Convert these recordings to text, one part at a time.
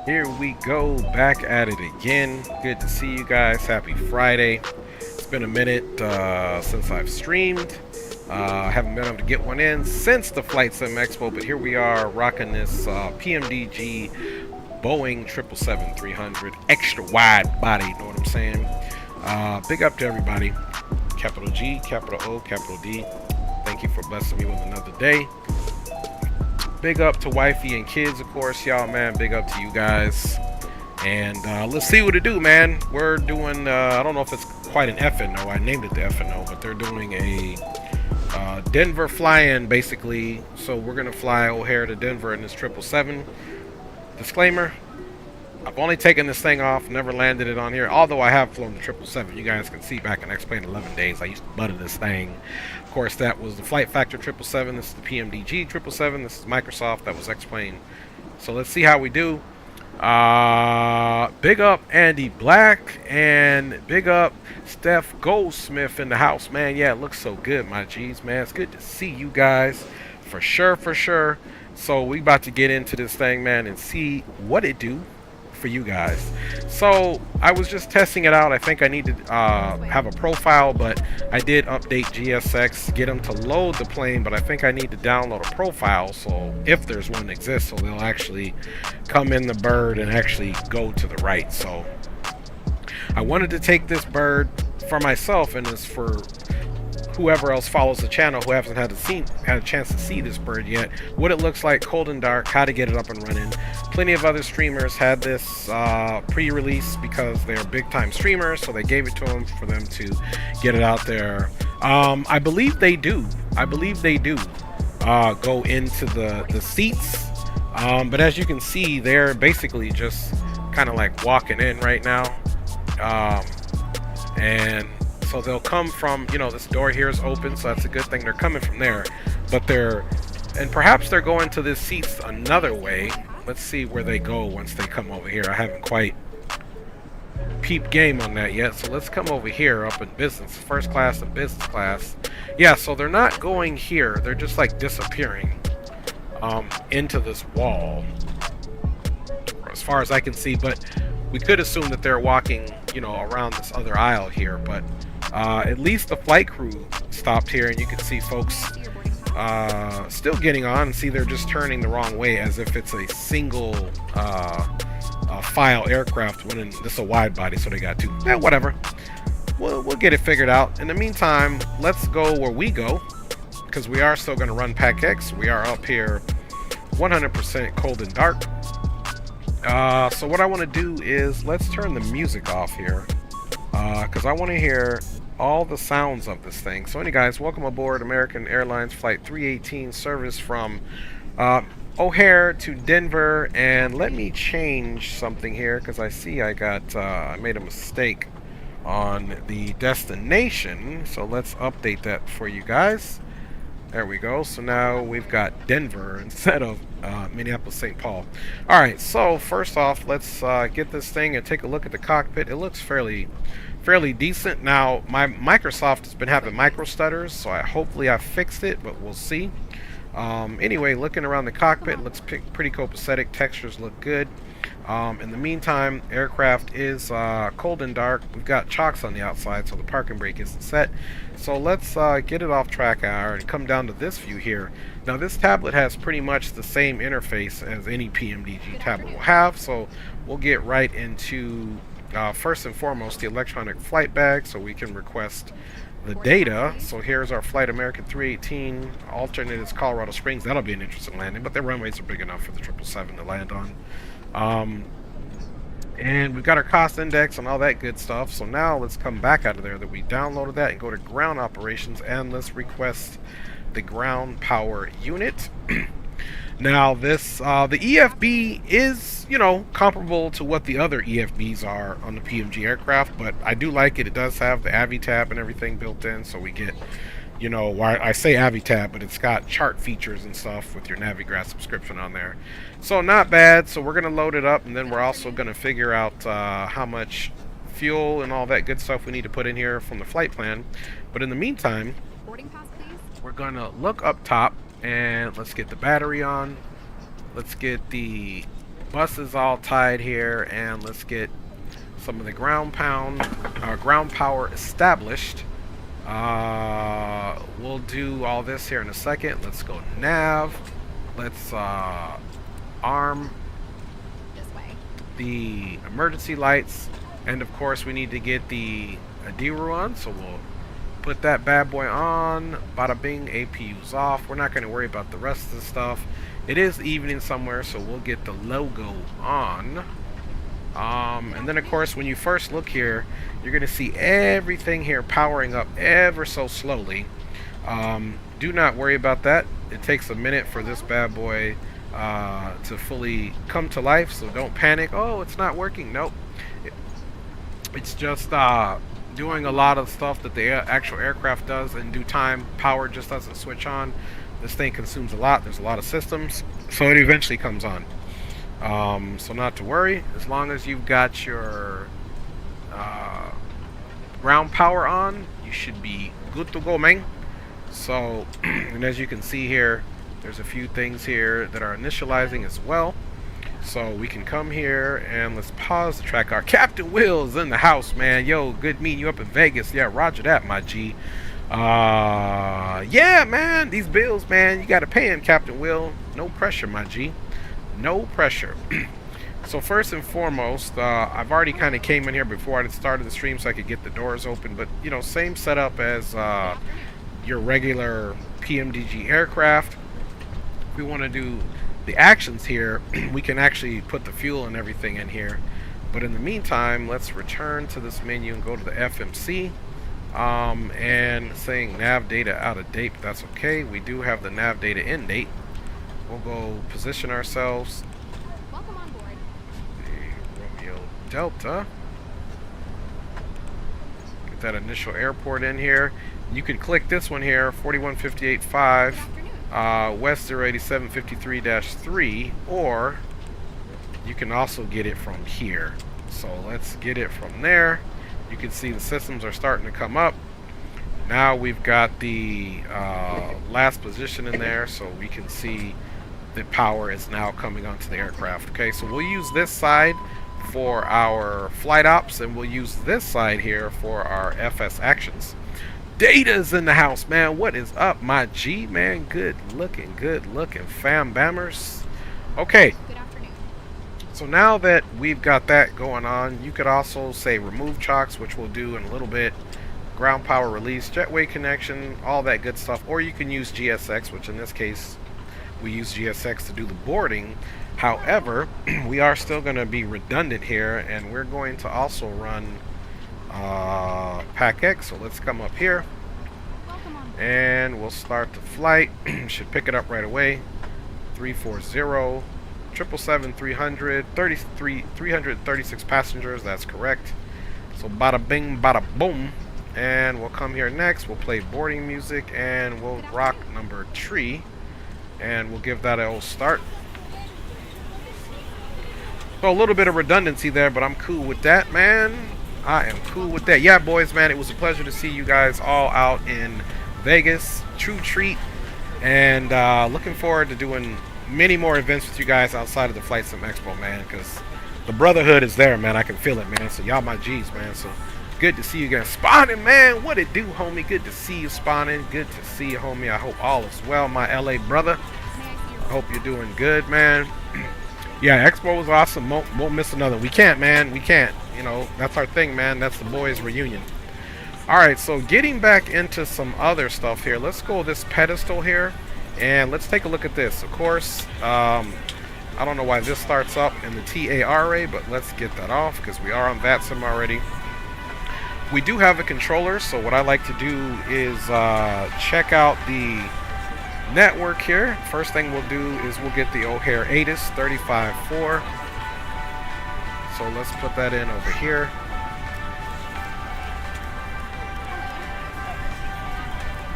Here we go, back at it again. Good to see you guys. Happy Friday. It's been a minute since I've streamed. I haven't been able to get one in since the Flight Sim Expo, but here we are rocking this PMDG Boeing 777-300 extra wide body, you know what I'm saying? Big up to everybody. Capital G, capital O, capital D. Thank you for blessing me with another day. Big up to wifey and kids, of course, y'all, man. Big up to you guys. And let's see what to do, man. We're doing, I don't know if it's quite an FNO. I named it the FNO, but they're doing a Denver fly-in, basically. So we're going to fly O'Hare to Denver in this 777. Disclaimer, I've only taken this thing off, never landed it on here. Although I have flown the 777. You guys can see back in X-Plane 11 days, I used to butter this thing. Of course, that was the Flight Factor 777. This is the PMDG 777. This is Microsoft. That was X-Plane. So let's see how we do. Big up Andy Black and big up Steph Goldsmith in the house, man. Yeah, it looks so good, my G's, man. It's good to see you guys, for sure, for sure. So we about to get into this thing, man, and see what it do for you guys. So I was just testing it out. I think I need to have a profile, but I did update GSX, get them to load the plane, but I think I need to download a profile, so if there's one that exists, so they'll actually come in the bird and actually go to the right. So I wanted to take this bird for myself, and it's for whoever else follows the channel who hasn't had a chance to see this bird yet, what it looks like cold and dark, how to get it up and running. Plenty of other streamers had this pre-release because they're big time streamers, so they gave it to them for them to get it out there. I believe they do go into the seats, but as you can see, they're basically just kind of like walking in right now, and so they'll come from, you know, this door here is open, so that's a good thing. They're coming from there, but and perhaps they're going to the seats another way. Let's see where they go once they come over here. I haven't quite peeped game on that yet, so let's come over here up in business, first class and business class. Yeah, so they're not going here. They're just like disappearing into this wall, as far as I can see, but we could assume that they're walking, you know, around this other aisle here, but at least the flight crew stopped here, and you can see folks still getting on, and see they're just turning the wrong way as if it's a single file aircraft when this is a wide body, so they got two. Yeah, whatever. We'll get it figured out. In the meantime, let's go where we go, because we are still going to run Pack X. We are up here 100% cold and dark. So what I want to do is let's turn the music off here, because I want to hear all the sounds of this thing. So anyway, guys, welcome aboard American Airlines Flight 318 service from O'Hare to Denver. And let me change something here, because I see I made a mistake on the destination. So let's update that for you guys. There we go. So now we've got Denver instead of Minneapolis, St. Paul. Alright, so first off, let's get this thing and take a look at the cockpit. It looks fairly decent. Now, my Microsoft has been having micro stutters, so hopefully I fixed it, but we'll see. Anyway, looking around the cockpit, it looks pretty copacetic. Textures look good. In the meantime, aircraft is cold and dark. We've got chocks on the outside, so the parking brake isn't set. So let's get it off track hour and come down to this view here. Now, this tablet has pretty much the same interface as any PMDG tablet will have, so we'll get right into first and foremost the electronic flight bag, so we can request the data. So here's our Flight American 318. Alternate is Colorado Springs. That'll be an interesting landing, but the runways are big enough for the 777 to land on. And we've got our cost index and all that good stuff. So now let's come back out of there that we downloaded that and go to ground operations, and let's request the ground power unit. Now this the EFB is, you know, comparable to what the other EFBs are on the PMG aircraft, but I do like it. It does have the Avi tab and everything built in, so we get, you know, I say Avi tab, but it's got chart features and stuff with your Navigraph subscription on there. So not bad. So we're gonna load it up, and then we're also gonna figure out how much fuel and all that good stuff we need to put in here from the flight plan. But in the meantime, we're gonna look up top, and let's get the battery on. Let's get the Bus is all tied here, and let's get some of the ground power established. We'll do all this here in a second. Let's go nav. Let's arm the emergency lights, and of course we need to get the Adiru on, so we'll put that bad boy on. Bada bing, APU's off. We're not going to worry about the rest of the stuff. It is evening somewhere, so we'll get the logo on. And then of course when you first look here, you're going to see everything here powering up ever so slowly. Do not worry about that. It takes a minute for this bad boy to fully come to life, so don't panic. Oh, it's not working. Nope. It's just doing a lot of stuff that the actual aircraft does in due time. Power just doesn't switch on. This thing consumes a lot. There's a lot of systems, so it eventually comes on. So not to worry, as long as you've got your ground power on, you should be good to go, man. So, and as you can see here, there's a few things here that are initializing as well. So we can come here and let's pause the track. Our Captain Will's in the house, man. Yo, good meeting you up in Vegas. Yeah, roger that, my G. Yeah, man, these bills, man, you gotta pay him, Captain Will. No pressure, my G. No pressure. So first and foremost, I've already kind of came in here before I started the stream so I could get the doors open. But, you know, same setup as your regular PMDG aircraft. If we want to do the actions here, we can actually put the fuel and everything in here. But in the meantime, let's return to this menu and go to the FMC. And saying nav data out of date, but that's okay. We do have the nav data in date. We'll go position ourselves. Welcome on board. Romeo Delta. Get that initial airport in here. You can click this one here, 41585, West 08753-3, or you can also get it from here. So let's get it from there. You can see the systems are starting to come up. Now we've got the last position in there, so we can see the power is now coming onto the aircraft. Okay, so we'll use this side for our flight ops, and we'll use this side here for our FS actions. Data's in the house, man. What is up, my G, man? Good looking, fam bammers. Okay. Good afternoon. So now that we've got that going on, you could also say remove chocks, which we'll do in a little bit. Ground power release, jetway connection, all that good stuff. Or you can use GSX, which in this case, we use GSX to do the boarding. However, we are still going to be redundant here, and we're going to also run PAC-X. So let's come up here, and we'll start the flight. Should pick it up right away. 340 777-300, 336 passengers. That's correct. So bada bing, bada boom. And we'll come here next. We'll play boarding music, and we'll rock number 3. And we'll give that a old start. So a little bit of redundancy there, but I'm cool with that, man. I am cool with that. Yeah, boys, man, it was a pleasure to see you guys all out in Vegas. True treat. And looking forward to doing many more events with you guys outside of the Flight Sim Expo, man, because the brotherhood is there, man. I can feel it, man. So y'all my G's, man. So good to see you guys spawning, man. What it do, homie? Good to see you spawning. Good to see you, homie. I hope all is well, my LA brother. I hope you're doing good, man. Yeah, Expo was awesome. Won't miss another. We can't, man. We can't. You know, that's our thing, man. That's the boys' reunion. Alright, so getting back into some other stuff here. Let's go this pedestal here, and let's take a look at this. Of course, I don't know why this starts up in the TAR array, but let's get that off because we are on VATSIM already. We do have a controller, so what I like to do is check out the network here. First thing we'll do is we'll get the O'Hare ATIS 35.4. So let's put that in over here.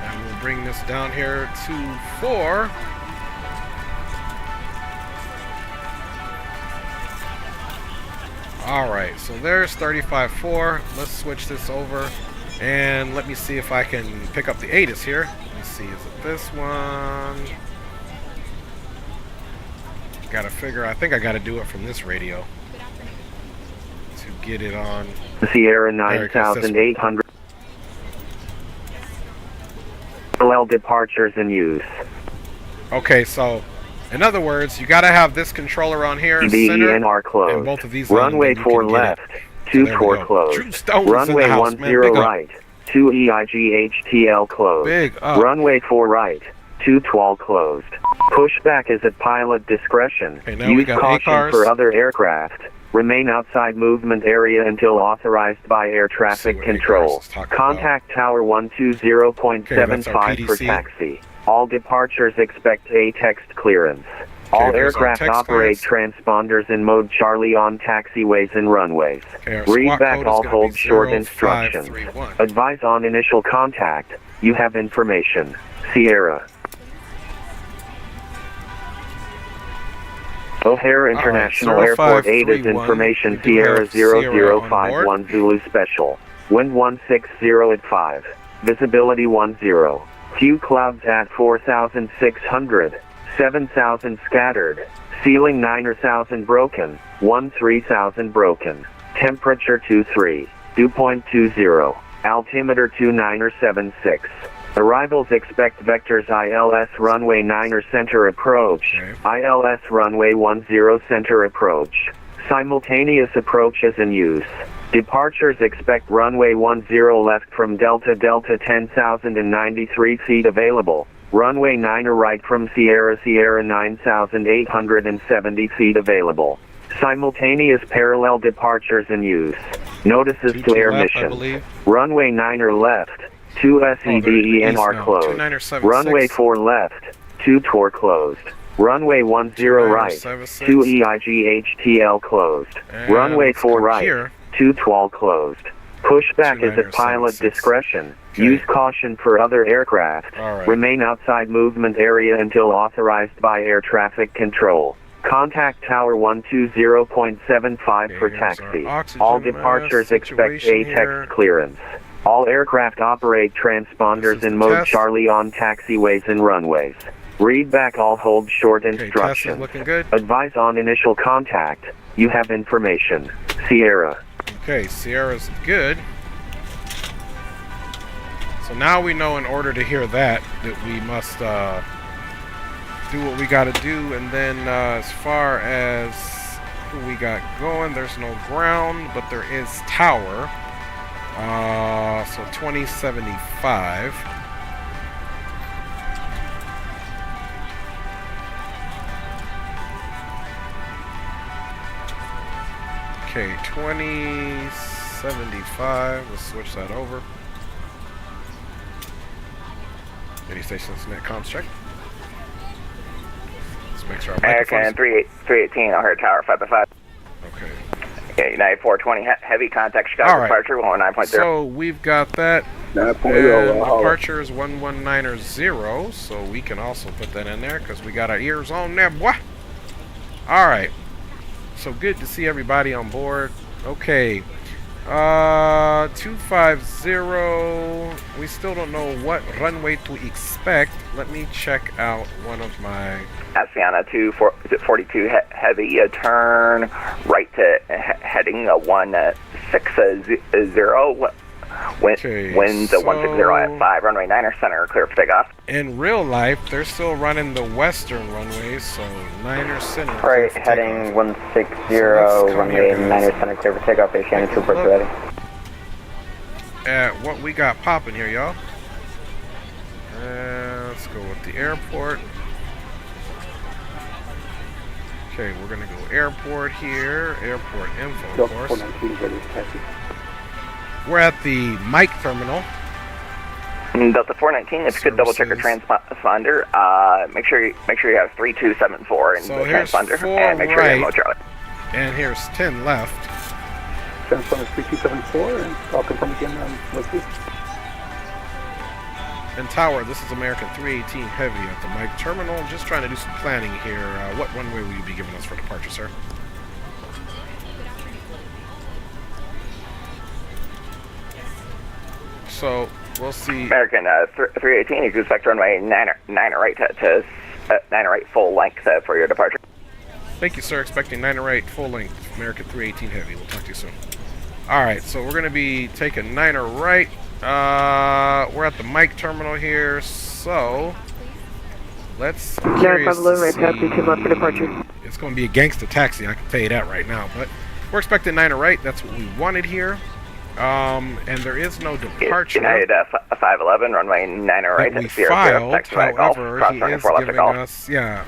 And we'll bring this down here to 4. Alright, so there's 35.4. Let's switch this over. And let me see if I can pick up the ATIS here. Let's see, is it this one? Gotta figure. I think I gotta do it from this radio to get it on. Sierra 9800. Parallel departures in use. Okay, so in other words, you gotta have this controller on here, center, and both of these. Runway 4 left, 24 closed. Runway 10 right, 2 EIGHTL closed. Big up. Runway 4 right, 212 closed. Pushback is at pilot discretion. Okay, now Use we got caution for other aircraft. Remain outside movement area until authorized by air traffic control. Contact Tower 120.75 for taxi. All departures expect a text clearance. All aircraft operate transponders in mode Charlie on taxiways and runways. Read back all hold short instructions. Advise on initial contact. You have information. Sierra. O'Hare International Airport 8 is information. Sierra 0051 Zulu Special. Wind 160 at 5. Visibility 10. Few clouds at 4,600. 7,000 scattered. Ceiling 9,000 broken. 13,000 broken. Temperature 23. Dew point 20. Altimeter 2976. Arrivals expect vectors ILS runway 9 center approach. ILS runway 10 center approach. Simultaneous approaches in use. Departures expect runway 10 left from Delta 10,093 feet available. Runway 9 right from Sierra 9,870 feet available. Simultaneous parallel departures in use. Notices to air missions. Runway 9 left. 2 SEDENR closed. Runway 4 left. 2 TOR closed. Runway 10 right. 2 EIGHTL closed. Runway 4 right. 2 TWAL closed. Pushback is at pilot discretion. Use caution for other aircraft. Remain outside movement area until authorized by air traffic control. Contact Tower 120.75 for taxi. All departures expect ATEX clearance. All aircraft operate transponders in mode Charlie on taxiways and runways. Read back all hold short instructions. Advise on initial contact. You have information. Sierra. Okay, Sierra's good. So now we know in order to hear that we must do what we gotta do, and then as far as who we got going, there's no ground, but there is tower. So 2075. Okay, 2075. Let's switch that over. Any stations net comms check. Let's make sure our microphones. 318. I heard tower 555. Okay. Okay, United 420 heavy contact Chicago departure 119.0. So we've got that. And departure is 119.0, so we can also put that in there because we got our ears on there, boy. All right. So good to see everybody on board. Okay. 250. We still don't know what runway to expect. Let me check out one of my. Asiana 42 heavy turn right to heading 160. Winds 160 at 5. Runway 9 center clear for takeoff. In real life, they're still running the western runway, so 9 center. Right, heading 160. Runway 9 center clear for takeoff. Asiana 2 ports ready. At what we got popping here, y'all. Let's go with the airport. Okay, we're gonna go airport here. Airport info, of course. We're at the mic terminal. Delta 419. If you could double check your transponder, make sure you have 3274 in the transponder, and make sure you have Charlie. And here's 10 left. Transponder 3274, and I'll confirm again. What's this? And tower, this is American 318 Heavy at the mic terminal. Just trying to do some planning here. What runway will you be giving us for departure, sir? So we'll see. American 318, you can expect runway 9 right to 9 right full length for your departure. Thank you, sir. Expecting 9 right, full length, American 318 Heavy. We'll talk to you soon. Alright, so we're going to be taking 9 right. We're at the mic terminal here, so let's see. It's going to be a gangster taxi, I can tell you that right now. But we're expecting 9 right. That's what we wanted here. And there is no departure. United 511, runway 9 right. We filed, however, he is giving us, yeah,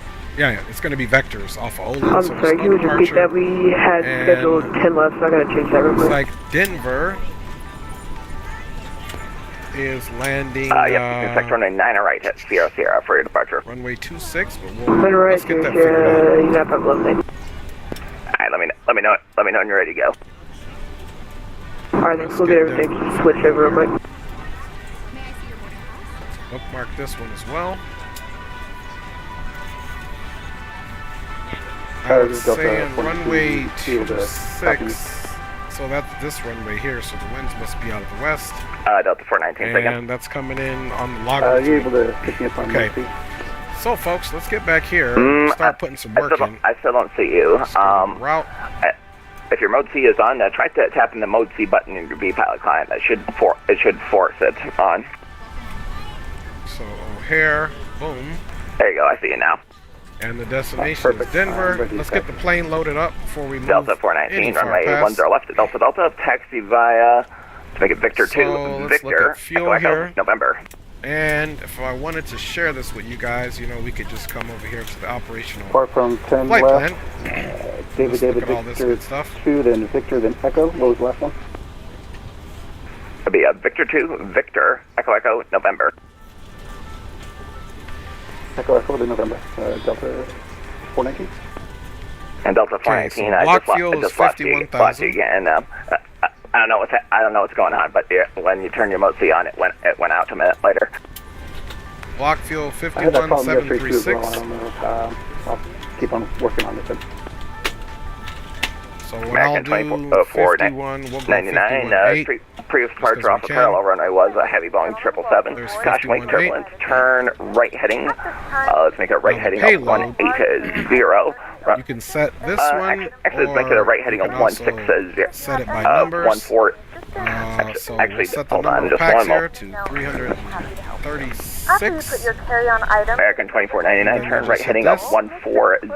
it's going to be vectors off of Olin. I'm sorry, can you repeat that? We had scheduled 10 left, so I got to change that real quick. Looks like Denver is landing. Yep, expect runway 9 right at Sierra Sierra for your departure. Runway 26, but let's get that figured out. Alright, let me know when you're ready to go. Alright, then we'll get everything switched over real quick. Bookmark this one as well. I was saying runway 26, so that's this runway here, so the winds must be out of the west. Delta 419, and that's coming in on the log. You're able to pick me up on okay. So folks, let's get back here, start putting some work in. I still don't see you. Route. If your mode C is on, try tapping the mode C button in your V-Pilot client. It should force it on. So O'Hare, boom. There you go, I see it now. And the destination is Denver. Let's get the plane loaded up before we move. Delta 419, runway 10 left at Delta Delta. Taxi via, to make it Victor 2, Victor, Echo, November. And if I wanted to share this with you guys, you know, we could just come over here to the operational Apart from 10 flight left, plan. David, Victor 2, then Victor, then Echo. What was the last one? It'll be a Victor 2, Victor, Echo, Echo, November. Echo, then November. Delta 419? And Delta 419, so block fuel is 51,000. again. I don't know what's going on, but when you turn your mode C on, it went out a minute later. Block fuel 51736. I'll keep on working on it then. So what American I'll do, 51, we'll go 99, previous departure off the parallel runway was a heavy Boeing 777. Caution wake turbulence, turn right heading. Let's make it right heading of 180. You can set this one, actually, let's make it a right heading of 160. Set it by numbers. So actually, we'll set the hold number on, of just packs one here more. to 336. Put your carry-on item. American 2499, turn right heading up 140,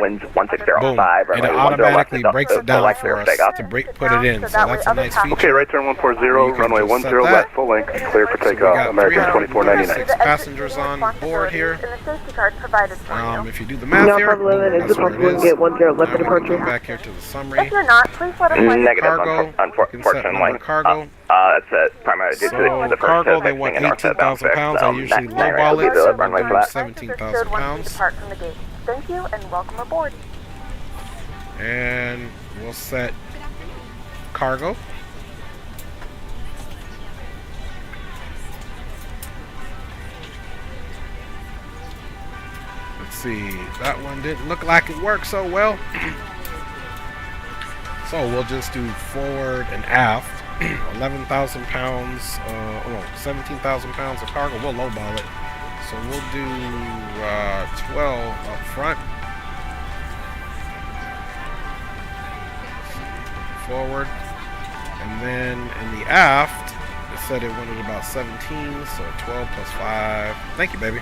winds 1605. Boom. And it automatically breaks it down for us to put it in, so that's a nice feature. Okay, right turn 140, runway 10 left, full length, clear for takeoff, American 2499. 6 passengers on board here. If you do the math here, that's what it is. Get 10 left departure. Come back here to the summary. If you're not, please let us know. Negative, Cargo, unfortunately. Cargo. That's primarily due to the first cargo, they want 18,000 pounds. I usually lowball it, so we'll do 17,000 pounds. Depart from the gate. Thank you and welcome aboard. And we'll set cargo. Let's see, that one didn't look like it worked so well. So we'll just do forward and aft. 11,000 pounds, 17,000 pounds of cargo. We'll lowball it. So we'll do 12 up front. Forward. And then in the aft, it said it wanted about 17, so 12 plus 5. Thank you, baby.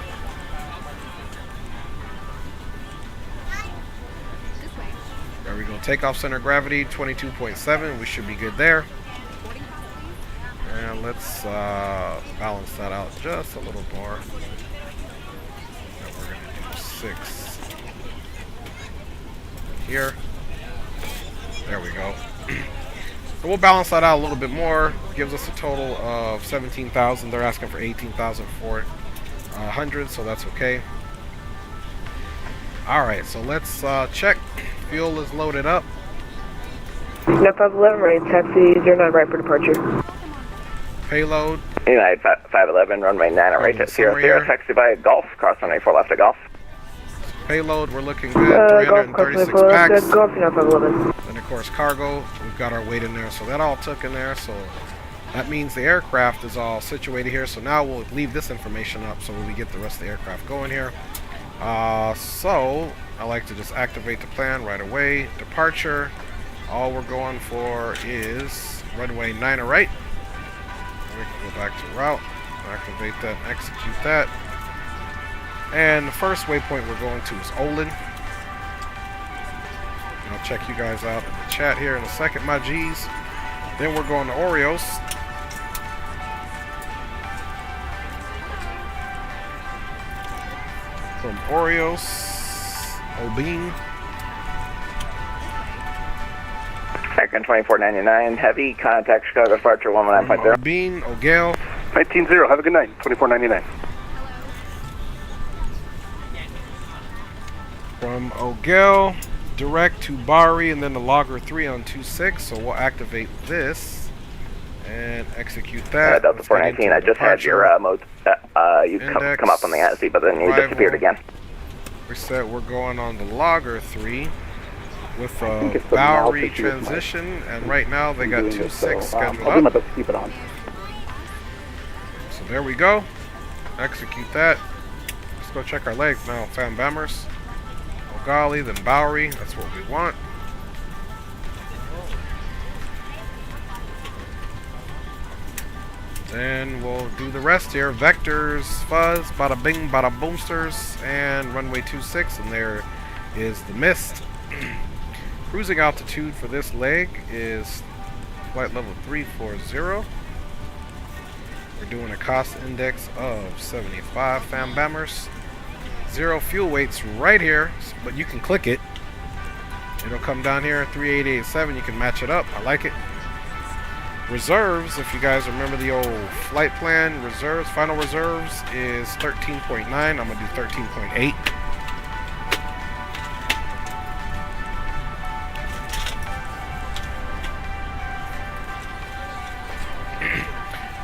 There we go. Takeoff center of gravity, 22.7. We should be good there. And let's balance that out just a little more. And we're going to do 6 here. There we go. So we'll balance that out a little bit more. Gives us a total of 17,000. They're asking for 18,400, so that's okay. All right, so let's check. Fuel is loaded up. No 511, right, taxi 09 right for departure. Payload. United 511, runway 9 right at Sierra Sierra, taxi by Golf, cross runway 4 left at Golf. Payload, we're looking good, 336 packs. Golf, 511. And of course cargo, we've got our weight in there, so that all took in there, so that means the aircraft is all situated here, so now we'll leave this information up so when we get the rest of the aircraft going here. So I like to just activate the plan right away. Departure. All we're going for is runway 9 right. We can go back to route, activate that, execute that. And the first waypoint we're going to is Olin. I'll check you guys out in the chat here in a second, my G's. Then we're going to Oreos. From Oreos, Obene. American 2499, heavy, contact Chicago departure 119.0. Obene, Ogale. 19-0, have a good night, 2499. From Ogale, direct to Bari, and then the Logger 3 on 26. So we'll activate this and execute that. Delta 419, I just had your mode. You come up on the ATIS, but then you disappeared again. Reset, we're going on the Logger 3 with a Bowery transition, and right now they got 2-6 scheduled I'll do my up. best to keep it on. So there we go. Execute that. Let's go check our legs now, fam bammers. Golly, then Bowery, that's what we want. Then we'll do the rest here. Vectors, fuzz, bada bing, bada boomsters, and runway 26, and there is the mist. Cruising altitude for this leg is flight level 340. We're doing a cost index of 75, fam bammers. 0 fuel weights right here, but you can click it. It'll come down here, 3887. You can match it up. I like it. Reserves, if you guys remember the old flight plan, reserves, final reserves is 13.9. I'm going to do 13.8.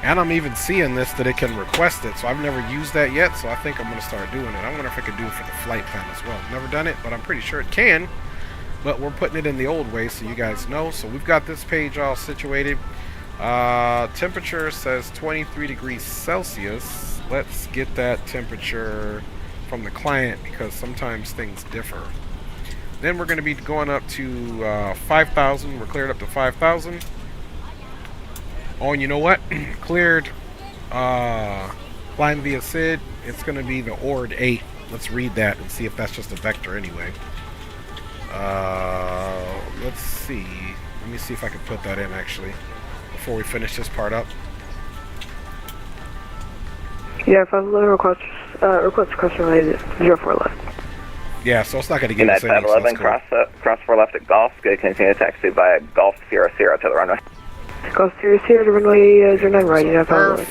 And I'm even seeing this that it can request it, so I've never used that yet, so I think I'm going to start doing it. I wonder if I could do it for the flight plan as well. Never done it, but I'm pretty sure it can. But we're putting it in the old way so you guys know. So we've got this page all situated. Temperature says 23 degrees Celsius. Let's get that temperature from the client because sometimes things differ. Then we're going to be going up to 5,000. We're cleared up to 5,000. Oh, and you know what? Cleared flying via SID. It's going to be the ORD 8. Let's read that and see if that's just a vector anyway. Let's see. Let me see if I can put that in actually before we finish this part up. Yeah, 511 request custom related 04 left. Yeah, so it's not going to get us any. 511 cross 4 left at Golf. Good, continue to taxi via Golf Sierra Sierra to the runway. Golf Sierra Sierra to runway 09 right. Yeah, 511.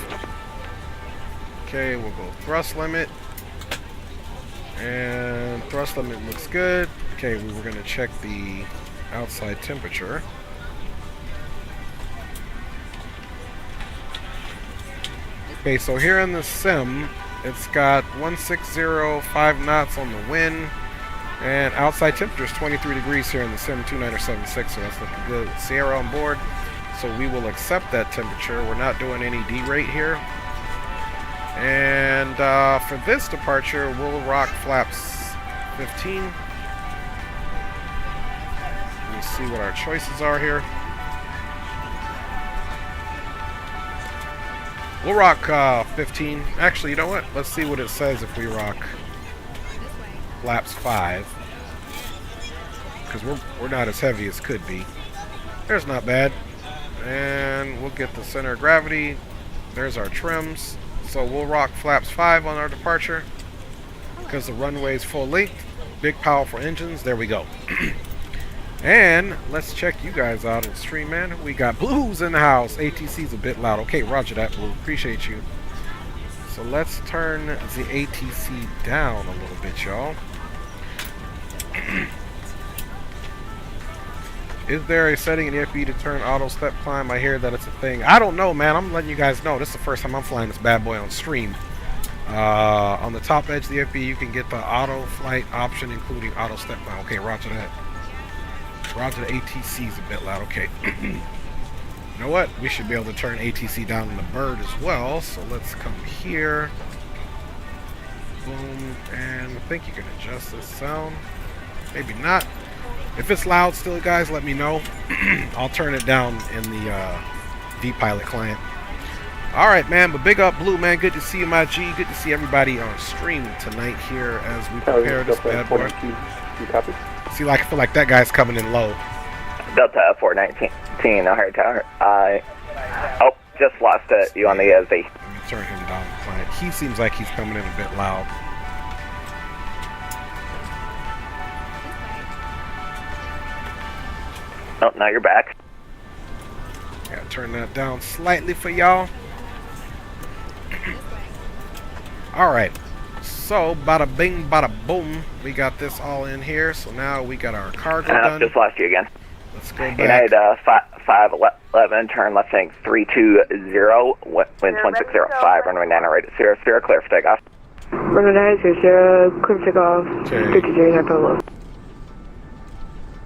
Okay, we'll go thrust limit. And thrust limit looks good. Okay, we were going to check the outside temperature. Okay, so here in the sim, it's got 160.5 knots on the wind, and outside temperature is 23 degrees here in the sim, 2976, so that's looking good. Sierra on board, so we will accept that temperature. We're not doing any D-rate here. And for this departure, we'll rock flaps 15. Let me see what our choices are here. We'll rock 15. Actually, you know what? Let's see what it says if we rock flaps 5. Because we're not as heavy as could be. There's not bad. And we'll get the center of gravity. There's our trims. So we'll rock flaps 5 on our departure. Because the runway is full length. Big powerful engines. There we go. And let's check you guys out in stream, man. We got Blues in the house. ATC's a bit loud. Okay, roger that, Blue. Appreciate you. So let's turn the ATC down a little bit, y'all. Is there a setting in the FB to turn auto step climb? I hear that it's a thing. I don't know, man. I'm letting you guys know. This is the first time I'm flying this bad boy on stream. On the top edge of the FB, you can get the auto flight option, including auto step climb. Okay, roger that. Roger, the ATC is a bit loud. Okay. You know what? We should be able to turn ATC down in the bird as well. So let's come here. Boom. And I think you can adjust this sound. Maybe not. If it's loud still, guys, let me know. I'll turn it down in the V-Pilot client. Alright, man, but big up, Blue, man. Good to see you, my G. Good to see everybody on stream tonight here as we prepare this bad boy. You copy? See, like, I feel like that guy's coming in low. Delta 419, O'Hare Tower. Oh, just lost you on the Z. Let me turn him down the client. He seems like he's coming in a bit loud. Oh, now you're back. Gotta turn that down slightly for y'all. Alright. So, bada bing, bada boom. We got this all in here. So now we got our cargo done. Just lost you again. Let's go back. United 511, turn left heading 320, wind 160.5, runway 9 right at 0, clear for takeoff. Runway 9 0, clear for takeoff. Okay. 53, payload.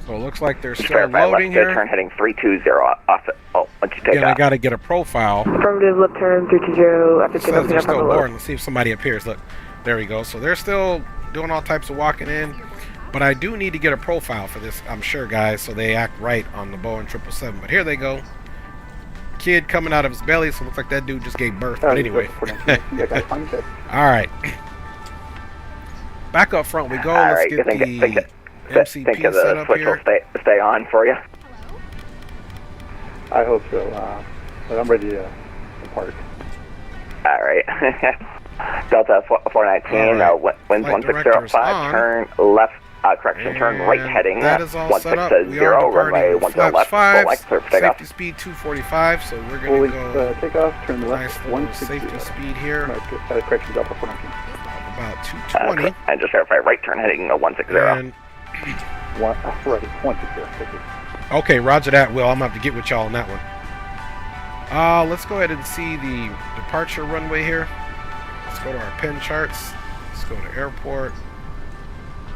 So it looks like they're still loading here. Turn heading 320 off it. Oh, once you take Again, off. I gotta get a profile. Affirmative, left turn 320, after It says they're takeoff, still payload. boarding. Let's see if somebody appears. Look, there we go. So they're still doing all types of walking in. But I do need to get a profile for this, I'm sure, guys, so they act right on the Boeing 777. But here they go. Kid coming out of his belly, so it looks like that dude just gave birth. But anyway. Alright. Back up front we go. Let's get the MCP think of set the up switch here. will stay on for you. I hope so. But I'm ready to depart. Alright. Delta 419, right. wind 1605, turn left, turn right heading that is all set up. We 160, are runway 10 left, full left, clear for takeoff. Safety speed 245, so we're going to go takeoff, turn left, nice little safety speed here. Correction, Delta 419. About 220. And just verify right turn heading 160. And Ready, 160. okay, roger that, Will. I'm going to have to get with y'all on that one. Let's go ahead and see the departure runway here. Let's go to our pin charts. Let's go to airport.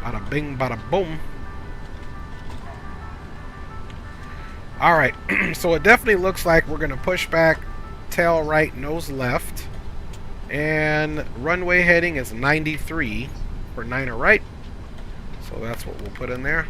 Bada bing, bada boom. Alright, so it definitely looks like we're going to push back, tail right, nose left. And runway heading is 93 for 9er right. So that's what we'll put in there.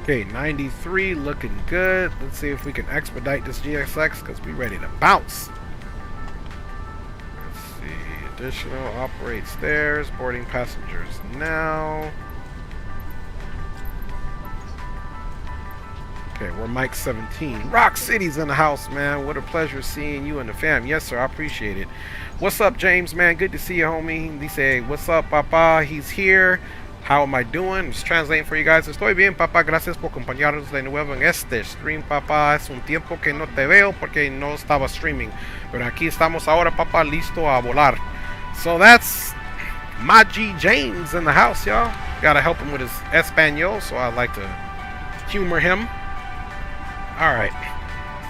Okay, 93 looking good. Let's see if we can expedite this GXX because we're ready to bounce. Let's see. Additional operate stairs. Boarding passengers now. Okay, we're Mike 17. Rock City's in the house, man. What a pleasure seeing you and the fam. Yes, sir. I appreciate it. What's up, James, man? Good to see you, homie. They say, what's up, Papa? He's here. How am I doing? I'm just translating for you guys. Estoy bien, papá. Gracias por acompañarnos de nuevo en este stream, papá. Es un tiempo que no te veo porque no estaba streaming. Pero aquí estamos ahora, papá, listo a volar. So that's my G James in the house, y'all. Gotta help him with his Espanol, so I like to humor him. Alright.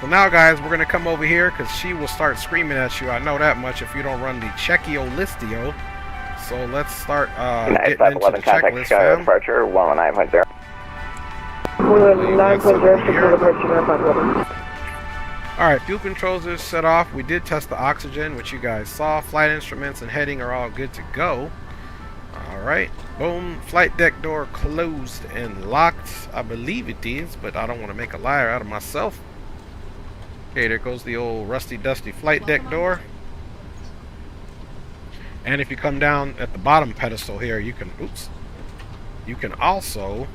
So now, guys, we're going to come over here because she will start screaming at you. I know that much if you don't run the Checkio Listio. So let's start getting into the checklist, fam. Departure 119.0. 9.0, Alright, fuel controls are set off. We did test the oxygen, which you guys saw. Flight instruments and heading are all good to go. Alright, boom. Flight deck door closed and locked. I believe it is, but I don't want to make a liar out of myself. Okay, there goes the old rusty dusty flight deck door. And if you come down at the bottom pedestal here, you can, you can also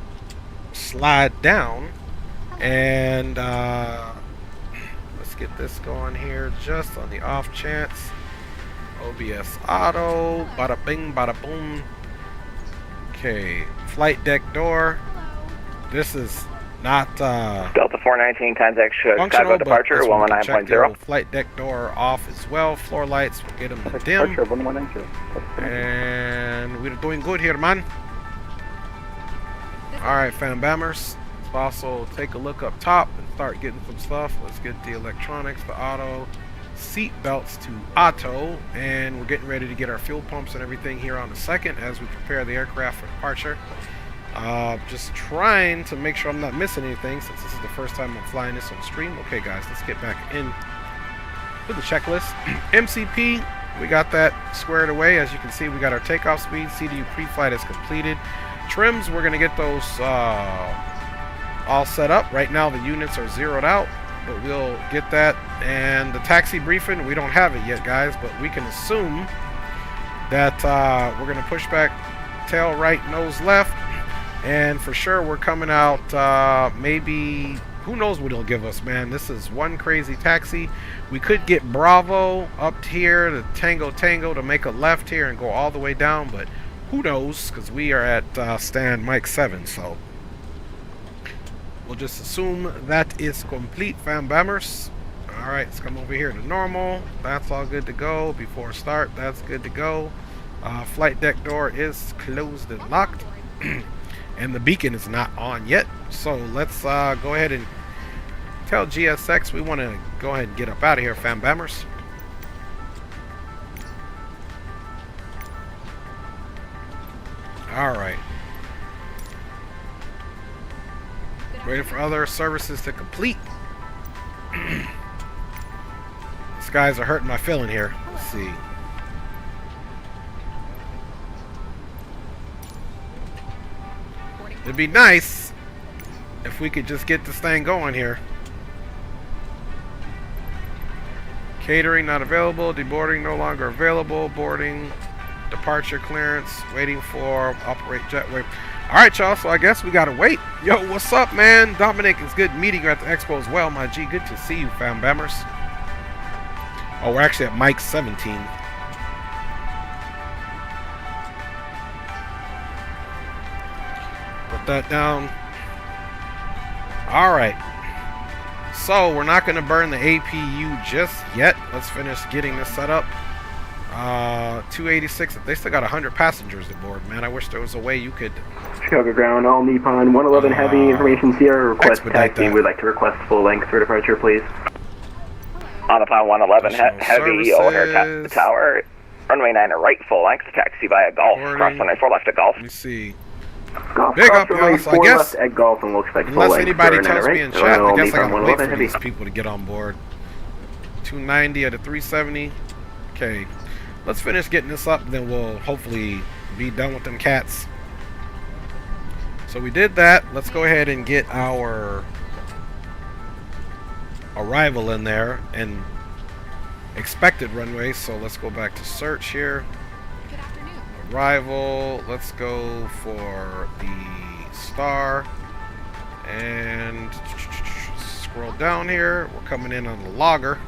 slide down and let's get this going here just on the off chance. OBS auto, bada bing, bada boom. Okay, flight deck door. This is not Delta 419 contact functional, Chicago departure 119.0. Flight deck door off as well. Floor lights, we'll get them to dim. Departure 1190. And we're doing good here, man. Alright, fan bammers. Let's also take a look up top and start getting some stuff. Let's get the electronics, the auto, seat belts to auto, and we're getting ready to get our fuel pumps and everything here on the second as we prepare the aircraft for departure. Just trying to make sure I'm not missing anything since this is the first time I'm flying this on stream. Okay guys, let's get back in to the checklist. MCP, we got that squared away. As you can see, we got our takeoff speed. CDU pre-flight is completed. Trims, we're gonna get those all set up. Right now the units are zeroed out, but we'll get that. And the taxi briefing, we don't have it yet guys, but we can assume that we're gonna push back tail right, nose left, and for sure we're coming out maybe, who knows what it'll give us, man. This is one crazy taxi. We could get Bravo up here to Tango to make a left here and go all the way down, but who knows, because we are at stand Mike 7, so we'll just assume that is complete, fam bammers. Alright, let's come over here to normal. That's all good to go. Before start, that's good to go. Flight deck door is closed and locked. And the beacon is not on yet. So let's go ahead and tell GSX we want to go ahead and get up out of here, fam bammers. Alright. Waiting for other services to complete. These guys are hurting my feeling here. Let's see. It'd be nice if we could just get this thing going here. Catering not available. Deboarding no longer available. Boarding. Departure clearance. Waiting for operate jetway. Alright y'all, so I guess we gotta wait. Yo, what's up man? Dominic, it's good meeting you at the expo as well, my G. Good to see you, fam bammers. Oh, we're actually at Mike 17. Put that down. Alright. So, we're not going to burn the APU just yet. Let's finish getting this set up. 286. They still got 100 passengers aboard, man. I wish there was a way you could... Chicago ground, all Nippon 111 heavy, information Sierra, request taxi. We'd like to request full length for departure, please. On upon 111 heavy, O'Hare Tower, runway 9 right, full length, taxi via Golf, cross 194 left at Golf. Let me see. Golf, big up, y'all. So I guess, at Golf and we'll expect unless full anybody tells right, me in chat, I guess I gotta wait for heavy. these people to get on board. 290 at a 370. Okay, let's finish getting this up, then we'll hopefully be done with them cats. So we did that. Let's go ahead and get our arrival in there and expected runway. So let's go back to search here. Good afternoon. Arrival. Let's go for the star and scroll down here. We're coming in on the logger.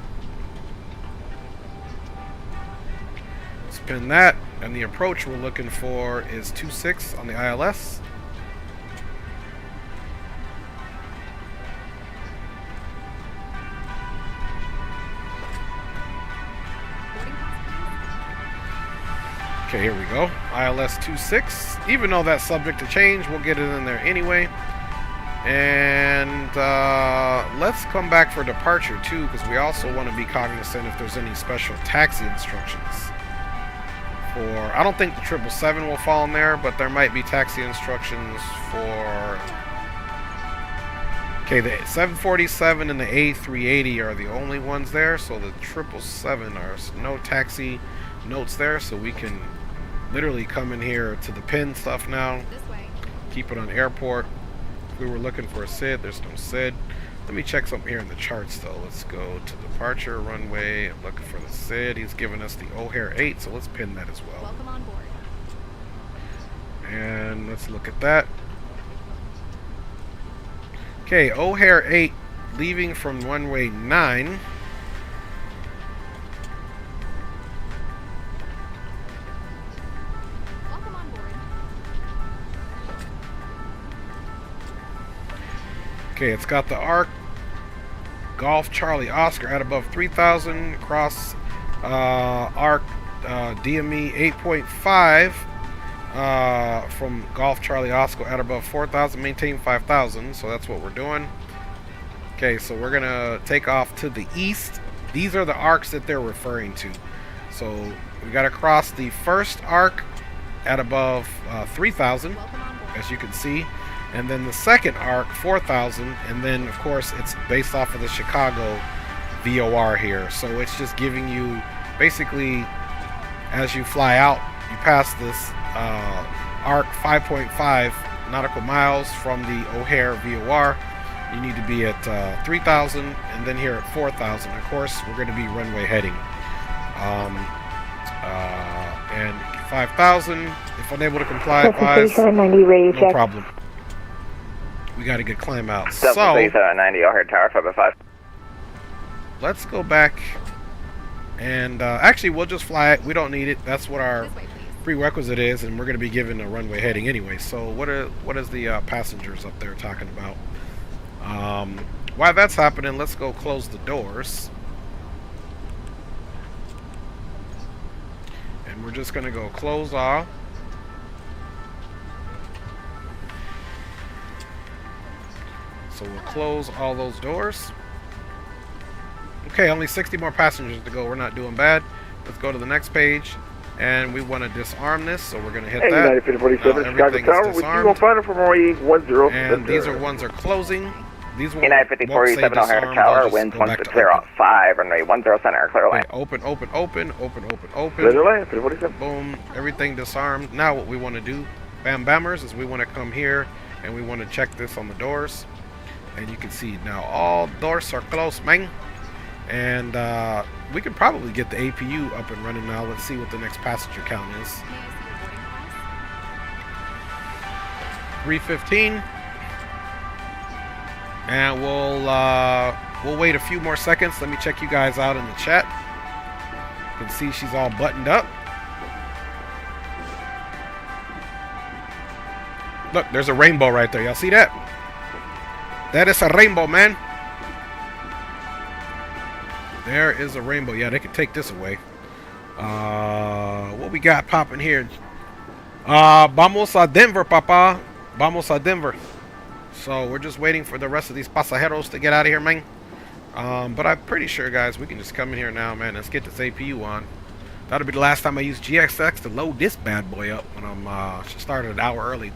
Let's pin that, and the approach we're looking for is 26 on the ILS. Okay, here we go. ILS 26. Even though that's subject to change, we'll get it in there anyway. And let's come back for departure too, because we also want to be cognizant if there's any special taxi instructions. I don't think the 777 will fall in there, but there might be taxi instructions for... Okay, the 747 and the A380 are the only ones there, so the 777 are no taxi notes there, so we can literally come in here to the pin stuff now. Keep it on airport. If we were looking for a SID, there's no SID. Let me check something here in the charts though. Let's go to departure runway. I'm looking for the SID. He's giving us the O'Hare 8, so let's pin that as well. Welcome on board. And let's look at that. Okay, O'Hare 8 leaving from runway 9. Welcome on board. Okay, it's got the arc Golf Charlie Oscar at above 3,000, cross arc DME 8.5 from Golf Charlie Oscar at above 4,000, maintain 5,000, so that's what we're doing. Okay, so we're gonna take off to the east These are the arcs that they're referring to. So we got to cross the first arc at above 3,000, as you can see, and then the second arc 4,000, and then of course it's based off of the Chicago VOR here. So it's just giving you basically, as you fly out, you pass this arc 5.5 nautical miles from the O'Hare VOR. You need to be at 3,000, and then here at 4,000. Of course, we're going to be runway heading. And 5,000. If unable to comply, advise. No problem. We got to get climb out. So 790 O'Hare Tower 505. Let's go back and actually we'll just fly it. We don't need it. That's what our prerequisite is, and we're going to be given a runway heading anyway. So what is the passengers up there talking about? While that's happening, let's go close the doors. And we're just going to go close off. So we'll close all those doors. Okay, only 60 more passengers to go. We're not doing bad. Let's go to the next page. And we want to disarm this, so we're going to hit that. Everything is disarmed. And these are ones are closing. These ones won't say disarmed. Tower, winds 160.5, runway 10 center, clear line. Okay, open. Boom, everything disarmed. Now what we want to do, bam bammers, is we want to come here and we want to check this on the doors. And you can see now all doors are closed, man. And we could probably get the APU up and running now. Let's see what the next passenger count is. 315. And we'll wait a few more seconds. Let me check you guys out in the chat. You can see she's all buttoned up. Look, there's a rainbow right there. Y'all see that? That is a rainbow, man. There is a rainbow. Yeah, they can take this away. What we got popping here? Vamos a Denver, papa. Vamos a Denver. So we're just waiting for the rest of these pasajeros to get out of here, man. But I'm pretty sure, guys, we can just come in here now, man. Let's get this APU on. That'll be the last time I use GXX to load this bad boy up when I'm started an hour early.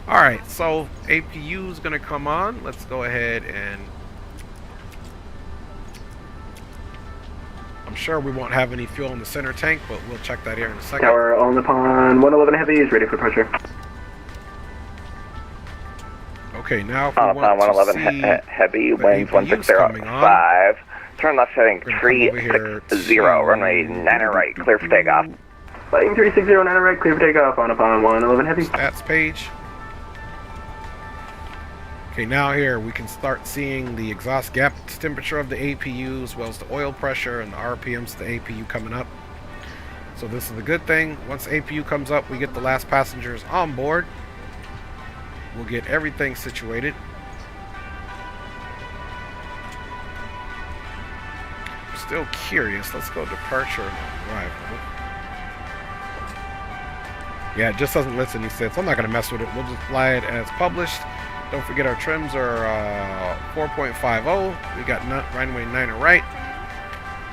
All right, so APU is gonna come on. Let's go ahead and I'm sure we won't have any fuel in the center tank, but we'll check that here in a second. Tower on the pond, 111 Heavy is ready for departure. Okay, now if we on want 111 to see Heavy, winds 160.5, turn left heading 360, runway 9 right, clear for takeoff. Flighting 360, 9 right, clear for takeoff on a pond, 111 Heavy. Stats page. Okay, now here we can start seeing the exhaust gas temperature of the APU as well as the oil pressure and the RPMs of the APU coming up. So this is the good thing. Once APU comes up, we get the last passengers on board. We'll get everything situated. I'm still curious. Let's go departure and arrival. Yeah, it just doesn't listen, he said. So I'm not going to mess with it. We'll just fly it as published. Don't forget our trims are 4.50. We got runway 9 right.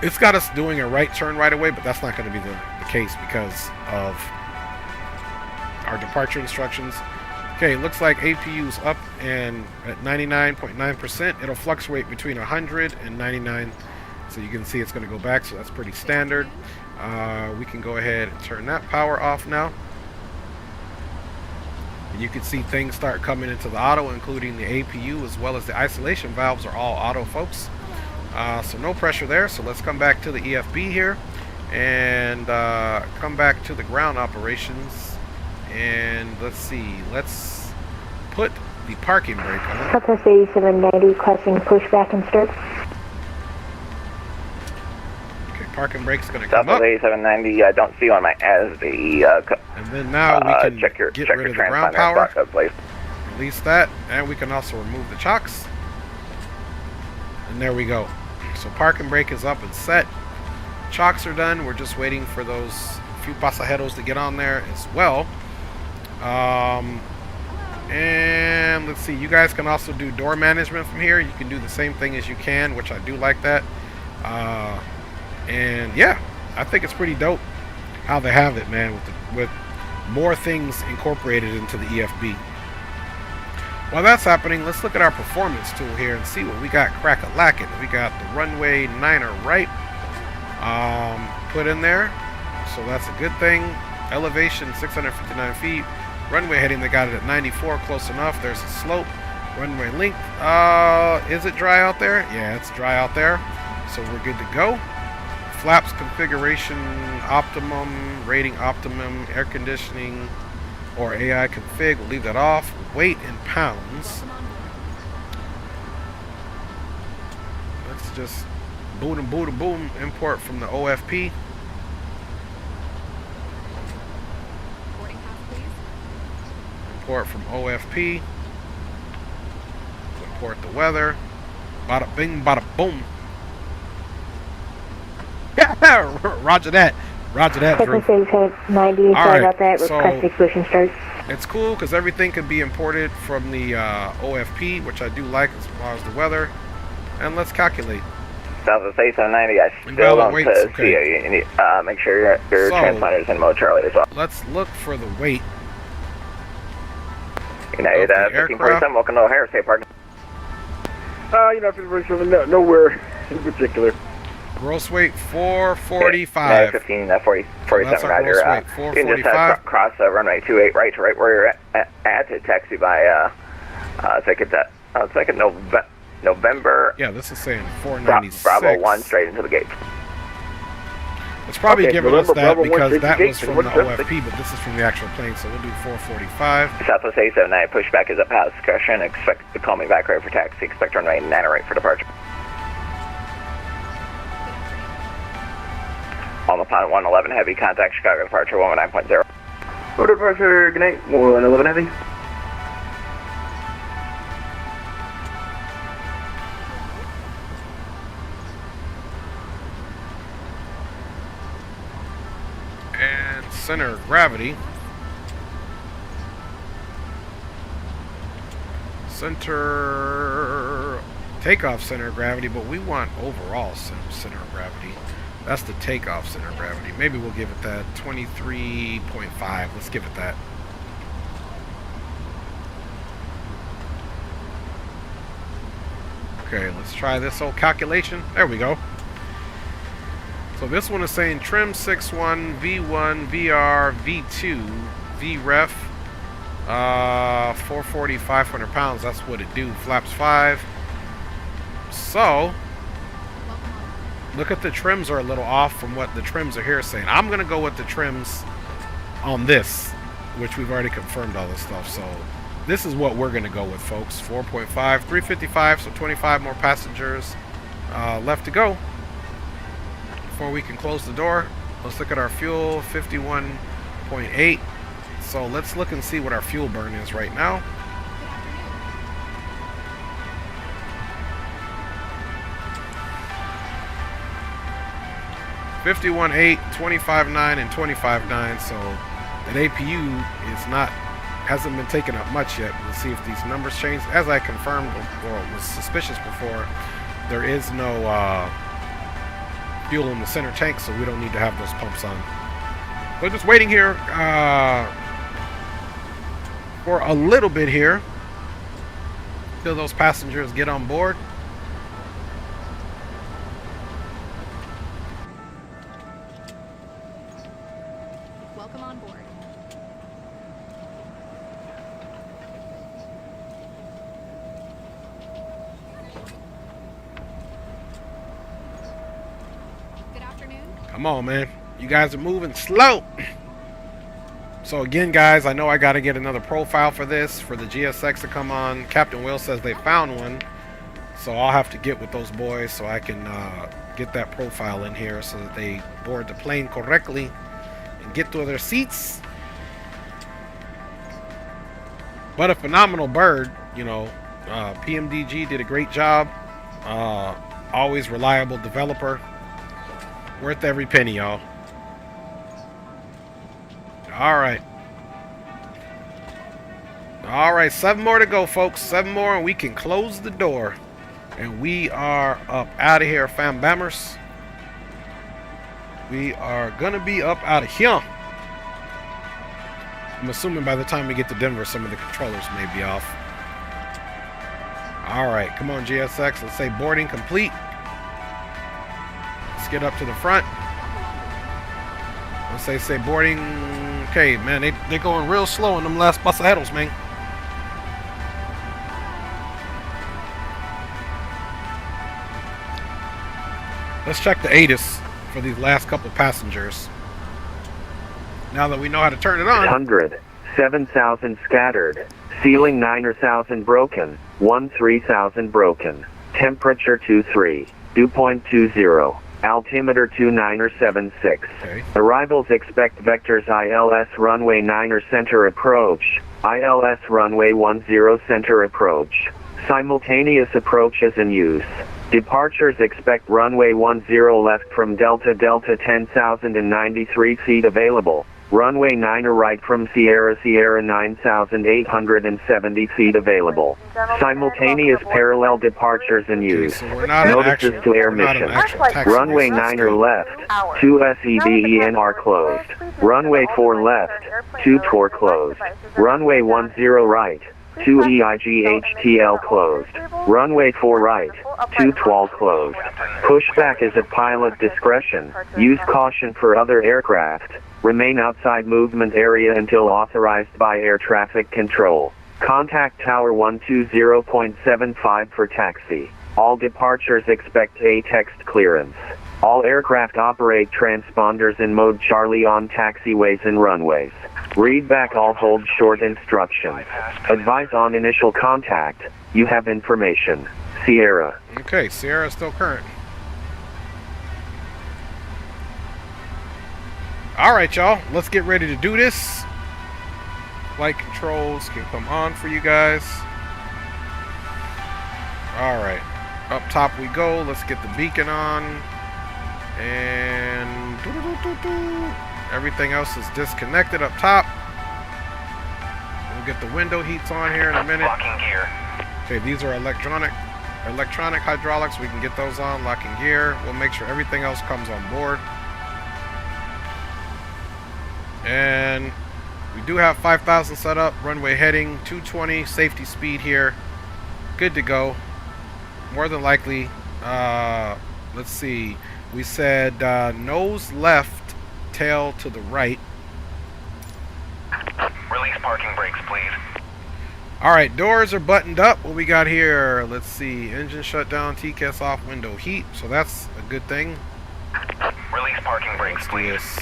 It's got us doing a right turn right away, but that's not going to be the case because of our departure instructions. Okay, looks like APU's up and at 99.9%. It'll fluctuate between 100 and 99. So you can see it's going to go back, so that's pretty standard. We can go ahead and turn that power off now. And you can see things start coming into the auto, including the APU as well as the isolation valves are all auto, folks. So no pressure there. So let's come back to the EFB here and come back to the ground operations. And let's see. Let's put the parking brake on. HOTAS 8790 requesting pushback and start. Okay, parking brake's going to come up. 8790, I don't see on my as the and then now we can check your get rid of the ground power. Release that, and we can also remove the chocks. And there we go. So parking brake is up and set. Chocks are done. We're just waiting for those few pasajeros to get on there as well. And let's see, you guys can also do door management from here. You can do the same thing as you can, which I do like that. And yeah, I think it's pretty dope how they have it, man, with more things incorporated into the EFB. While that's happening, let's look at our performance tool here and see what we got crack-a-lacking. We got the runway 9er right put in there, so that's a good thing. Elevation 659 feet. Runway heading, they got it at 94, close enough. There's a slope. Runway length. Is it dry out there? Yeah, it's dry out there, so we're good to go. Flaps configuration optimum, rating optimum, air conditioning or AI config, we'll leave that off. Weight in pounds. Let's just boom and boom and boom, import from the OFP. Import from OFP. Import the weather. Bada bing, bada boom. Roger that. Roger that, Drew. 90, sorry about that. So Request explosion start. it's cool because everything can be imported from the OFP, which I do like as far as the weather. And let's calculate. South of 790, I still don't see you. You need, make sure your transponder's in mode Charlie as well. Let's look for the weight. United 1547, welcome to O'Hare State Park. Nowhere in particular. Gross weight 445. 1547, Roger. Gross weight, You can just cross runway 28 right to right where you're at to taxi by second November. Yeah, this is saying 496. Bravo 1 straight into the gate. It's probably giving us that Bravo because 1 that gate, was from the what's OFP, but this is from the actual plane, so we'll do 445. Southwest 879, pushback is a pass discretion. Expect to call me back right for taxi. Expect runway 9 right for departure. On the pilot 111 heavy, contact Chicago departure 119.0. Order departure, good night, 111 heavy. And center of gravity. Takeoff center of gravity, but we want overall center of gravity. That's the takeoff center of gravity. Maybe we'll give it that 23.5. Let's give it that. Okay, let's try this old calculation. There we go. So this one is saying trim 6.1, V1, VR, V2, VREF, 440, 500 pounds. That's what it do. Flaps 5. So look at the trims are a little off from what the trims are here saying. I'm going to go with the trims on this, which we've already confirmed all this stuff. So this is what we're going to go with, folks. 4.5, 355, so 25 more passengers left to go before we can close the door. Let's look at our fuel, 51.8. So let's look and see what our fuel burn is right now. $51.8, $25.9, and $25.9. So that APU hasn't been taken up much yet. We'll see if these numbers change. As I confirmed or was suspicious before, there is no fuel in the center tank, so we don't need to have those pumps on. So just waiting here for a little bit here till those passengers get on board. Welcome on board. Good afternoon. Come on, man. You guys are moving slow. So again, guys, I know I got to get another profile for this, for the GSX to come on. Captain Will says they found one. So I'll have to get with those boys so I can get that profile in here so that they board the plane correctly and get to their seats. But a phenomenal bird, you know. PMDG did a great job. Always reliable developer. Worth every penny, y'all. Alright, 7 more to go, folks. 7 more and we can close the door. And we are up out of here, fam bammers. We are gonna be up out of here. I'm assuming by the time we get to Denver, some of the controllers may be off. Alright, come on GSX, let's say boarding complete. Let's get up to the front. Let's say boarding. Okay, man, they going real slow in them last bus ahead, man. Let's check the ATIS for these last couple passengers. Now that we know how to turn it on. 100, 7,000 scattered, ceiling 9,000 broken, 13,000 broken, temperature 23, dew point 20, altimeter 2976. Okay. Arrivals expect vectors ILS runway 9 center approach, ILS runway 10 center approach. Simultaneous approaches in use. Departures expect runway 10 left from Delta 10,093 feet available. Runway 9 right from Sierra 9,870 feet available. Simultaneous parallel departures in use. So we're not Notices to air mission. Runway 9 left, 2 SEDENR closed. Runway 4 left, 2 TOR closed. Runway 10 right, 2 EIGHTL closed. Runway 4 right, 2 TWAL closed. Pushback is at pilot discretion. Use caution for other aircraft. Remain outside movement area until authorized by air traffic control. Contact Tower 120.75 for taxi. All departures expect a text clearance. All aircraft operate transponders in mode Charlie on taxiways and runways. Read back all hold short instructions. Advise on initial contact. You have information. Sierra. Okay, Sierra is still current. Alright, y'all. Let's get ready to do this. Flight controls can come on for you guys. Alright. Up top we go. Let's get the beacon on. And everything else is disconnected up top. We'll get the window heats on here in a minute. Okay, these are electronic hydraulics. We can get those on, locking gear. We'll make sure everything else comes on board. And we do have 5,000 set up, runway heading 220, safety speed here. Good to go. More than likely, let's see. We said nose left, tail to the right. Release parking brakes, please. Alright, doors are buttoned up. What we got here? Let's see. Engine shut down, TCAS off, window heat. So that's a good thing. Release parking brakes, please.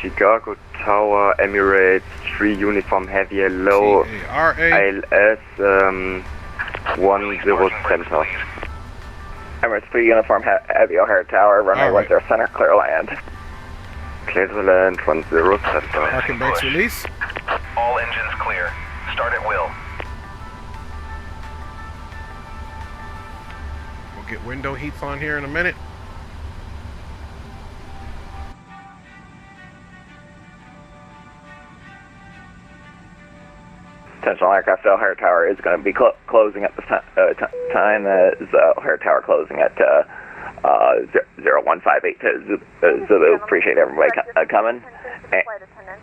Chicago Tower, Emirates 3 uniform heavy low, ILS 10 center. Emirates 3 uniform heavy O'Hare Tower, runway 10 center, clear land. Clear to land 10 center. Parking brakes release. All engines clear. Start at will. We'll get window heats on here in a minute. Potential aircraft O'Hare Tower is going to be closing at this time. Is O'Hare Tower closing at 0158 Zulu. Appreciate everybody coming.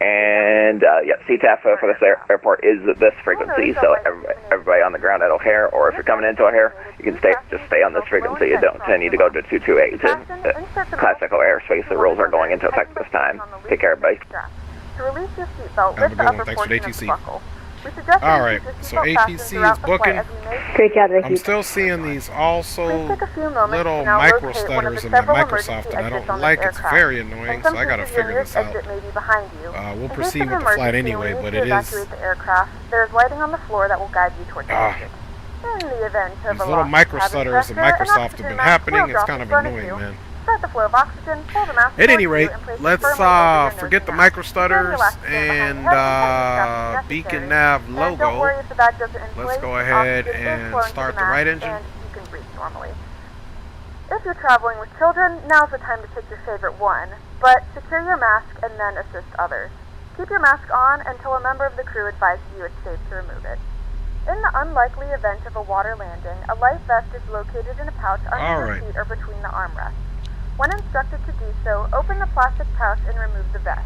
And yeah, CTAF for this airport is this frequency. So everybody on the ground at O'Hare, or if you're coming into O'Hare, you can just stay on this frequency. You don't need to go to 228 to Classic O'Hare space. The rules are going into effect this time. Take care, everybody. To release your seatbelt, lift the upper portion of the buckle. Alright, so ATC is booking. Great job, I'm still seeing these also little micro stutters in my Microsoft that I don't like. It's very annoying, so I gotta figure this out. We'll proceed with the flight anyway, but it is... There is lighting on the floor that will guide you towards the exit. In the event of these little micro stutters in Microsoft have been happening. It's kind of annoying, man. At any rate, let's forget the micro stutters and beacon nav logo. Let's go ahead and start the right engine. You can breathe normally. If you're traveling with children, now's the time to pick your favorite one, but secure your mask and then assist others. Keep your mask on until a member of the crew advises you it's safe to remove it. In the unlikely event of a water landing, a life vest is located in a pouch under your seat or between the armrests. When instructed to do so, open the plastic pouch and remove the vest.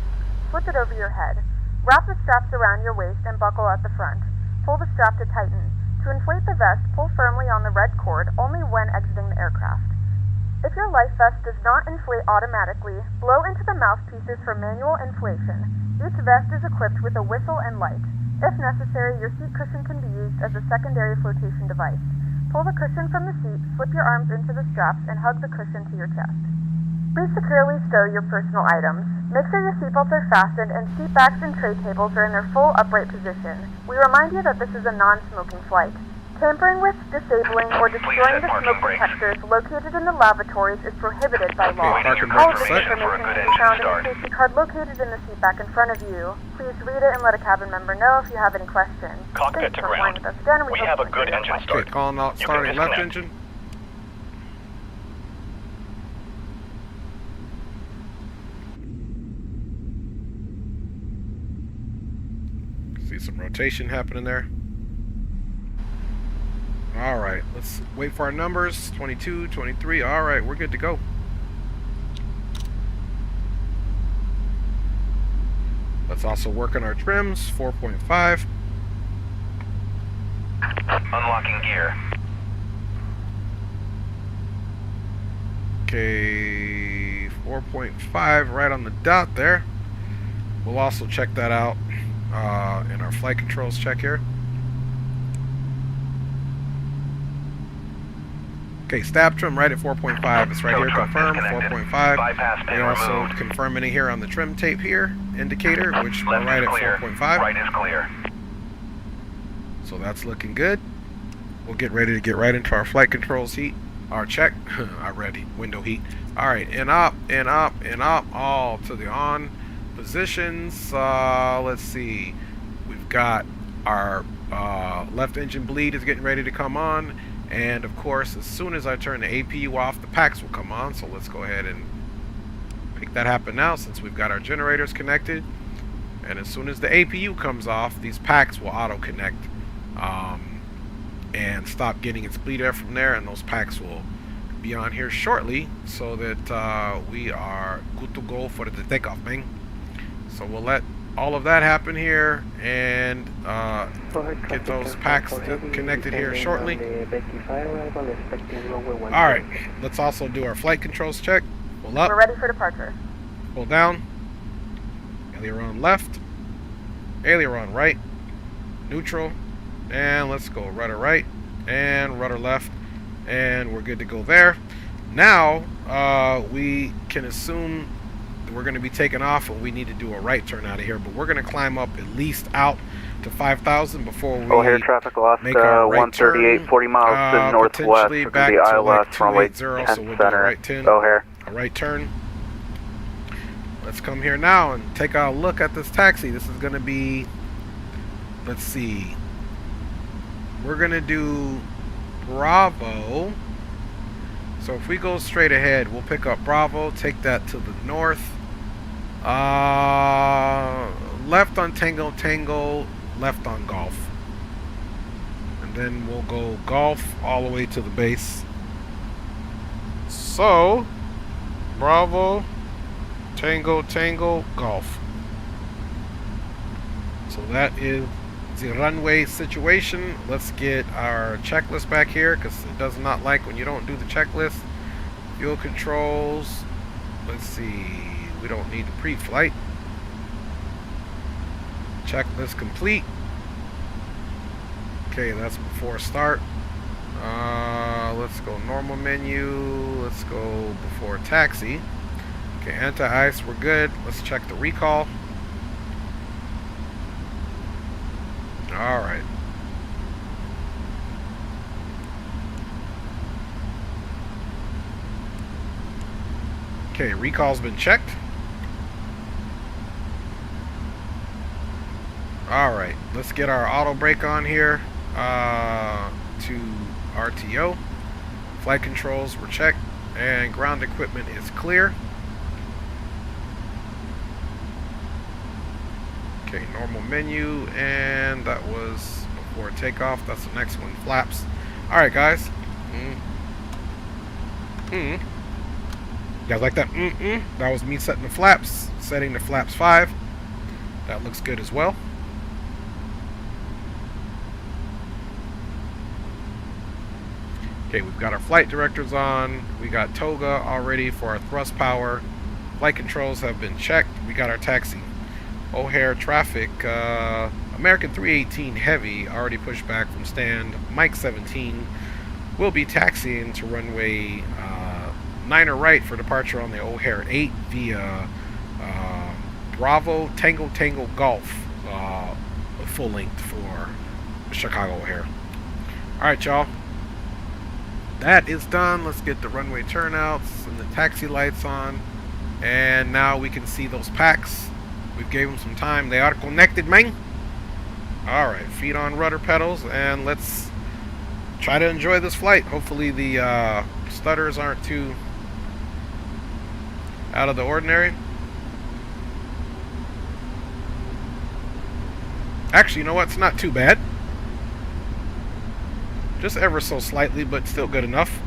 Slip it over your head. Wrap the straps around your waist and buckle at the front. Pull the strap to tighten. To inflate the vest, pull firmly on the red cord only when exiting the aircraft. If your life vest does not inflate automatically, blow into the mouthpieces for manual inflation. Each vest is equipped with a whistle and light. If necessary, your seat cushion can be used as a secondary flotation device. Pull the cushion from the seat, slip your arms into the straps, and hug the cushion to your chest. Please securely stow your personal items. Make sure your seatbelts are fastened and seat backs and tray tables are in their full upright position. We remind you that this is a non-smoking flight. Tampering with, disabling, or destroying the smoke detectors located in the lavatories is prohibited by law. All of this information can be found in the safety card located in the seat back in front of you. Please read it and let a cabin member know if you have any questions. Cockpit to ground. We have a good engine start. Okay, calling out starting left engine. See some rotation happening there. Alright, let's wait for our numbers. 22, 23. Alright, we're good to go. Let's also work on our trims. 4.5. Unlocking gear. Okay, 4.5 right on the dot there. We'll also check that out in our flight controls check here. Okay, stab trim right at 4.5. It's right here, confirmed, 4.5. We're also confirming it here on the trim tape here, indicator, which we're right at 4.5. Right is clear. So that's looking good. We'll get ready to get right into our flight controls heat. Our check, already, window heat. Alright, and up, and up, and up, all to the on positions. Let's see. We've got our left engine bleed is getting ready to come on. And of course, as soon as I turn the APU off, the packs will come on. So let's go ahead and make that happen now since we've got our generators connected. And as soon as the APU comes off, these packs will auto connect and stop getting its bleed air from there. And those packs will be on here shortly so that we are good to go for the takeoff, man. So we'll let all of that happen here and get those packs connected here shortly. Alright, let's also do our flight controls check. Pull up. We're ready for departure. Pull down. Aileron left. Aileron right. Neutral. And let's go rudder right. And rudder left. And we're good to go there. Now, we can assume we're going to be taking off and we need to do a right turn out of here, but we're going to climb up at least out to 5,000 before we O'Hare traffic lost make our right 138, turn, 40 miles to northwest. potentially back to like 280, so we'll do a right 10, O'Hare. a right turn. Let's come here now and take a look at this taxi. This is going to be, let's see, we're going to do Bravo. So if we go straight ahead, we'll pick up Bravo, take that to the north. Left on Tango, Tango, left on Golf. And then we'll go Golf all the way to the base. So, Bravo, Tango, Tango, Golf. So that is the runway situation. Let's get our checklist back here because it does not like when you don't do the checklist. Fuel controls. Let's see. We don't need the pre-flight. Checklist complete. Okay, that's before start. Let's go normal menu. Let's go before taxi. Okay, anti-ice, we're good. Let's check the recall. Alright. Okay, recall's been checked. Alright, let's get our auto brake on here to RTO. Flight controls were checked and ground equipment is clear. Okay, normal menu, and that was before takeoff. That's the next one, flaps. Alright, guys. You guys like that? That was me setting the flaps. Setting the flaps 5. That looks good as well. Okay, we've got our flight directors on. We got toga already for our thrust power. Flight controls have been checked. We got our taxi. O'Hare traffic. American 318 Heavy already pushed back from stand. Mike 17 will be taxiing to runway 9er right for departure on the O'Hare 8 via Bravo Tango Tango Golf, full length for Chicago O'Hare. Alright, y'all. That is done. Let's get the runway turnouts and the taxi lights on. And now we can see those packs. We've gave them some time. They are connected, man. Alright, feet on rudder pedals, and let's try to enjoy this flight. Hopefully the stutters aren't too out of the ordinary. Actually, you know what? It's not too bad. Just ever so slightly, but still good enough.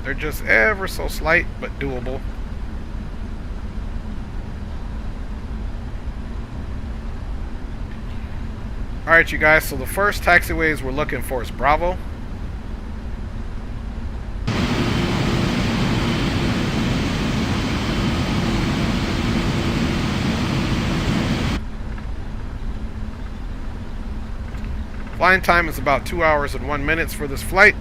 They're just ever so slight, but doable. Alright, you guys, so the first taxiways we're looking for is Bravo. Flying time is about 2 hours and 1 minute for this flight.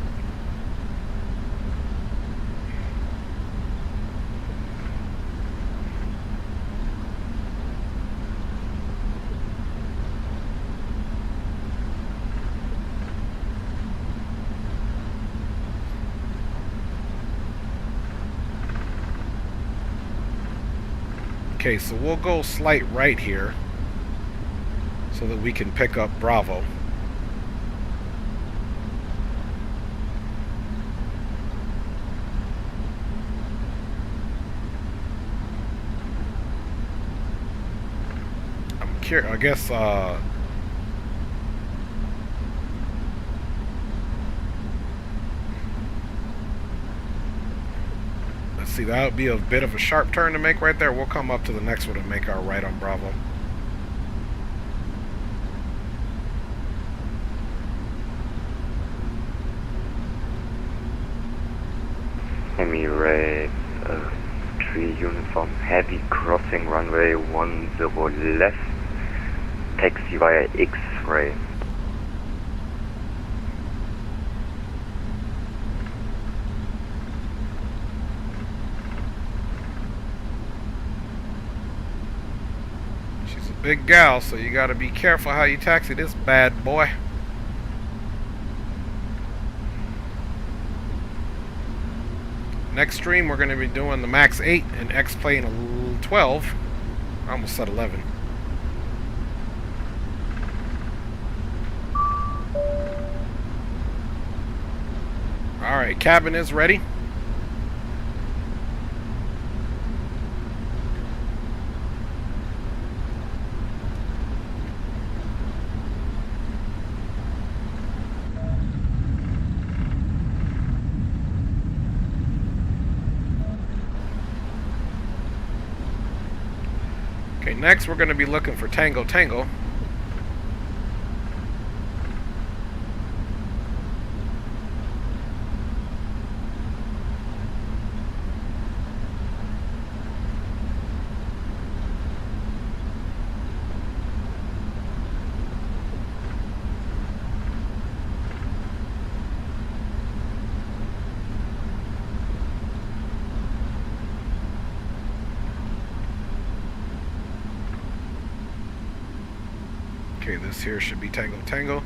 Okay, so we'll go slight right here so that we can pick up Bravo. I guess let's see, that would be a bit of a sharp turn to make right there. We'll come up to the next one and make our right on Bravo. Emirates 3 uniform heavy crossing runway 10 left, taxi via X-ray. She's a big gal, so you gotta be careful how you taxi this bad boy. Next stream, we're going to be doing the Max 8 and X-Plane 12. I almost said 11. Alright, cabin is ready. Okay, next we're going to be looking for Tango Tango. Okay, this here should be Tango Tango.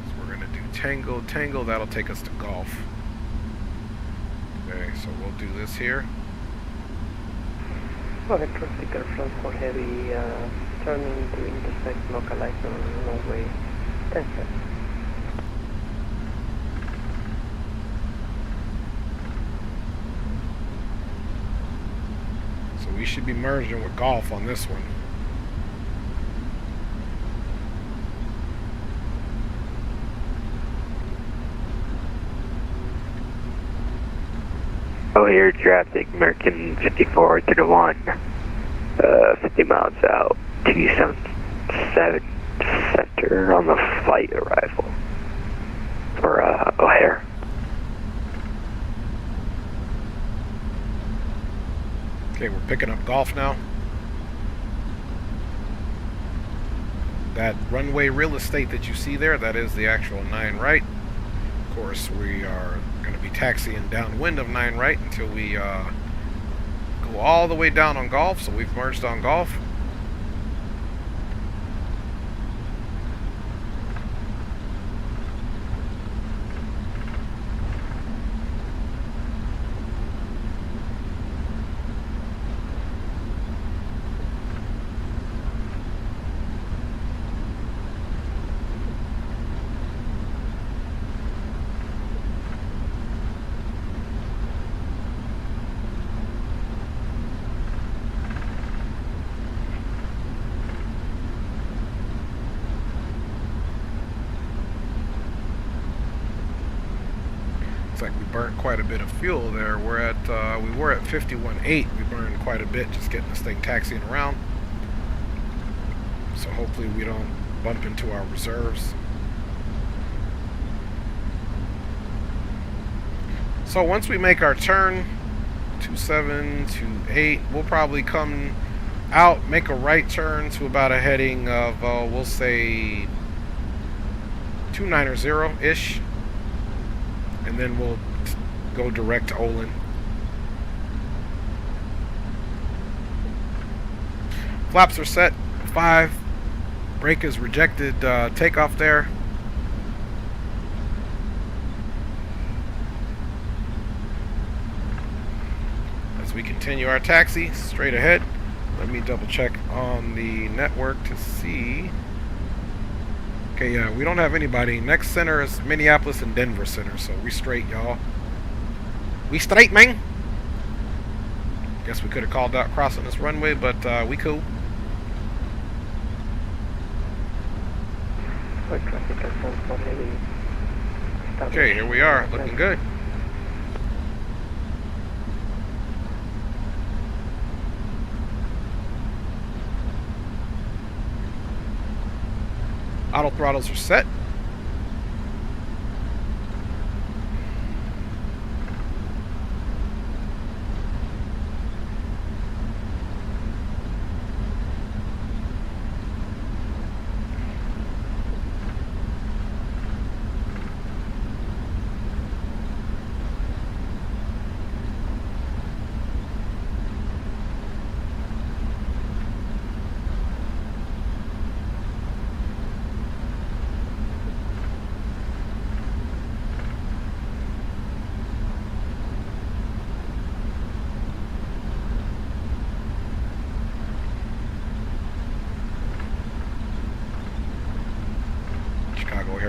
So we're going to do Tango Tango. That'll take us to Golf. Okay, so we'll do this here. Okay, traffic front for heavy, turning to intersect localize on runway 10 sets. We should be merging with Golf on this one. O'Hare traffic, American 54 to the 1. 50 miles out, 277 center on the flight arrival for O'Hare. Okay, we're picking up golf now. That runway real estate that you see there, that is the actual 9 right. Of course, we are going to be taxiing downwind of 9 right until we go all the way down on golf. So we've merged on golf. Like we burned quite a bit of fuel there. We were at 51.8. We burned quite a bit just getting this thing taxiing around. So hopefully we don't bump into our reserves. So once we make our turn, 2728, we'll probably come out, make a right turn to about a heading of we'll say 290-ish. And then we'll go direct to Olin. Flaps are set. 5. Brake is rejected. Takeoff there. As we continue our taxi straight ahead. Let me double check on the network to see. Okay, yeah, we don't have anybody. Next center is Minneapolis and Denver Center, so we straight, y'all. We straight, man. Guess we could have called out crossing this runway, but we cool. Okay, here we are, looking good. Auto throttles are set.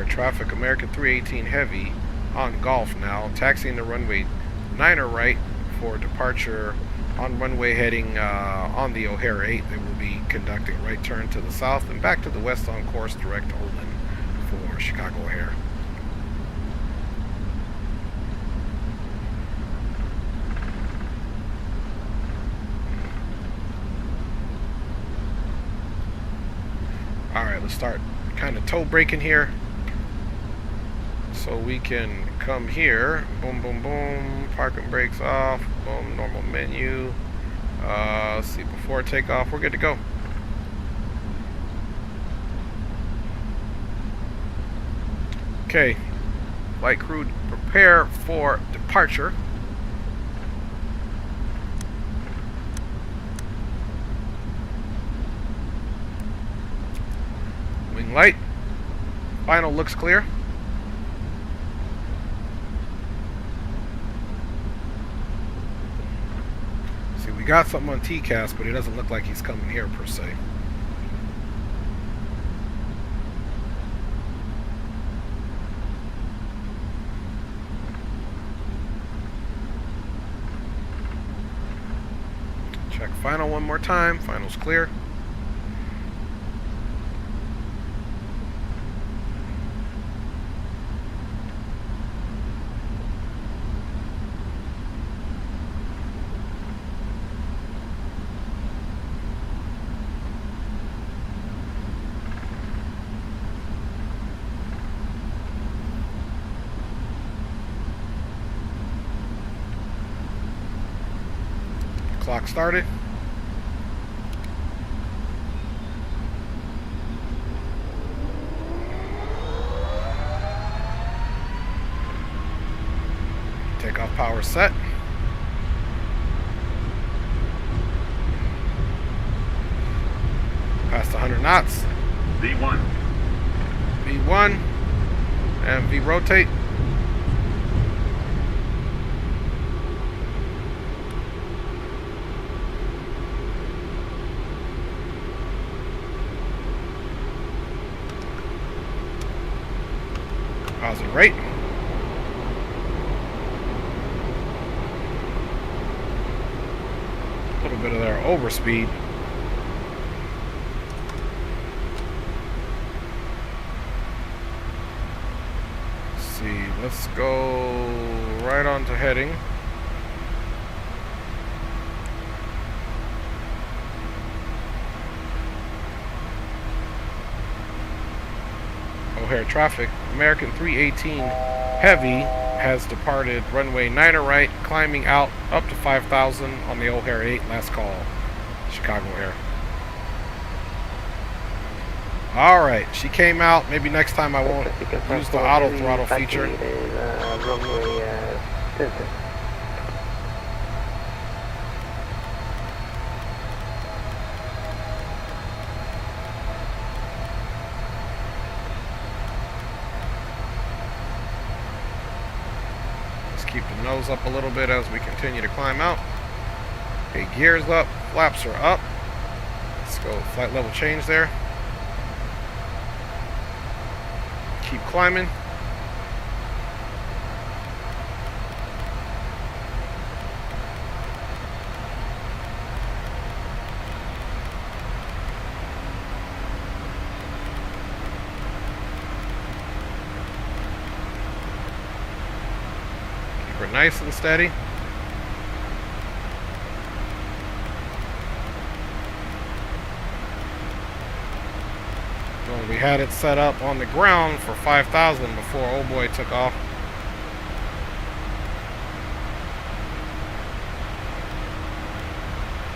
Traffic, American 318 Heavy on golf now, taxiing the runway 9 right for departure on runway heading on the O'Hare 8. They will be conducting a right turn to the south and back to the west on course direct to Olin for Chicago O'Hare. Alright, let's start kind of toe braking here. So we can come here, boom, boom, boom, parking brakes off, boom, normal menu. Let's see, before takeoff, we're good to go. Okay, flight crew, prepare for departure. Wing light, final looks clear. We got something on TCAS, but it doesn't look like he's coming here per se. Check final one more time. Final's clear. clock started. Takeoff power set. Past 100 knots. V1. V1. And V rotate. Positive rate. A little bit of their overspeed. Let's see, let's go right on to heading. O'Hare traffic. American 318 Heavy has departed runway 9er right, climbing out up to 5,000 on the O'Hare 8. Last call, Chicago Air. Alright, she came out. Maybe next time I won't use the auto throttle feature. Keep the nose up a little bit as we continue to climb out. Okay, gears up, flaps are up. Let's go flight level change there. Keep climbing. Nice and steady. Well, we had it set up on the ground for 5,000 before old boy took off.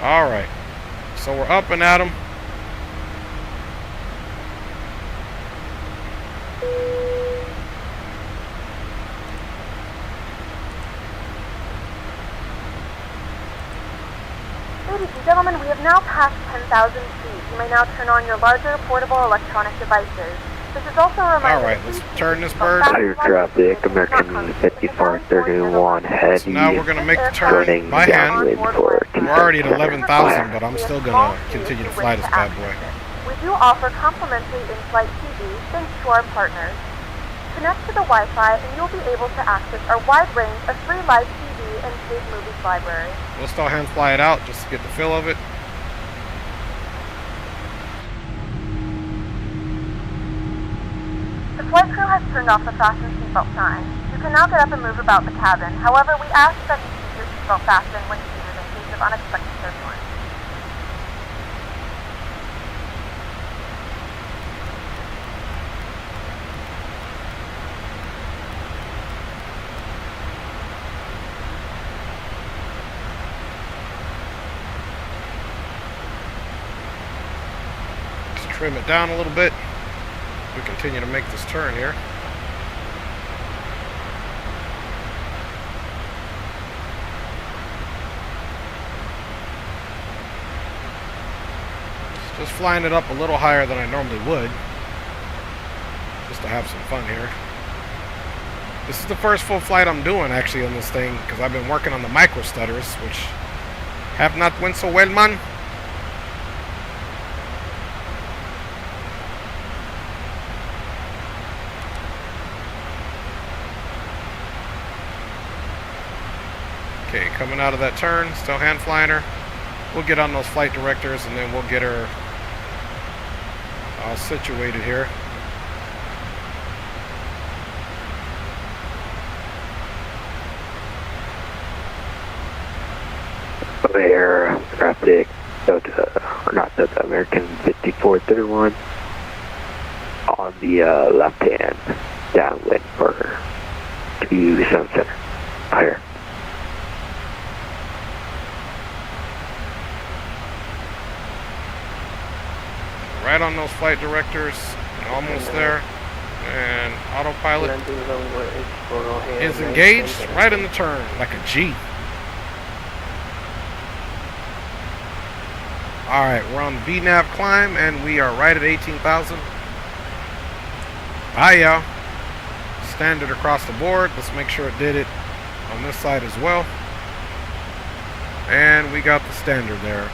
All right, so we're up and at 'em. Ladies and gentlemen, we have now passed 10,000 feet. You may now turn on your larger portable electronic devices. This is also a reminder. Alright, let's turn this bird. Higher traffic, American 5431 heavy. So now we're going to make the turn by hand. We're already at 11,000, but I'm still going to continue to fly this bad boy. We do offer complimentary in-flight TV thanks to our partners. Connect to the Wi-Fi and you'll be able to access our wide range of free live TV and paid movies library. We'll still hand fly it out just to get the feel of it. The flight crew has turned off the fasten seatbelt sign. You can now get up and move about the cabin. However, we ask that you keep your seatbelt fastened when seated in case of unexpected turbulence. Trim it down a little bit. We continue to make this turn here. Just flying it up a little higher than I normally would, just to have some fun here. This is the first full flight I'm doing actually on this thing, because I've been working on the micro stutters, which have not went so well, man. Okay, coming out of that turn, still hand flying her. We'll get on those flight directors and then we'll get her all situated here. Air traffic, American 5431 on the left hand, downwind for 277. Higher. on those flight directors. Almost there. And autopilot is engaged right in the turn, like a G. Alright, we're on the VNAV climb, and we are right at 18,000. Bye, y'all. Standard across the board. Let's make sure it did it on this side as well. And we got the standard there.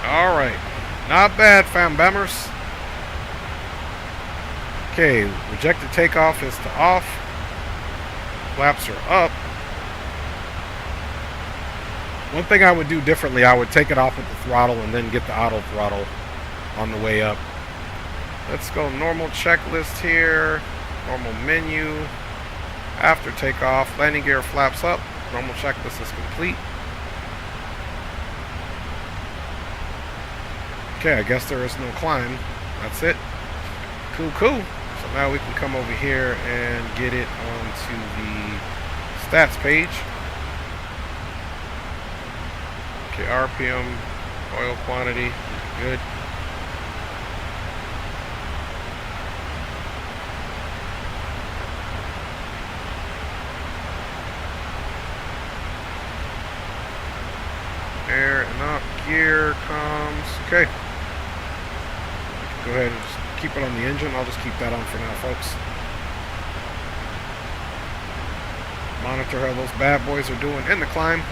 Alright, not bad, fam bammers. Okay, rejected takeoff is to off. Flaps are up. One thing I would do differently, I would take it off with the throttle and then get the auto throttle on the way up. Let's go normal checklist here. Normal menu. After takeoff, landing gear flaps up. Normal checklist is complete. Okay, I guess there is no climb. That's it. Cool, cool. So now we can come over here and get it onto the stats page. Okay, RPM, oil quantity, good. Air and up, gear, comms, okay. Go ahead and just keep it on the engine. I'll just keep that on for now, folks. Monitor how those bad boys are doing in the climb.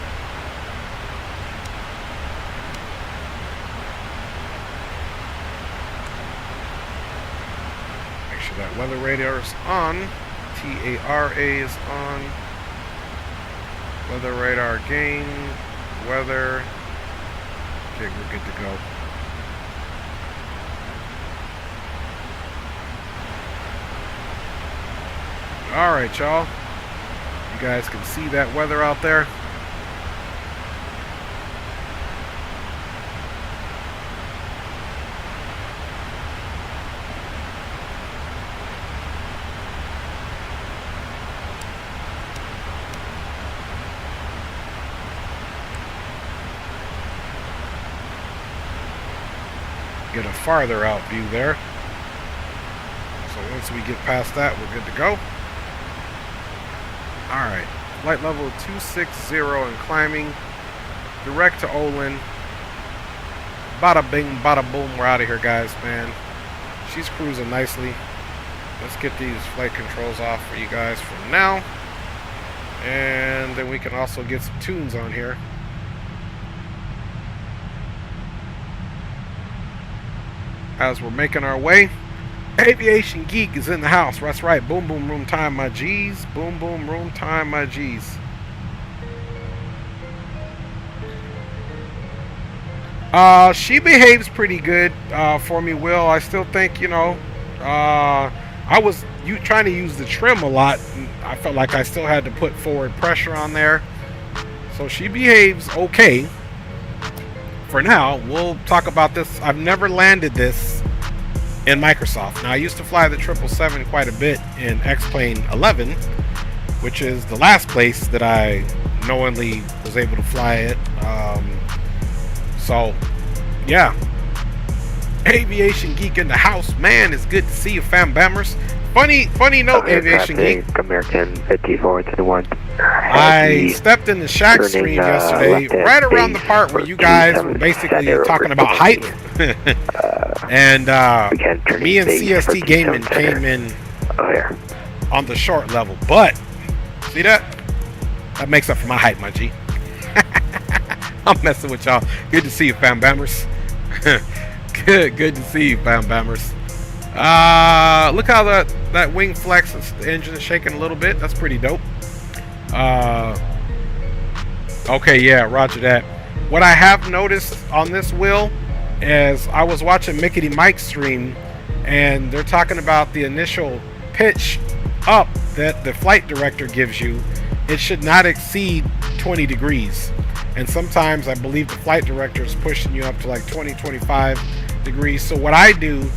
Make sure that weather radar is on. TARA is on. Weather radar gain. Weather. Okay, we're good to go. Alright, y'all. You guys can see that weather out there. Get a farther out view there. So once we get past that, we're good to go. Alright, flight level 260 and climbing direct to Olin. Bada bing, bada boom, we're out of here, guys, man. She's cruising nicely. Let's get these flight controls off for you guys for now. And then we can also get some tunes on here. As we're making our way. Aviation Geek is in the house. That's right. Boom, boom, room time, my G's. Boom, boom, room time, my G's. She behaves pretty good for me, Will. I still think, you know, I was trying to use the trim a lot. And I felt like I still had to put forward pressure on there. So she behaves okay. For now, we'll talk about this. I've never landed this in Microsoft. Now, I used to fly the 777 quite a bit in X-Plane 11, which is the last place that I knowingly was able to fly it. So, yeah. Aviation Geek in the house. Man, it's good to see you, fam bammers. Funny note, okay, Aviation Geek. American 5421. I stepped in the shack stream yesterday, right around the part where you guys were basically talking about height. And me and CST Gaming came in on the short level. But, see that? That makes up for my height, my G. I'm messing with y'all. Good to see you, fam bammers. Good to see you, fam bammers. Look how that wing flex, the engine is shaking a little bit. That's pretty dope. Okay, yeah, roger that. What I have noticed on this, Will, is I was watching Mickey Mike's stream, and they're talking about the initial pitch up that the flight director gives you. It should not exceed 20 degrees. And sometimes I believe the flight director is pushing you up to like 20, 25 degrees. So what I do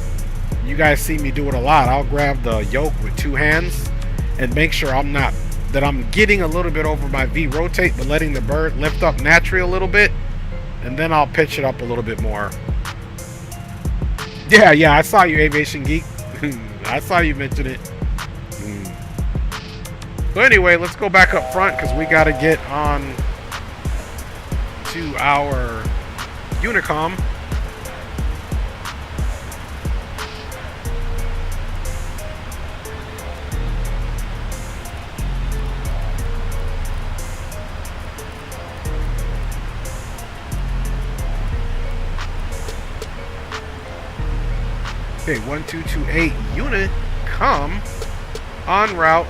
You guys see me do it a lot. I'll grab the yoke with 2 hands and make sure that I'm getting a little bit over my V rotate, but letting the bird lift up naturally a little bit, and then I'll pitch it up a little bit more. Yeah, I saw you, Aviation Geek. I saw you mention it. So anyway, let's go back up front because we got to get on to our Unicom. Okay, 1228 Unicom en route.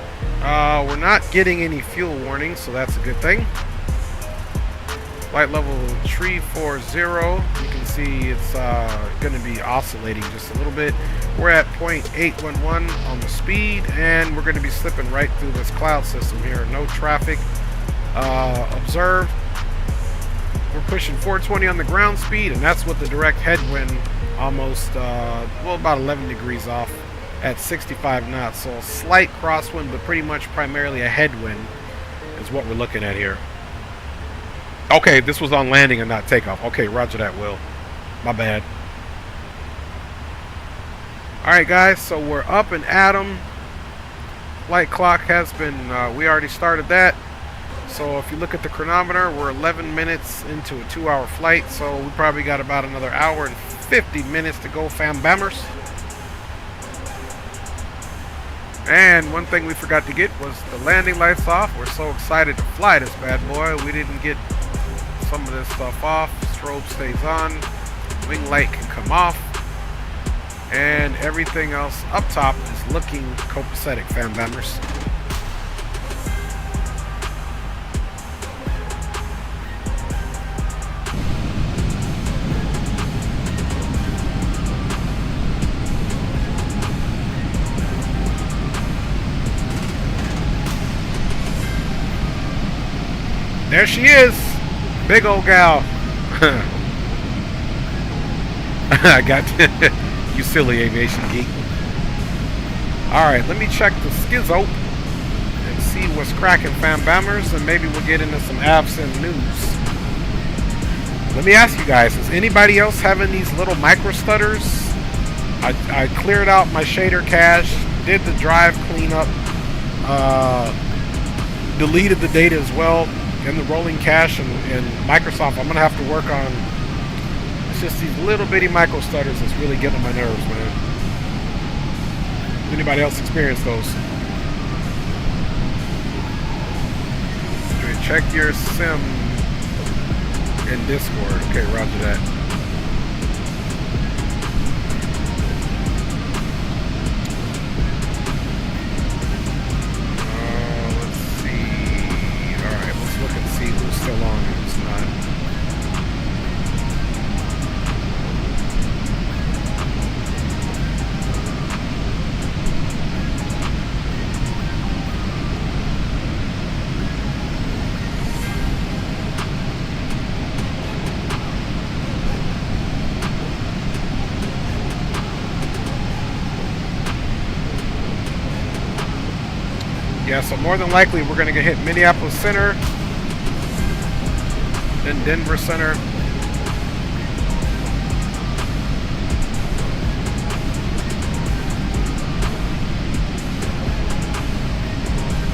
We're not getting any fuel warnings, so that's a good thing. Flight level 340. You can see it's going to be oscillating just a little bit. We're at 0.811 on the speed, and we're going to be slipping right through this cloud system here. No traffic observed. We're pushing 420 on the ground speed, and that's with the direct headwind almost, well, about 11 degrees off at 65 knots. So a slight crosswind, but pretty much primarily a headwind is what we're looking at here. Okay, this was on landing and not takeoff. Okay, roger that, Will. My bad. Alright, guys, so we're up and at 'em. Flight clock has been, we already started that. So if you look at the chronometer, we're 11 minutes into a 2-hour flight. So we probably got about another hour and 50 minutes to go, fam bammers. And one thing we forgot to get was the landing lights off. We're so excited to fly this bad boy. We didn't get some of this stuff off. Strobe stays on. Wing light can come off. And everything else up top is looking copacetic, fam bammers. There she is, big old gal. I got you, silly aviation geek. All right, let me check the skizzo and see what's cracking, fam bammers, and maybe we'll get into some AVSIM news. Let me ask you guys: is anybody else having these little micro stutters? I cleared out my shader cache, did the drive cleanup, deleted the data as well. In the rolling cache and Microsoft, I'm gonna have to work on. It's just these little bitty micro stutters that's really getting on my nerves, man. Anybody else experience those? Okay, check your sim in Discord. Okay, roger that. Still on, it's not. Yeah, so more than likely we're gonna get hit Minneapolis Center. Then Denver Center.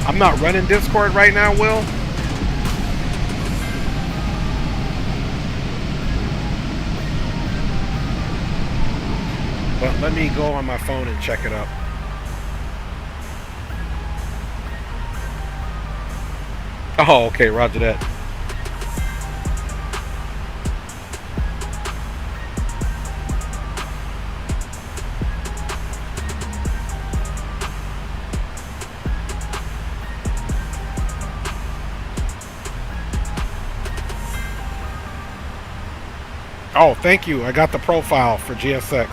I'm not running Discord right now, Will. But let me go on my phone and check it up. Oh, okay, roger that. Oh, thank you. I got the profile for GSX.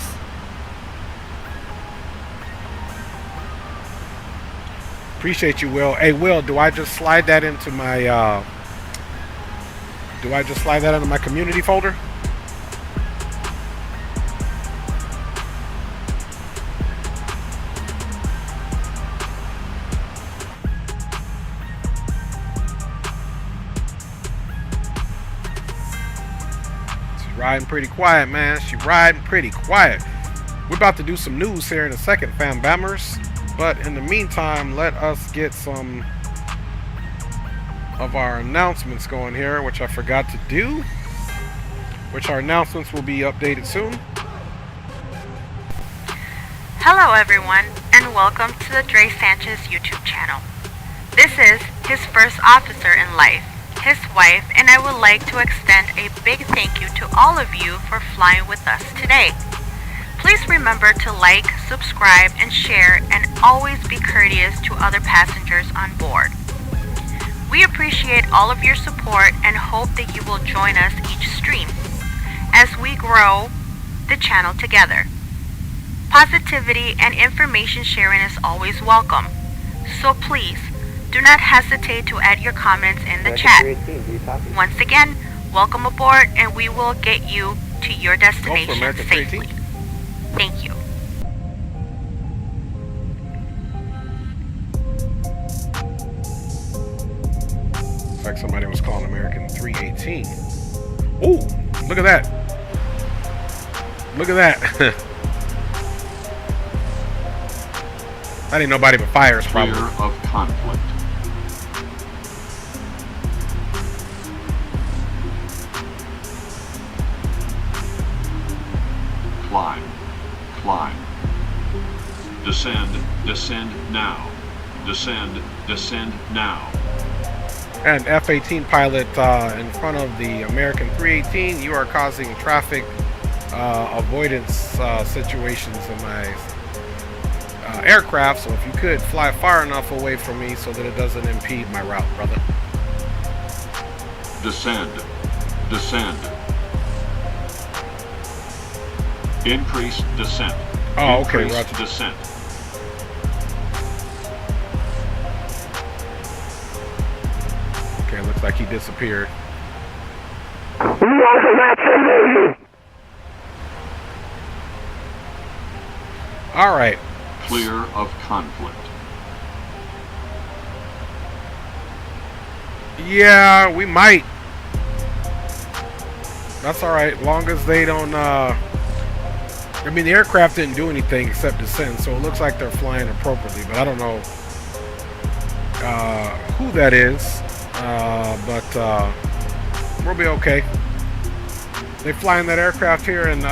Appreciate you, Will. Hey, Will, do I just slide that into my community folder? riding pretty quiet, man. She riding pretty quiet. We're about to do some news here in a second, fam bammers. But in the meantime, let us get some of our announcements going here, which I forgot to do. Which our announcements will be updated soon. Hello everyone, and welcome to the Dre Sanchez YouTube channel. This is his first officer in life, his wife, and I would like to extend a big thank you to all of you for flying with us today. Please remember to like, subscribe, and share, and always be courteous to other passengers on board. We appreciate all of your support and hope that you will join us each stream as we grow the channel together. Positivity and information sharing is always welcome, so please do not hesitate to add your comments in the chat. Once again, welcome aboard, and we will get you to your destination safely. Thank you. Looks like somebody was calling American 318. Ooh, look at that. Look at that. That ain't nobody but fires, probably. Fear of conflict. Climb. Climb. Descend. Descend now. Descend. Descend now. And F-18 pilot in front of the American 318, you are causing traffic avoidance situations in my aircraft, so if you could fly far enough away from me so that it doesn't impede my route, brother. Descend. Descend. Increase descent. Oh, okay, Increase roger. Descent. Okay, looks like he disappeared. All right. Clear of conflict. Yeah, we might. That's all right, long as they don't. I mean, the aircraft didn't do anything except descend, so it looks like they're flying appropriately. But I don't know who that is. But we'll be okay. They flying that aircraft here in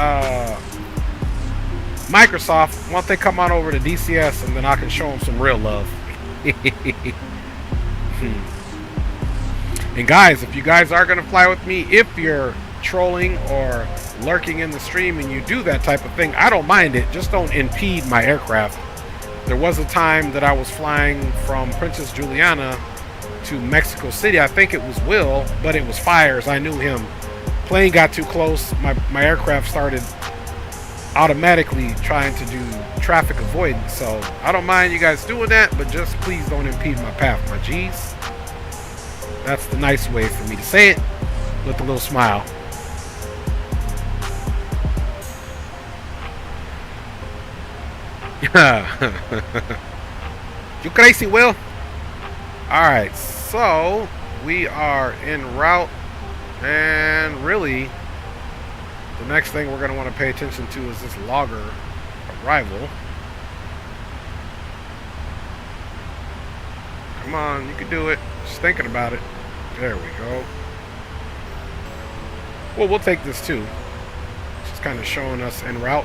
Microsoft. Why don't they come on over to DCS and then I can show them some real love. And guys, if you guys are going to fly with me, if you're trolling or lurking in the stream and you do that type of thing, I don't mind it. Just don't impede my aircraft. There was a time that I was flying from Princess Juliana to Mexico City. I think it was Will, but it was Fires. I knew him. Plane got too close. My aircraft started automatically trying to do traffic avoidance. So I don't mind you guys doing that, but just please don't impede my path, my G's. That's the nice way for me to say it, with a little smile. You crazy, Will? Alright, so we are en route, and really the next thing we're going to want to pay attention to is this logger arrival. Come on, you can do it. Just thinking about it. There we go. Well, we'll take this too. Just kind of showing us en route.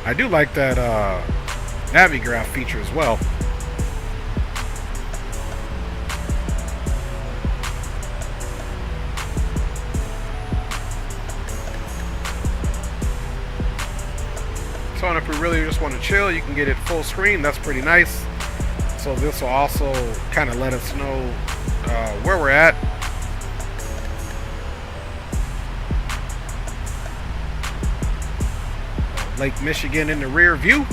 I do like that Navigraph feature as well. So if we really just want to chill, you can get it full screen. That's pretty nice. So this will also kind of let us know where we're at. Lake Michigan in the rear view.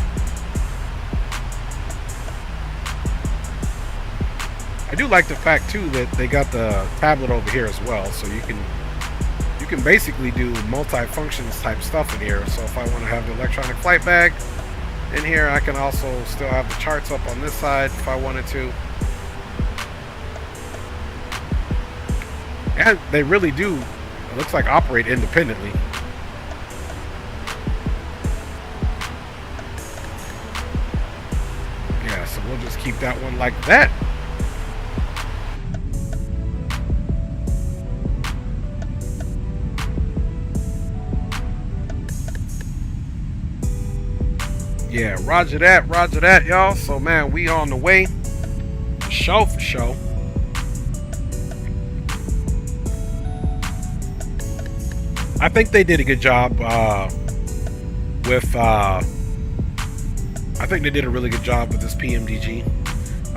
I do like the fact too that they got the tablet over here as well, so you can basically do multi-functions type stuff in here. So if I want to have the electronic flight bag in here, I can also still have the charts up on this side if I wanted to. And they really do looks like operate independently. Yeah, so we'll just keep that one like that. Yeah, roger that, y'all. So, man, we on the way. For show. I think they did a good job with... I think they did a really good job with this PMDG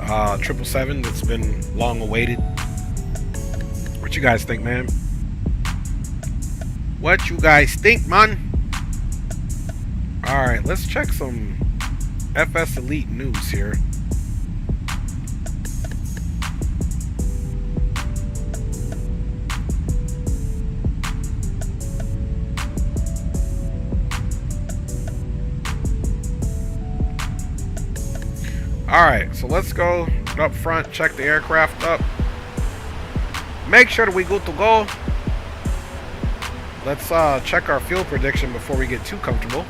777 that's been long awaited. What you guys think, man? What you guys think, man? Alright, let's check some FS Elite news here. Alright, so let's go up front, check the aircraft up. Make sure that we good to go. Let's check our fuel prediction before we get too comfortable.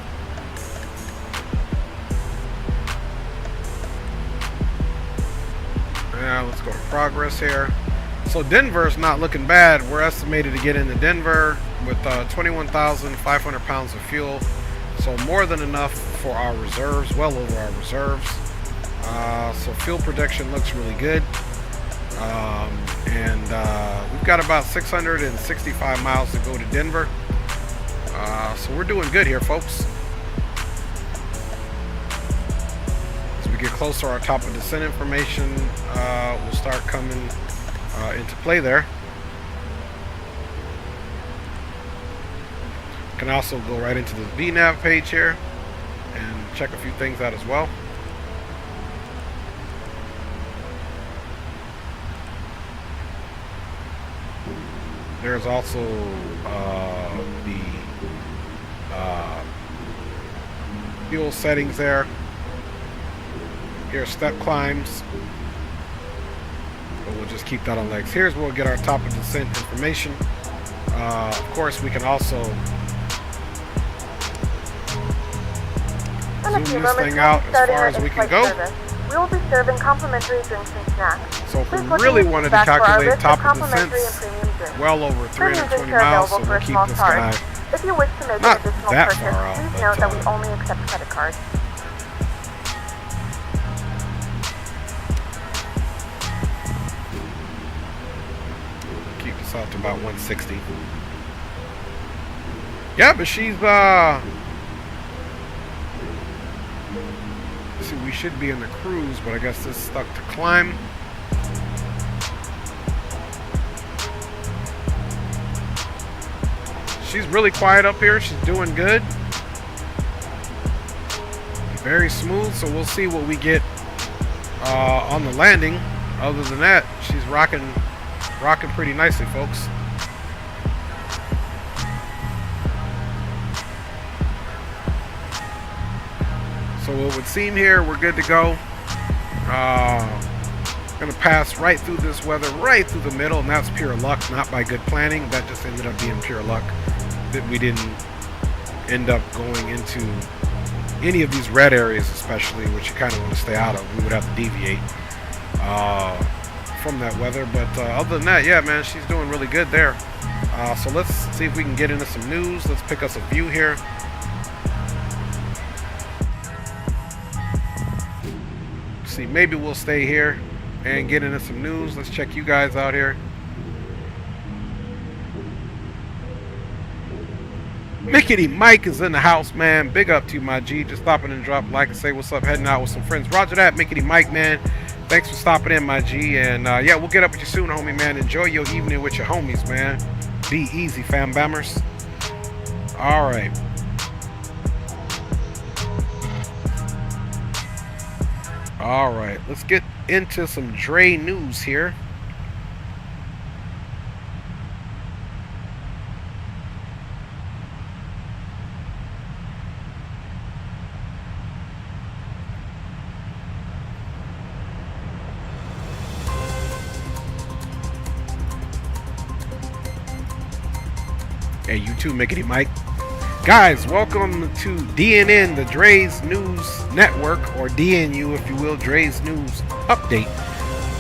Now let's go to progress here. So Denver's not looking bad. We're estimated to get into Denver with 21,500 pounds of fuel. So more than enough for our reserves, well over our reserves. So fuel prediction looks really good. We've got about 665 miles to go to Denver. So we're doing good here, folks. Get closer, our top of descent information will start coming into play there. Can also go right into the VNav page here and check a few things out as well. There's also the fuel settings there. Here are step climbs, but we'll just keep that on legs. Here's where we'll get our top of descent information. Of course, we can also zoom this thing out as far as we can go. We will be serving complimentary drinks and snacks. So if we really wanted to calculate top of descents, well over 320 miles, so we'll keep this guy if you wish to make an additional purchase, please note that we only accept credit cards. Out to about 160. Yeah, but she's see, we should be in the cruise, but I guess this is stuck to climb. She's really quiet up here. She's doing good. Very smooth, so we'll see what we get on the landing. Other than that, she's rocking pretty nicely, folks. So it would seem here we're good to go. Gonna pass right through this weather, right through the middle, and that's pure luck, not by good planning. That just ended up being pure luck that we didn't end up going into any of these red areas, especially, which you kind of want to stay out of. We would have to deviate from that weather, but other than that, yeah, man, she's doing really good there. So let's see if we can get into some news. Let's pick us a view here. See, maybe we'll stay here and get into some news. Let's check you guys out here. Mickey Mike is in the house, man. Big up to you, my G. Just stopping and drop a like and say what's up, heading out with some friends. Roger that, Mickey Mike, man. Thanks for stopping in, my G. And yeah, we'll get up with you soon, homie, man. Enjoy your evening with your homies, man. Be easy, fam bammers. All right. All right, let's get into some Dre news here. Hey, you too, Mickety Mike. Guys, welcome to DNN, the Dre's News Network, or DNU, if you will, Dre's News Update.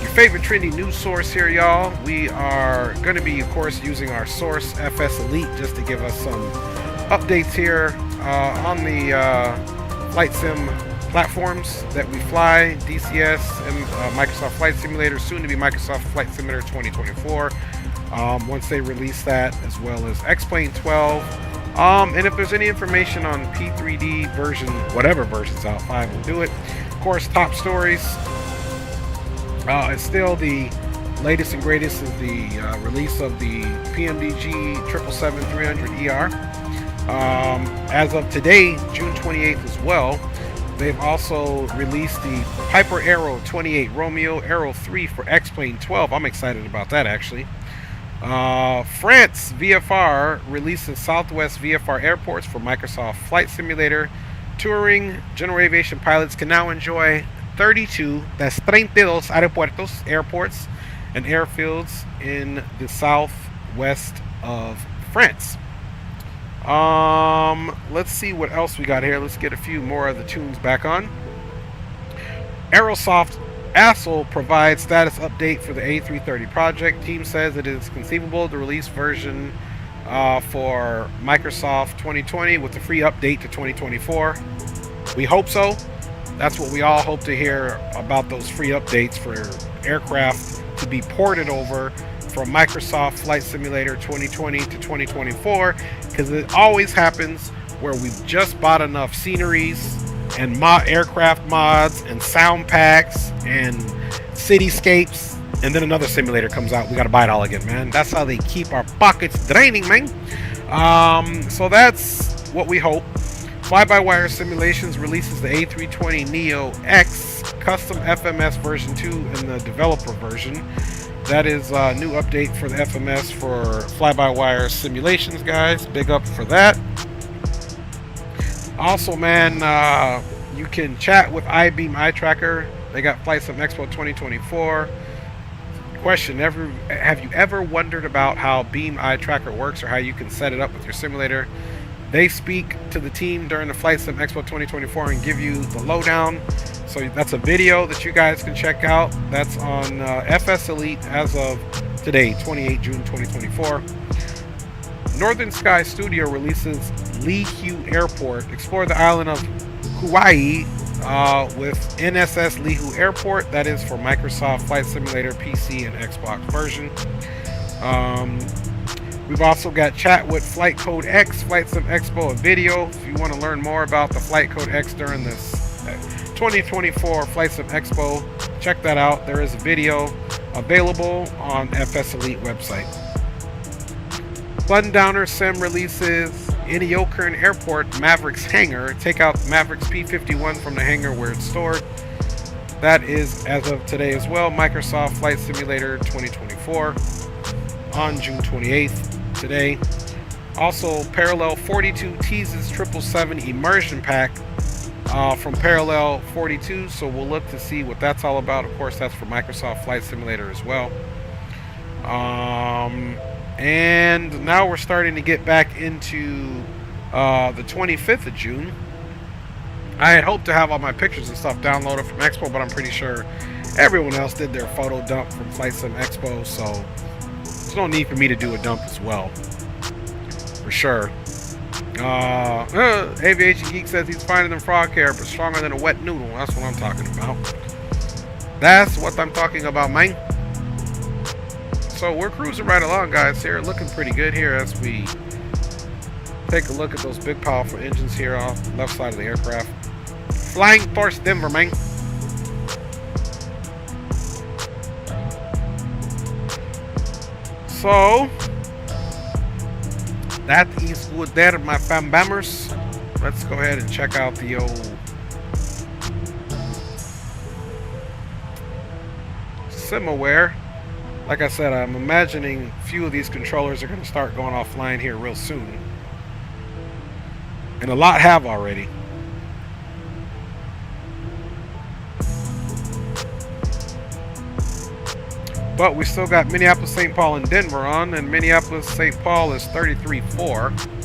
Your favorite trendy news source here, y'all. We are going to be, of course, using our source, FS Elite, just to give us some updates here on the flight sim platforms that we fly, DCS and Microsoft Flight Simulator, soon to be Microsoft Flight Simulator 2024. Once they release that, as well as X-Plane 12. And if there's any information on P3D version, whatever version's out, 5 will do it. Of course, top stories. It's still the latest and greatest is the release of the PMDG 777-300 ER. As of today, June 28th as well, they've also released the Piper Arrow 28 Romeo Arrow 3 for X-Plane 12. I'm excited about that, actually. France VFR releases Southwest VFR airports for Microsoft Flight Simulator. Touring general aviation pilots can now enjoy 32 airports and airfields in the southwest of France. Let's see what else we got here. Let's get a few more of the tunes back on. Aerosoft ASL provides status update for the A330 project. Team says it is conceivable to release version for Microsoft 2020 with a free update to 2024. We hope so. That's what we all hope to hear about, those free updates for aircraft to be ported over from Microsoft Flight Simulator 2020 to 2024, because it always happens where we've just bought enough sceneries and aircraft mods and sound packs and cityscapes, and then another simulator comes out. We got to buy it all again, man. That's how they keep our pockets draining, man. So that's what we hope. Fly-by-wire Simulations releases the A320neo X custom FMS version 2 and the developer version. That is a new update for the FMS for fly-by-wire simulations, guys. Big up for that. Also, man, you can chat with iBeam Eye Tracker. They got Flight Sim Expo 2024. Question: have you ever wondered about how Beam Eye Tracker works, or how you can set it up with your simulator? They speak to the team during the Flight Sim Expo 2024 and give you the lowdown. So that's a video that you guys can check out. That's on FS Elite as of today, 28 June 2024. Northern Sky Studio releases Lihu Airport. Explore the island of Hawaii with NSS Lihu Airport. That is for Microsoft Flight Simulator PC and Xbox version. We've also got chat with Flight Code X, Flight Sim Expo, a video. If you want to learn more about the Flight Code X during this 2024 Flight Sim Expo, check that out. There is a video available on FS Elite website. Sundowner Sim releases Inyokern Airport Mavericks hangar. Take out Mavericks P51 from the hangar where it's stored. That is as of today as well. Microsoft Flight Simulator 2024 on June 28th today. Also, Parallel 42 teases 777 immersion pack from Parallel 42, so we'll look to see what that's all about. Of course, that's for Microsoft Flight Simulator as well. And now we're starting to get back into the 25th of June. I had hoped to have all my pictures and stuff downloaded from Expo, but I'm pretty sure everyone else did their photo dump from Flight Sim Expo, so there's no need for me to do a dump as well, for sure. Aviation Geek says he's finer than frog hair, but stronger than a wet noodle. That's what I'm talking about. That's what I'm talking about, man. So we're cruising right along, guys, here. Looking pretty good here as we take a look at those big, powerful engines here off the left side of the aircraft. Flying Force Denver, man. So that is good there, my fam bammers. Let's go ahead and check out the old SimAware. Like I said, I'm imagining a few of these controllers are going to start going offline here real soon. And a lot have already. But we still got Minneapolis, St. Paul, and Denver on, and Minneapolis, St. Paul is 33.4.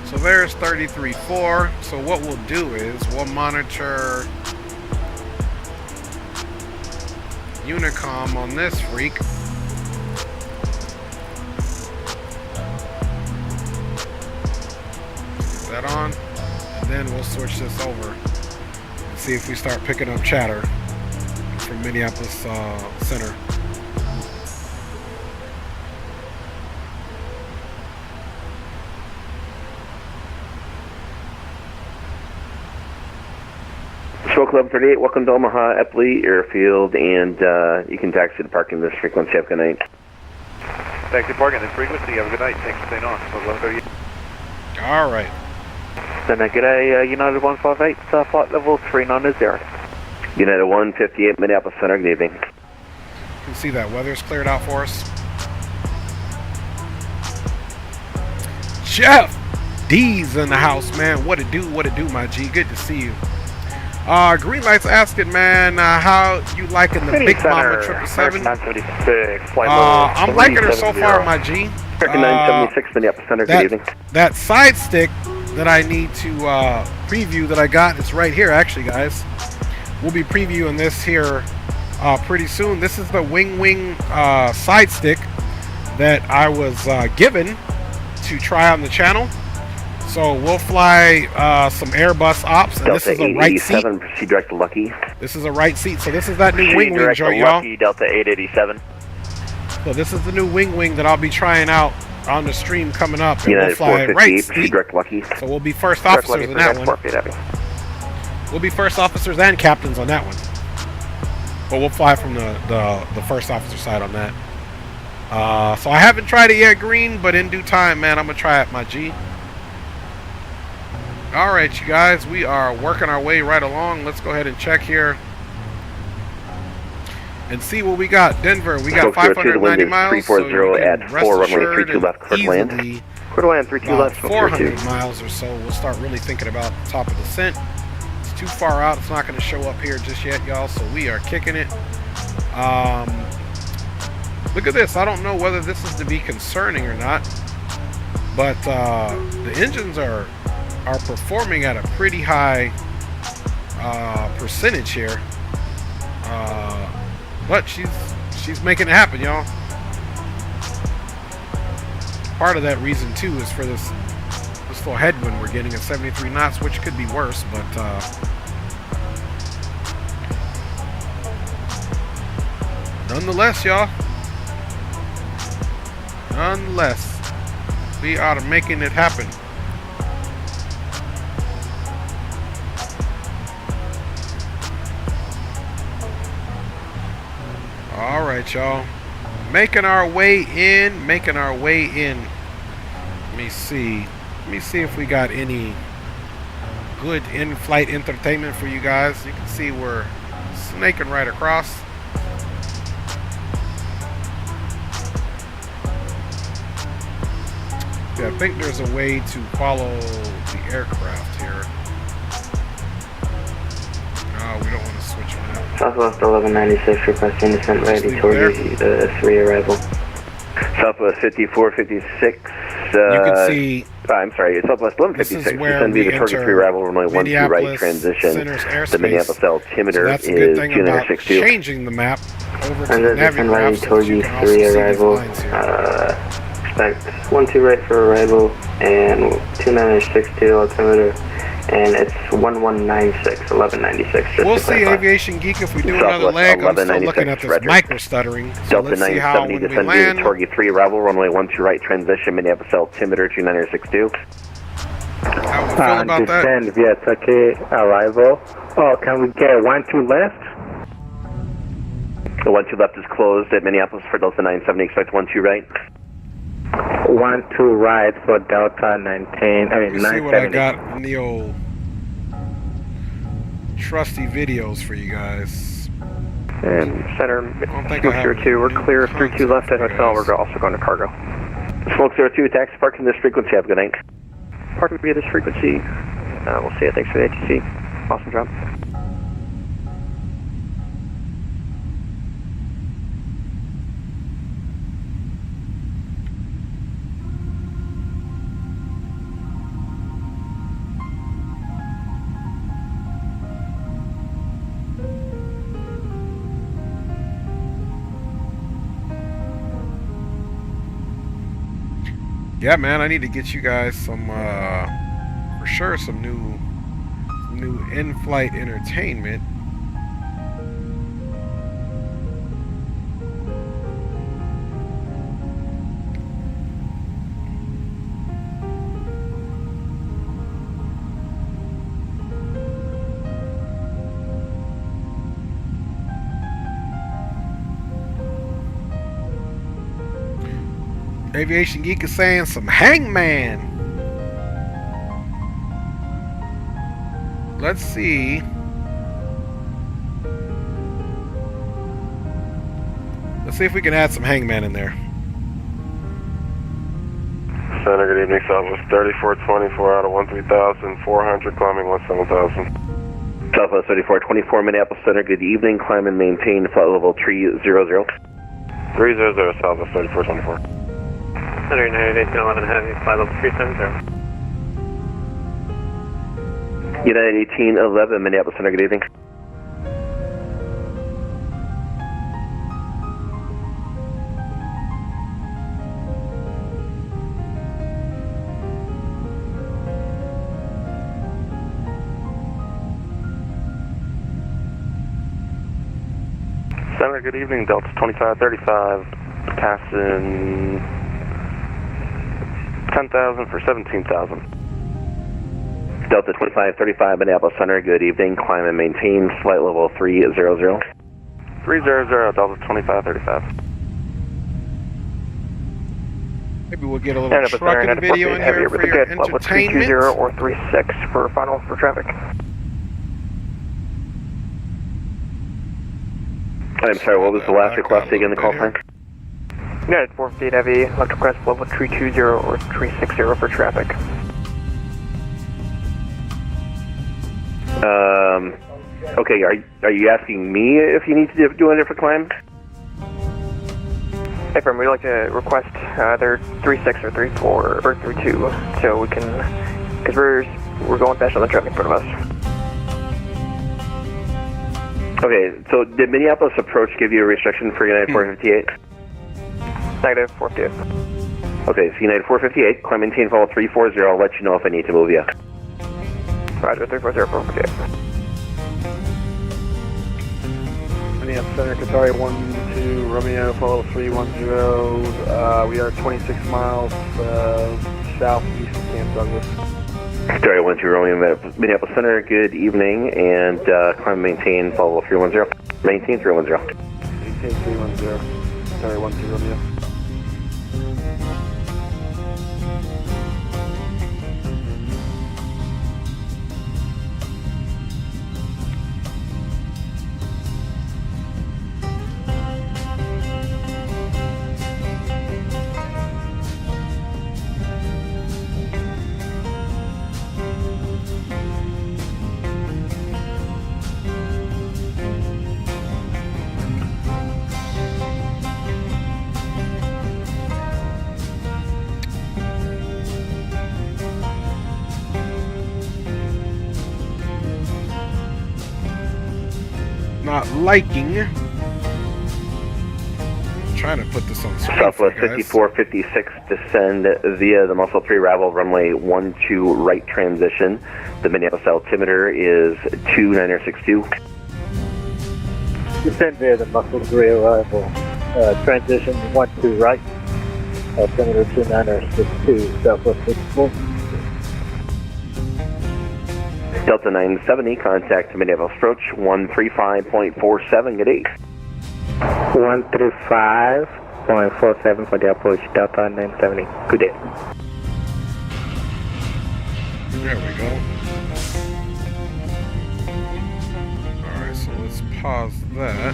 So there's 33.4. So what we'll do is we'll monitor Unicom on this freak. Get that on, and then we'll switch this over. See if we start picking up chatter from Minneapolis Center. Club 38, welcome to Omaha Epley Airfield, and you can taxi the parking this frequency. Have a good night. Taxi parking this frequency. Have a good night. Thanks for staying on. All right. Then good day, United 158, flight level 390. United 158, Minneapolis Center. Good evening. You can see that weather's cleared out for us. Jeff D's in the house, man. What it do, my G. Good to see you. Green Light's asking, man, how you liking the Big Mama 777? I'm liking her so far, my G. 976 Minneapolis Center, good evening. That side stick that I need to preview that I got is right here, actually, guys. We'll be previewing this here pretty soon. This is the wing side stick that I was given to try on the channel. So we'll fly some Airbus ops, and Delta this is a right seat. Proceed direct to Lucky. This is a right seat, so this is that new wing joint, y'all. Delta 887. So this is the new wing that I'll be trying out on the stream coming up. And United we'll fly right seat. Direct Lucky. So we'll be first officers in that one. We'll be first officers and captains on that one. But we'll fly from the first officer side on that. So I haven't tried it yet, Green, but in due time, man, I'm gonna try it, my G. Alright, you guys, we are working our way right along. Let's go ahead and check here and see what we got. Denver, we got 590 miles. 340 at 4 runway 32 left, clear to land. Clear to land, 32 left. 400 miles or so. We'll start really thinking about the top of the descent. It's too far out. It's not going to show up here just yet, y'all. So we are kicking it. Look at this. I don't know whether this is to be concerning or not, but the engines are performing at a pretty high percentage here, but she's making it happen, y'all. Part of that reason too is for this little headwind we're getting at 73 knots, which could be worse, but nonetheless, y'all, we are making it happen. All right, y'all. Making our way in. Let me see if we got any good in-flight entertainment for you guys. You can see we're snaking right across. Yeah, I think there's a way to follow the aircraft here. We don't want to switch on that. Southwest 1196 requesting descent ready toward the 3 arrival. Southwest 5456. You can see. I'm sorry, Southwest 1156. Descend via the target 3 arrival, runway 12 right transition. The Minneapolis altimeter is 262. Changing the map over to the Navigator ready toward you 3 arrival. Expect 12 right for arrival and 2962 altimeter. And it's 1196. We'll see, Aviation Geek, if we do another leg. I'm still looking at this micro stuttering. So Delta 970 descend via target 3 arrival, runway 12 right transition, Minneapolis altimeter 2962. How we feel about that? Descend via target arrival. Oh, can we get 12 left? The 12 left is closed at Minneapolis for Delta 970. Expect 12 right. 12 right for Delta 19, I mean 970. See what I got in the old trusty videos for you guys. And center 202, we're clear of 32 left at hotel, we're also going to cargo. Smoke 02, taxi parking this frequency, have a good night. Parking via this frequency, we'll see you, thanks for the ATC. Awesome job. Yeah, man, I need to get you guys some, for sure, some new in-flight entertainment. Aviation Geek is saying some Hangman. Let's see. Let's see if we can add some Hangman in there. Center, good evening, Southwest 3424 out of 13,000, 400, climbing 17,000. Southwest 3424, Minneapolis Center, good evening, climb and maintain flight level 300. 300, Southwest 3424. Center United 1811 Heavy, flight level 370. United 1811, Minneapolis Center, good evening. Center, good evening, Delta 2535, passing 10,000 for 17,000. Delta 2535, Minneapolis Center, good evening, climb and maintain flight level 300. 300, Delta 2535. Maybe we'll get a little trucking video in here for your entertainment. 320 or 36 for final for traffic. I'm sorry, what was the last request again, the call sign? United 458 Heavy, left request level 320 or 360 for traffic. Okay, are you asking me if you need to do a different climb? Hey, firm, we'd like to request either 36 or 34 or 32, so we can, because we're going fast on the traffic in front of us. Okay, so did Minneapolis approach give you a restriction for United 458? Negative 458. Okay, so United 458, climb maintain fall 340, I'll let you know if I need to move you. Roger, 340, 458. Minneapolis Center, Qatari 12, Romeo, follow 310, we are 26 miles southeast of Camp Douglas. Qatari 12, Romeo, Minneapolis Center, good evening, and climb maintain follow 310. Maintain 310. Maintain 310, Qatari 12, Romeo. Not liking. I'm trying to put this on screen. Southwest 5456, descend via the Muscle 3 arrival, runway 12 right transition. The Minneapolis altimeter is 2962. Descend via the Muscle 3 arrival, transition 12 right, altimeter 2962, Southwest 54. Delta 970, contact Minneapolis approach 135.47, good day. 135, flying 47 for the approach, Delta 970. Good day. There we go. Alright, so let's pause that.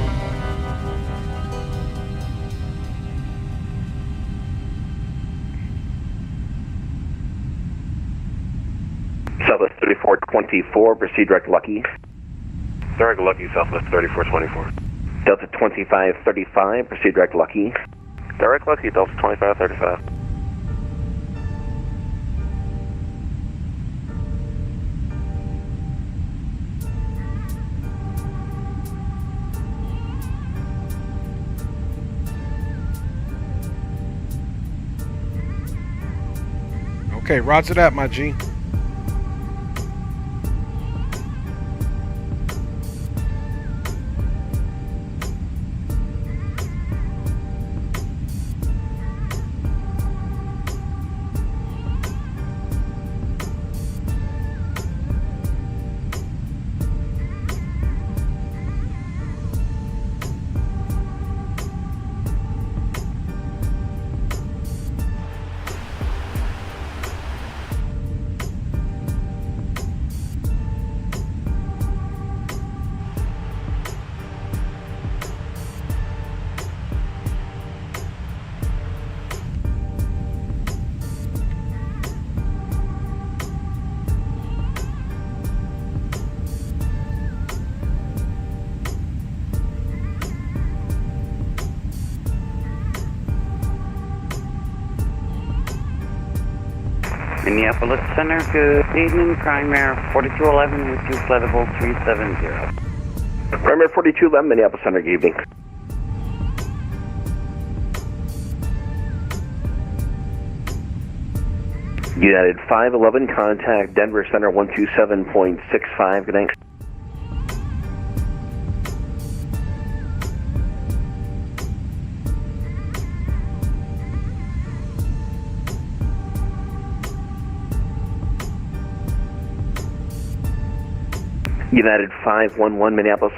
Southwest 3424, proceed direct Lucky. Direct Lucky, Southwest 3424. Delta 2535, proceed direct Lucky. Direct Lucky, Delta 2535. Okay, roger that, my G. Minneapolis Center, good evening. Primary 4211 with juice level 370. Primary 4211, Minneapolis Center, good evening. United 511, contact Denver Center 127.65, good night. United 511, Minneapolis.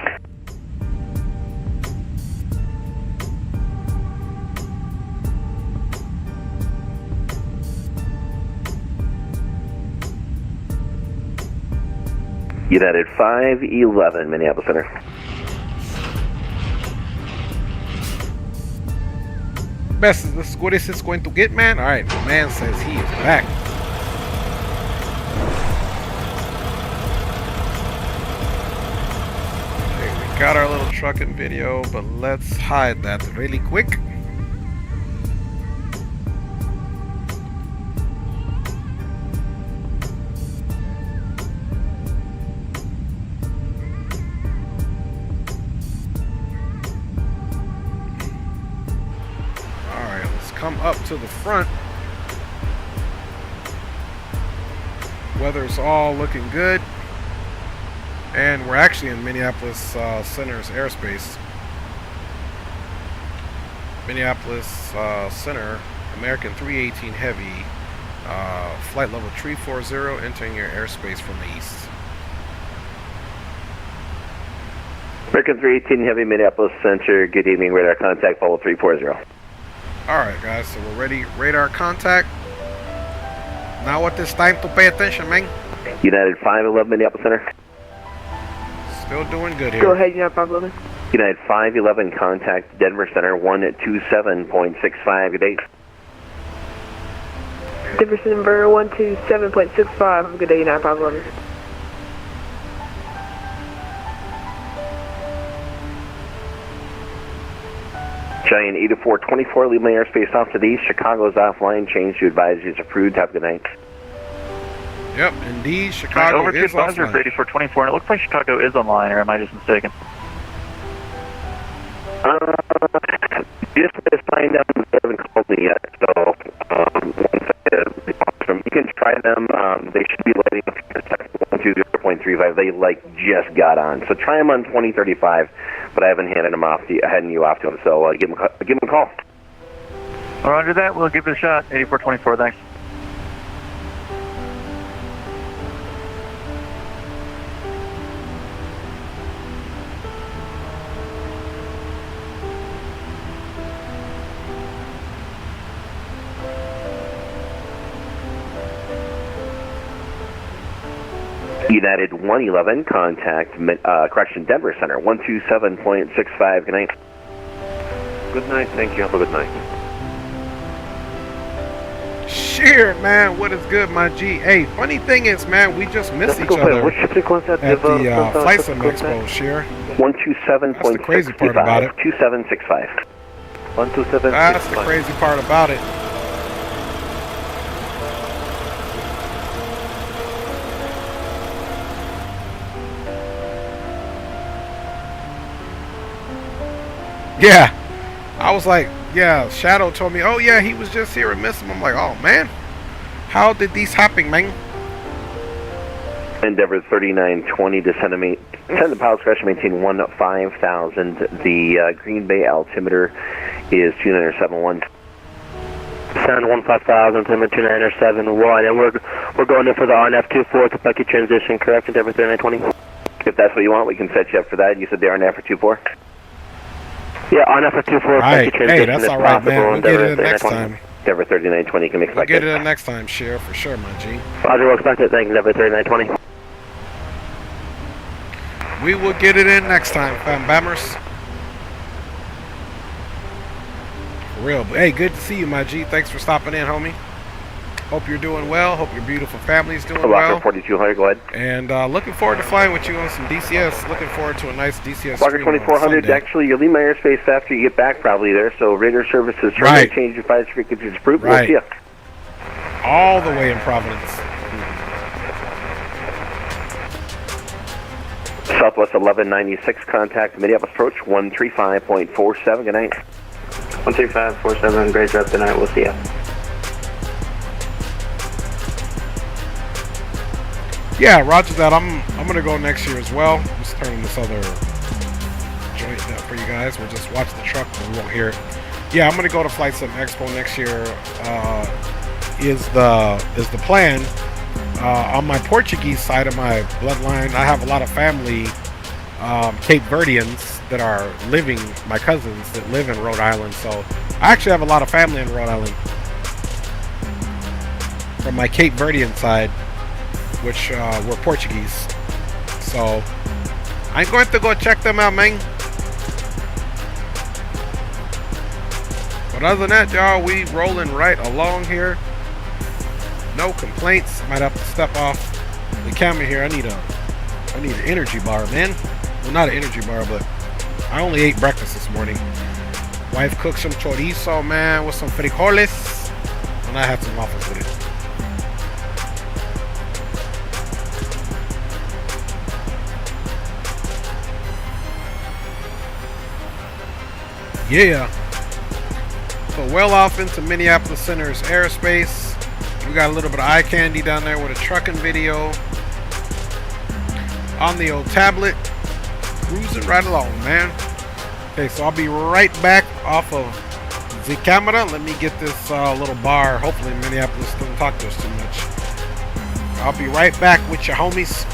United 511, Minneapolis Center. Best, this is what is this going to get, man? Alright, the man says he is back. Got our little trucking video, but let's hide that really quick. Alright, let's come up to the front. Weather's all looking good. And we're actually in Minneapolis Center's airspace. Minneapolis Center, American 318 Heavy, flight level 340, entering your airspace from the east. American 318 Heavy, Minneapolis Center, good evening, radar contact, follow 340. Alright guys, so we're ready, radar contact. Now what it's time to pay attention, man. United 511, Minneapolis Center. Still doing good here. Go ahead, United 511. United 511, contact Denver Center 127.65, good day. Denver Center 127.65, have a good day, United 511. Giant 8424, leave my airspace off to the east. Chicago's offline, change to advisories approved, have a good night. Yep, indeed, Chicago over is offline. Over 8424, and it looks like Chicago is online, or am I just mistaken? Just find out, they haven't called me yet, so you can try them. They should be letting up 120.35. They just got on, so try them on 2035. But I haven't handed you off to them, so give them a call. Roger that. We'll give it a shot. 8424. Thanks. United 111, contact, correction, Denver Center, 127.65, good night. Good night, thank you, have a good night. Sheer, man, what is good, my G? Hey, funny thing is, man, we just missed each other at the Flight Sim Expo, Sheer. 127.65. That's the crazy part about it. 2765. 12765. That's the crazy part about it. Yeah, I was like, yeah, Shadow told me, oh yeah, he was just here and missed him. I'm like, oh man, how did these happen, man? Endeavor 3920, descend the pilot's correction, maintain 15,000. The Green Bay altimeter is 2971. Descend 15,000, altimeter 2971, and we're going in for the RNF24 Kentucky transition, correct? Endeavor 3920. If that's what you want, we can set you up for that. You said the RNF for 24? Yeah, RNF for 24 Kentucky transition. Hey, that's all right, man. We'll get it next time. Endeavor 3920 can make We'll get it next time, Sheriff, for sure, my G. Roger, we'll expect it. Thank you, Endeavor 3920. We will get it in next time, fam bammers. For real. But hey, good to see you, my G. Thanks for stopping in, homie. Hope you're doing well. Hope your beautiful family's doing well. Walker 4200, go ahead. And looking forward to flying with you on some DCS. Looking forward to a nice DCS. Walker 2400, actually, you'll leave my airspace after you get back probably there. So radar services trying to change your flight frequencies approved. We'll see you. All the way in Providence. Southwest 1196, contact Minneapolis approach 135.47, good night. 135.47, great job tonight, we'll see you. Yeah, roger that. I'm gonna go next year as well. Just turning this other joint up for you guys. We'll just watch the truck and we won't hear it. Yeah, I'm gonna go to Flight Sim Expo next year. Is the plan. On my Portuguese side of my bloodline, I have a lot of family, Cape Verdeans that are living, my cousins that live in Rhode Island. So I actually have a lot of family in Rhode Island from my Cape Verdean side, which were Portuguese. So I'm going to go check them out, man. But other than that, y'all, we rolling right along here. No complaints. Might have to step off the camera here. I need an energy bar, man. Well, not an energy bar, but I only ate breakfast this morning. Wife cooked some chorizo, man, with some frijoles, and I had some waffles with it. Yeah. So well off into Minneapolis Center's airspace. We got a little bit of eye candy down there with a trucking video on the old tablet. Cruising right along, man. Okay, so I'll be right back off of the camera. Let me get this little bar. Hopefully Minneapolis doesn't talk to us too much. I'll be right back with your homies.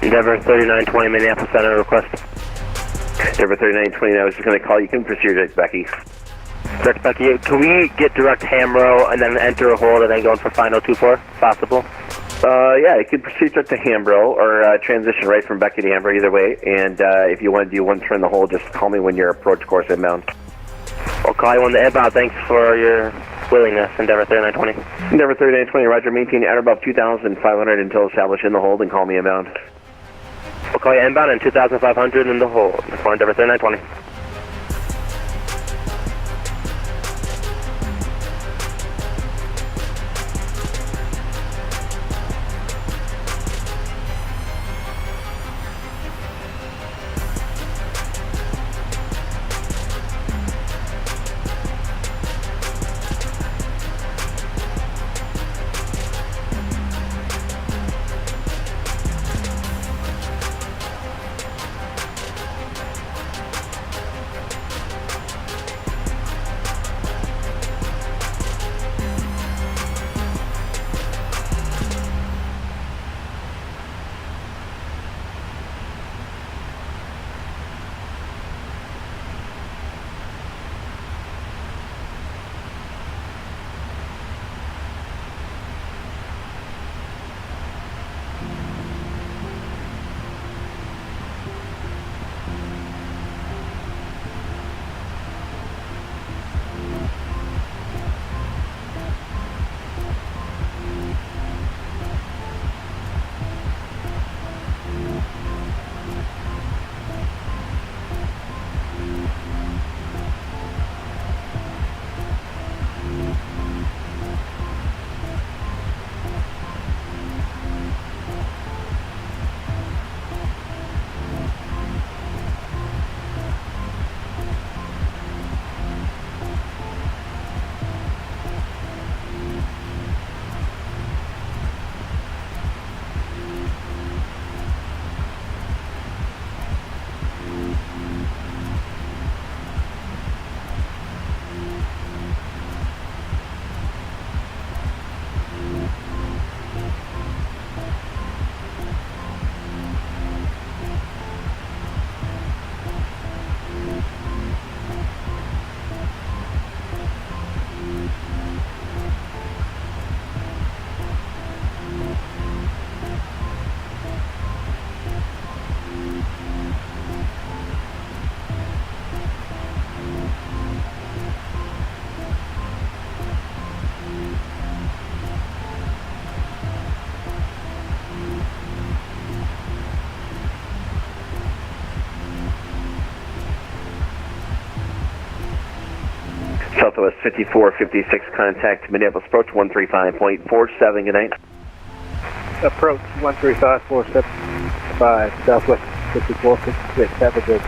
Endeavor 3920, Minneapolis Center, request. Endeavor 3920, I was just going to call you. Can proceed direct Becky. Direct Becky, can we get direct Hambro and then enter a hold and then go in for final 2-4, possible? Yeah, you could proceed direct to Hambro or transition right from Becky to Hambro, either way. And if you want to do one turn the hold, just call me when you're approach course inbound. I'll call you on the inbound. Thanks for your willingness, Endeavor 3920. Endeavor 3920, roger, maintain at or above 2,500 until established in the hold and call me inbound. We'll call you inbound and 2,500 in the hold. For Endeavor 3920. Southwest 5456, contact Minneapolis approach 135.47, good night. Approach 135.475, Southwest 5456, have a good.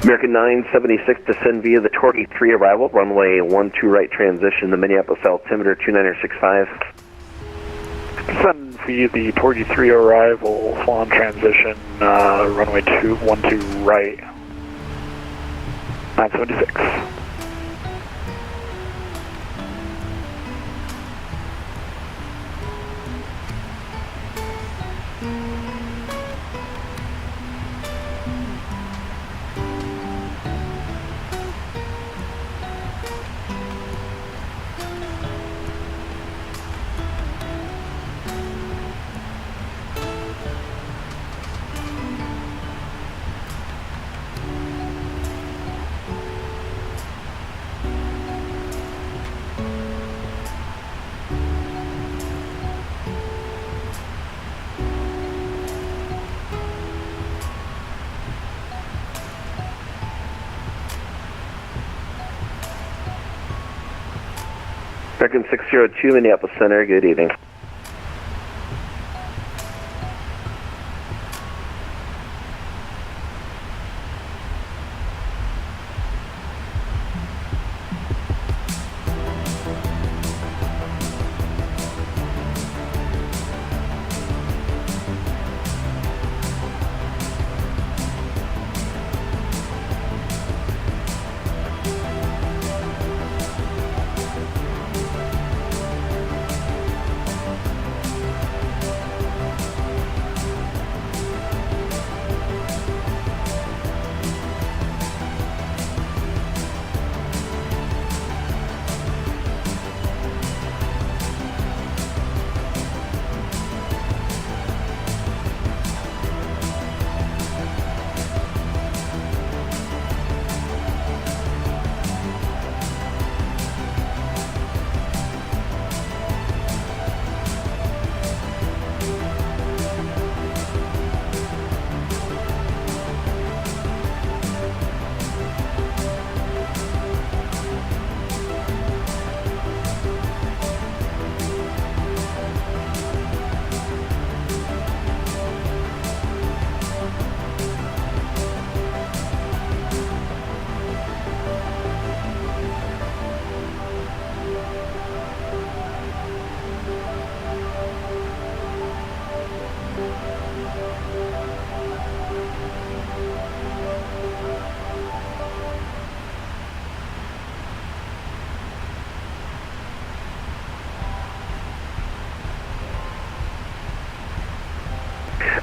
American 976, descend via the Torquay 3 arrival, runway 12 right transition, the Minneapolis altimeter 2965. Descend via the Torquay 3 arrival, on transition, runway 12 right, 976. American 602, Minneapolis Center, good evening.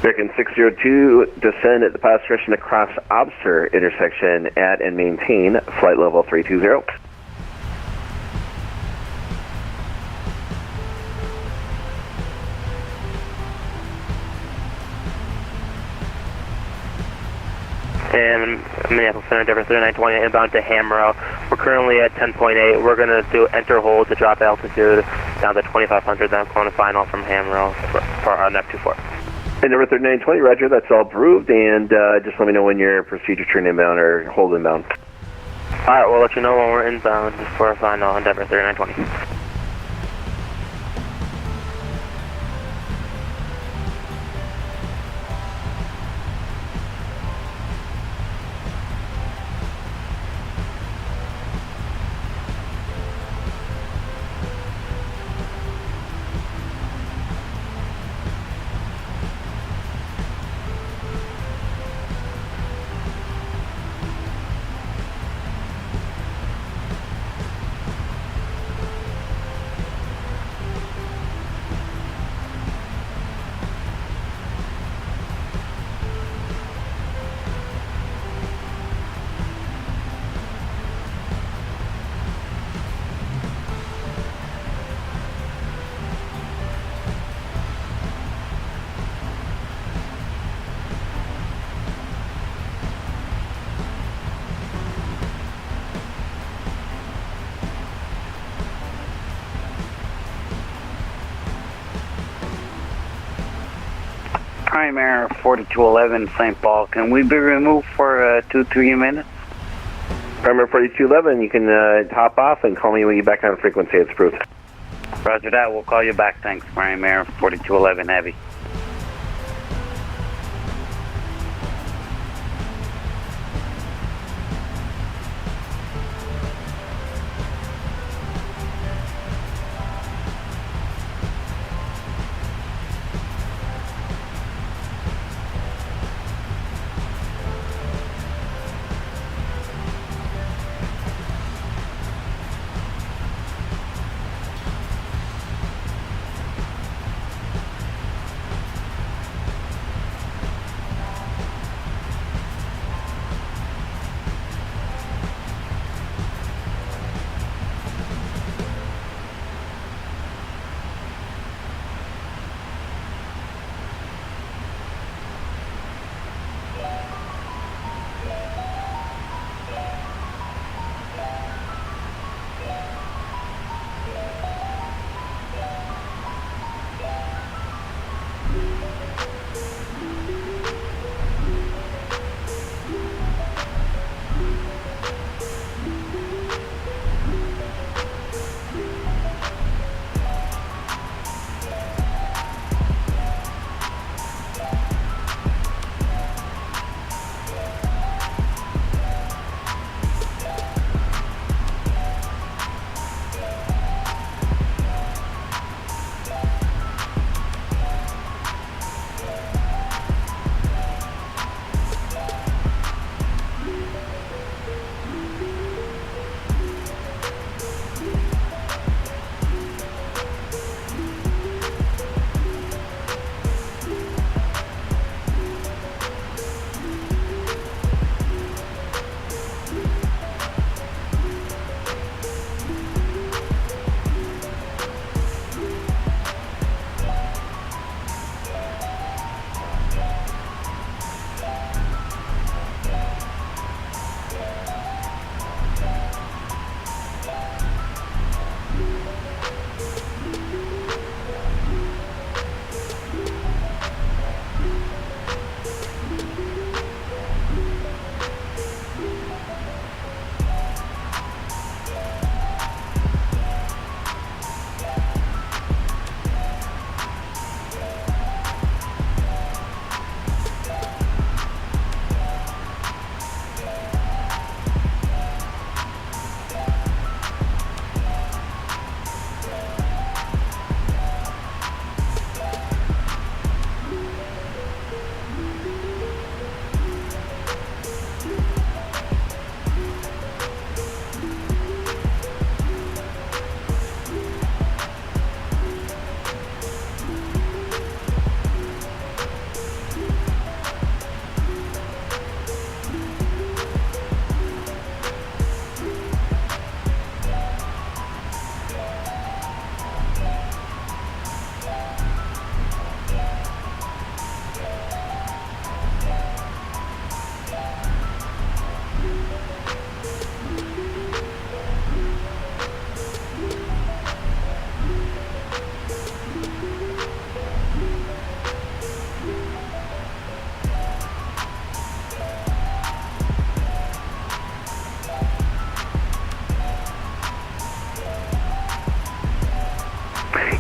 American 602, descend at the pass direction across Obster intersection at and maintain flight level 320. And Minneapolis Center, Denver 3920 inbound to Hammerell. We're currently at 10.8. We're going to do enter hold to drop altitude down to 2500, then clone a final from Hammerell for our NEP24. And number 3920, roger, that's all approved, and just let me know when your procedure turn inbound or hold inbound. Alright, we'll let you know when we're inbound for our final on Denver 3920. Prime Air 4211 St. Paul. Can we be removed for 2-3 minutes? Prime Air 4211, you can hop off and call me when you back on frequency. It's approved. Roger that. We'll call you back. Thanks, Prime Air 4211 Heavy.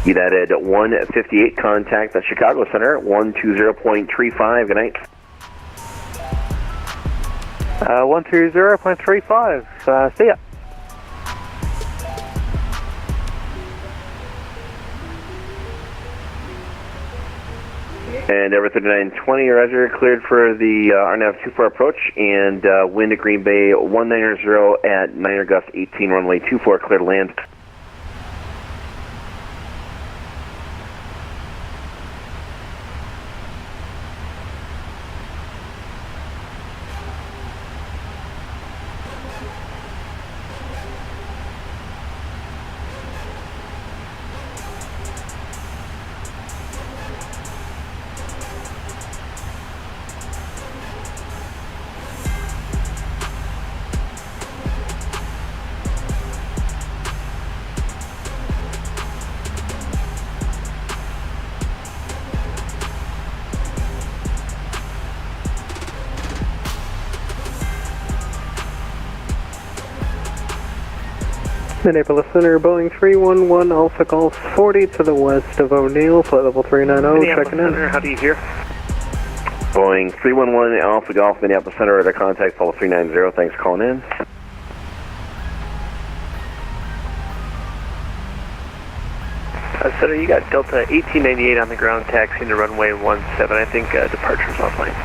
United 158, contact the Chicago Center, 120.35, good night. 120.35, see ya. And Ever 3920, Roger, cleared for the RNAV 24 approach, and wind to Green Bay 190 at 9er gust 18, runway 24, clear to land. Minneapolis Center, Boeing 311 Alpha Golf 40 to the west of O'Neill, flight level 390, checking in. Center, how do you hear? Boeing 311 Alpha Golf, Minneapolis Center, at a contact, follow 390, thanks for calling in. Center, you got Delta 1898 on the ground, taxiing to runway 17, I think departure's offline.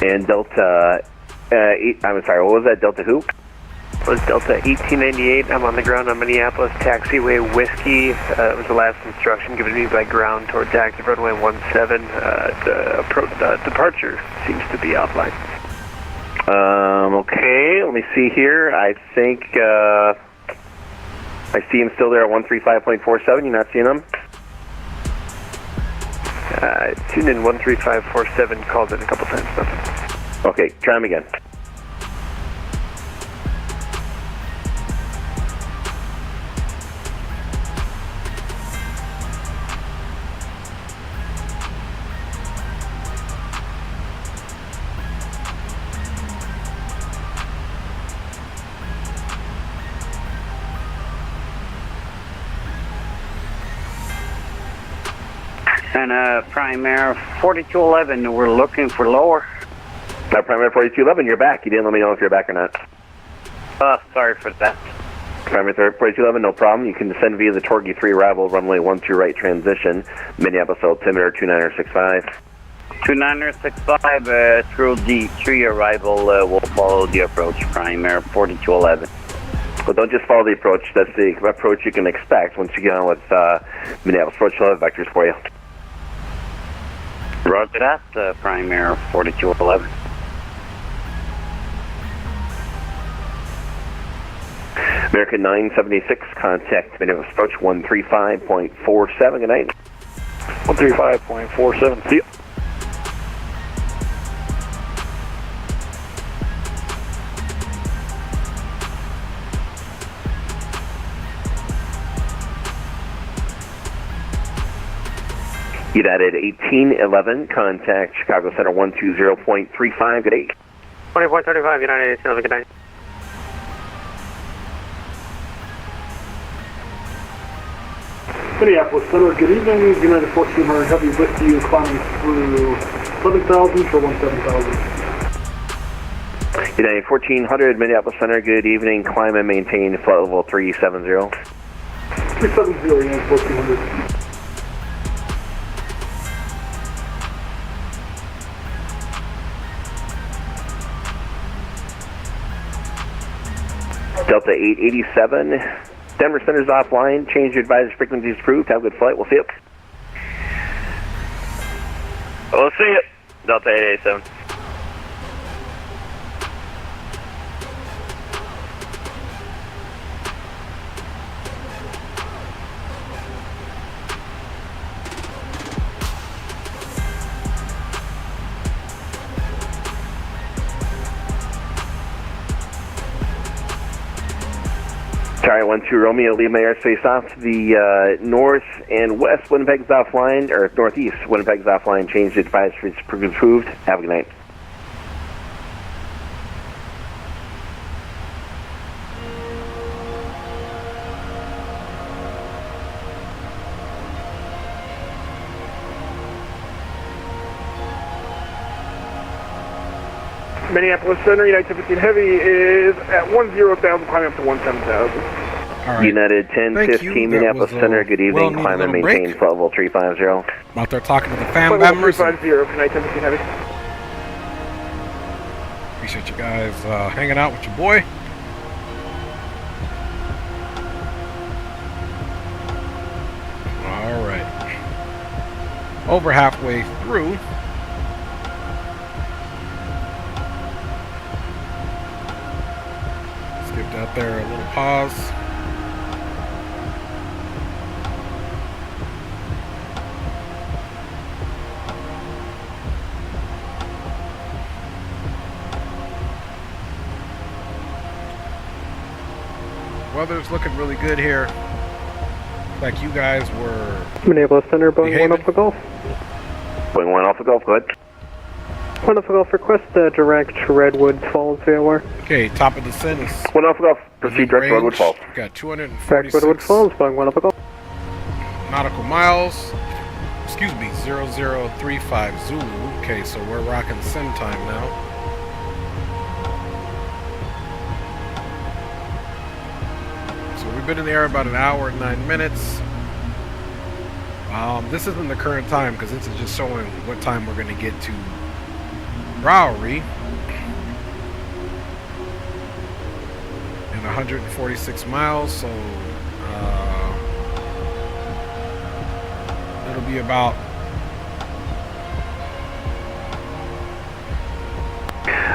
And Delta, I'm sorry, what was that, Delta who? It was Delta 1898, I'm on the ground on Minneapolis, taxiway Whiskey, it was the last instruction given to me by ground towards active runway 17, departure seems to be offline. Okay, let me see here, I think, I see him still there at 135.47, you're not seeing him? Tuned in 13547, called in a couple times, nothing. Okay, try him again. And Prime Air 4211, we're looking for lower. Prime Air 4211, you're back. You didn't let me know if you're back or not. Sorry for that. Prime Air 4211, no problem. You can descend via the Torquay 3 arrival, runway 12 right transition, Minneapolis altimeter 2965. 2965 through the 3 arrival, we'll follow the approach, Prime Air 4211. Well, don't just follow the approach. That's the approach you can expect once you get on with Minneapolis approach. We'll have vectors for you. Roger that, Prime Air 4211. American 976, contact Minneapolis approach 135.47, good night. 135.47, see ya. United 1811, contact Chicago Center 120.35, good day. 2435, United 1811, good night. Minneapolis Center, good evening. United 1400 Heavy with you, climbing through 11,000 for 17,000. United 1400, Minneapolis Center, good evening. Climb and maintain flight level 370. 370, United 1400. Delta 887, Denver Center's offline. Change your advisor's frequencies approved. Have a good flight. We'll see you. We'll see you. Delta 887. Charlie 12 Romeo, leave my airspace off to the north and west. Winnipeg's offline, or northeast. Winnipeg's offline. Change the advisory. It's approved. Have a good night. Minneapolis Center, United 1015 Heavy is at 10,000, climbing up to 17,000. Right. United 1015 Minneapolis Center, good evening, climb and maintain flight level 350. I'm out there talking to the fan members. 350, United 1015 Heavy. Appreciate you guys hanging out with your boy. Alright. Over halfway through. Skipped out there a little pause. Weather's looking really good here. Like you guys were. Minneapolis Center, Boeing 1 Alpha Golf. Boeing 1 Alpha Golf, go ahead. 1 Alpha Golf, request direct to Redwood Falls VOR. Okay, top of the descent is 1 Alpha Golf, proceed direct to Redwood Falls. Got 246 Direct Redwood Falls, Boeing 1 Alpha Golf. nautical miles. Excuse me, 0035 Zulu. Okay, so we're rocking sim time now. We've been in the air about an hour and 9 minutes. This isn't the current time because this is just showing what time we're going to get to Bowery. And 146 miles, so it'll be about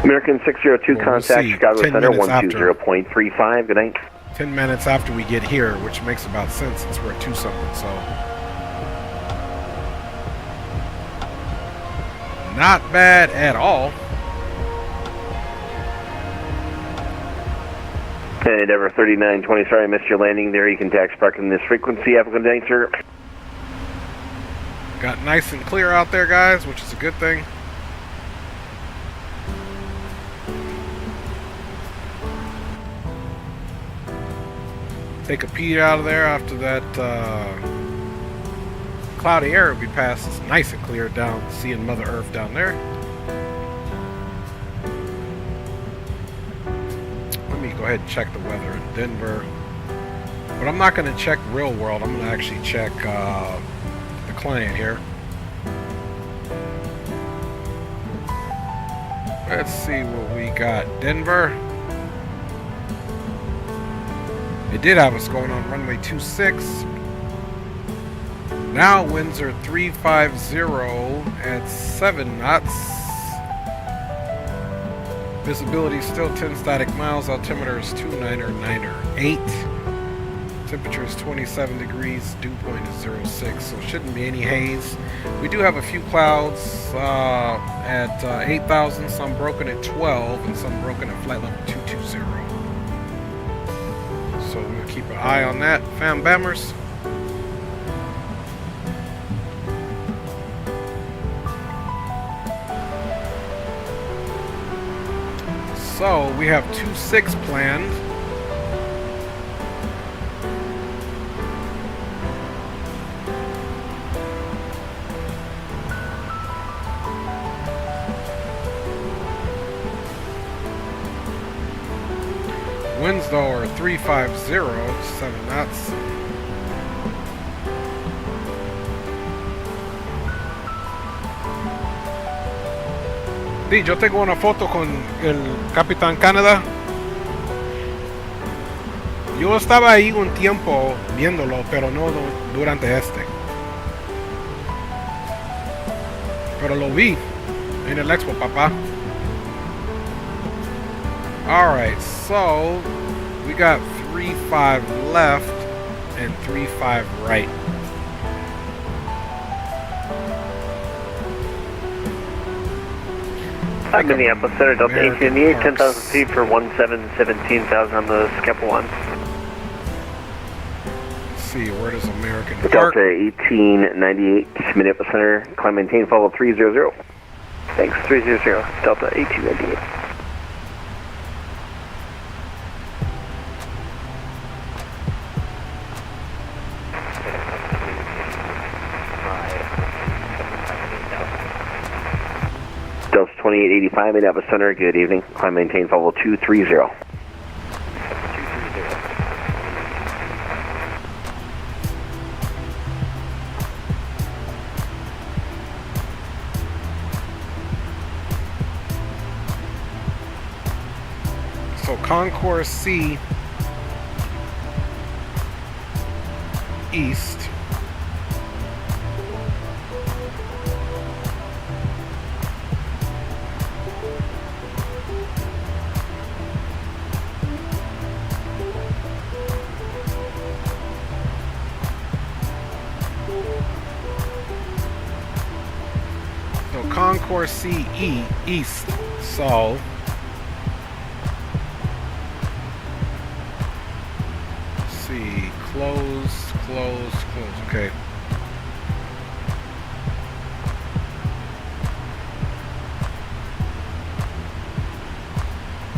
American 602 contact Chicago Center 120.35. Good night. 10 minutes after we get here, which makes about sense since we're at 2 something, so not bad at all. And Endeavor 3920, sorry I missed your landing there. You can taxi park in this frequency. Have a good night, sir. Got nice and clear out there, guys, which is a good thing. Take a peek out of there after that cloudy air will be past. It's nice and clear down, seeing Mother Earth down there. Let me go ahead and check the weather in Denver. But I'm not going to check real world. I'm going to actually check the client here. Let's see what we got. Denver. It did have us going on runway 26. Now winds are 350 at 7 knots. Visibility still 10 static miles. Altimeter is 299.8. Temperature is 27 degrees. Dew point is 06, so shouldn't be any haze. We do have a few clouds at 8,000, some broken at 12, and some broken at flight level 220. So we'll keep an eye on that, fam bammers. So we have 26 planned. Winds though are 350, 7 knots. Sí, yo tengo una foto con el Capitán Canadá. Yo estaba ahí un tiempo viéndolo, pero no durante este. Pero lo vi en el expo, papá. Alright, so we got 35 left and 35 right. Minneapolis Center, Delta 1888, 10,000 feet for 17,000 on the Scalpel 1. see, where does American Delta 1898, Minneapolis Center, climb maintain, follow 300. Thanks, 300, Delta 1898. Delta 2885, Minneapolis Center, good evening, climb maintain, follow 230. So Concourse C east. So Concourse C east. So close, okay.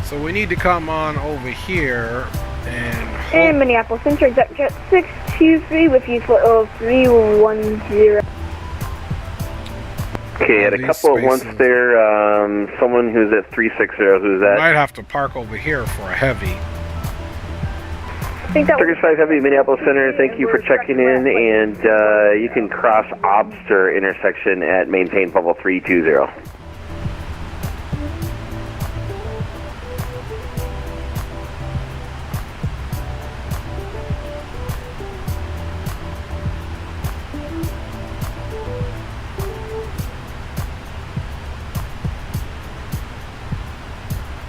So we need to come on over here and And Minneapolis Center, Jet 623 with you for 310. Okay, at a couple of ones there, someone who's at 360, who's that? Might have to park over here for a heavy. Turkish 5 Heavy, Minneapolis Center, thank you for checking in, and you can cross Obster intersection at maintain level 320.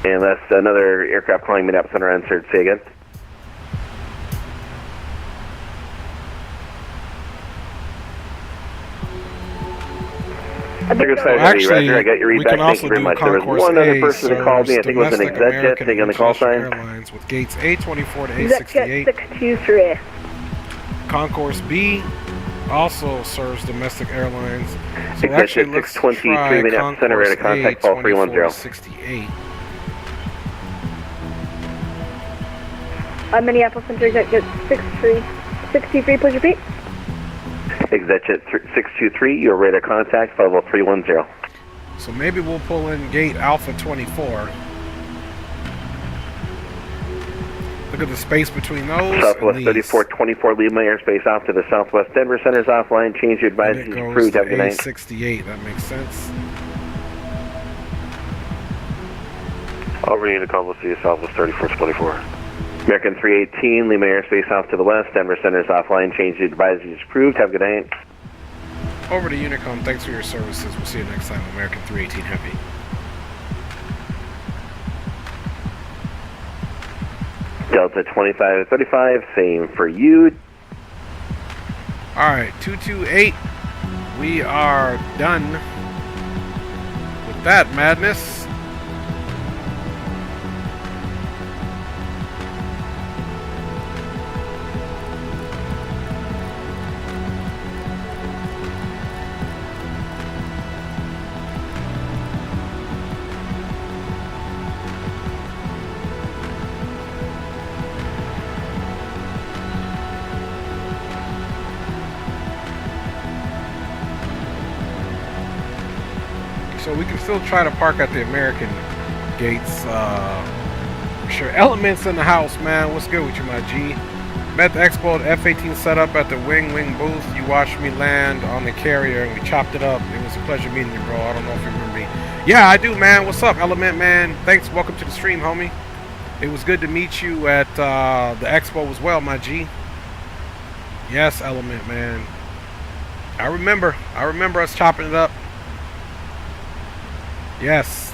And that's another aircraft calling Minneapolis Center answered. Say again. Actually, Roger, I got your we can also do Concourse one A, other person that called me. I think it was an domestic ExecJet. American Taking on the call sign. Airlines with gates A24 to A68. A68. 623. Concourse B also serves domestic airlines. So ExecJet actually, let's 623 try Minneapolis Center, ready to contact call 310. 68. Minneapolis Center, Jet 623, please repeat. ExecJet 623, you're ready to contact level 310. So maybe we'll pull in gate Alpha 24. Look at the space between those. Southwest 3424, leave my airspace off to the Southwest Denver Center's offline. Change your advice. Approved. Have a good night. A68, that makes sense. Over unit call, see you Southwest 3424. American 318, leave my airspace off to the west. Denver Center's offline. Change your advisory is approved. Have a good night. Over to Unicom. Thanks for your services. We'll see you next time. American 318 Heavy. Delta 2535, same for you. Alright, 228. We are done with that madness. So we can still try to park at the American gates. For sure. Elements in the house, man. What's good with you, my G? Met the Expo F-18 setup at the wing booth. You watched me land on the carrier and we chopped it up. It was a pleasure meeting you, bro. I don't know if you remember me. Yeah, I do, man. What's up, Element, man? Thanks. Welcome to the stream, homie. It was good to meet you at the Expo as well, my G. Yes, Element, man. I remember us chopping it up. Yes,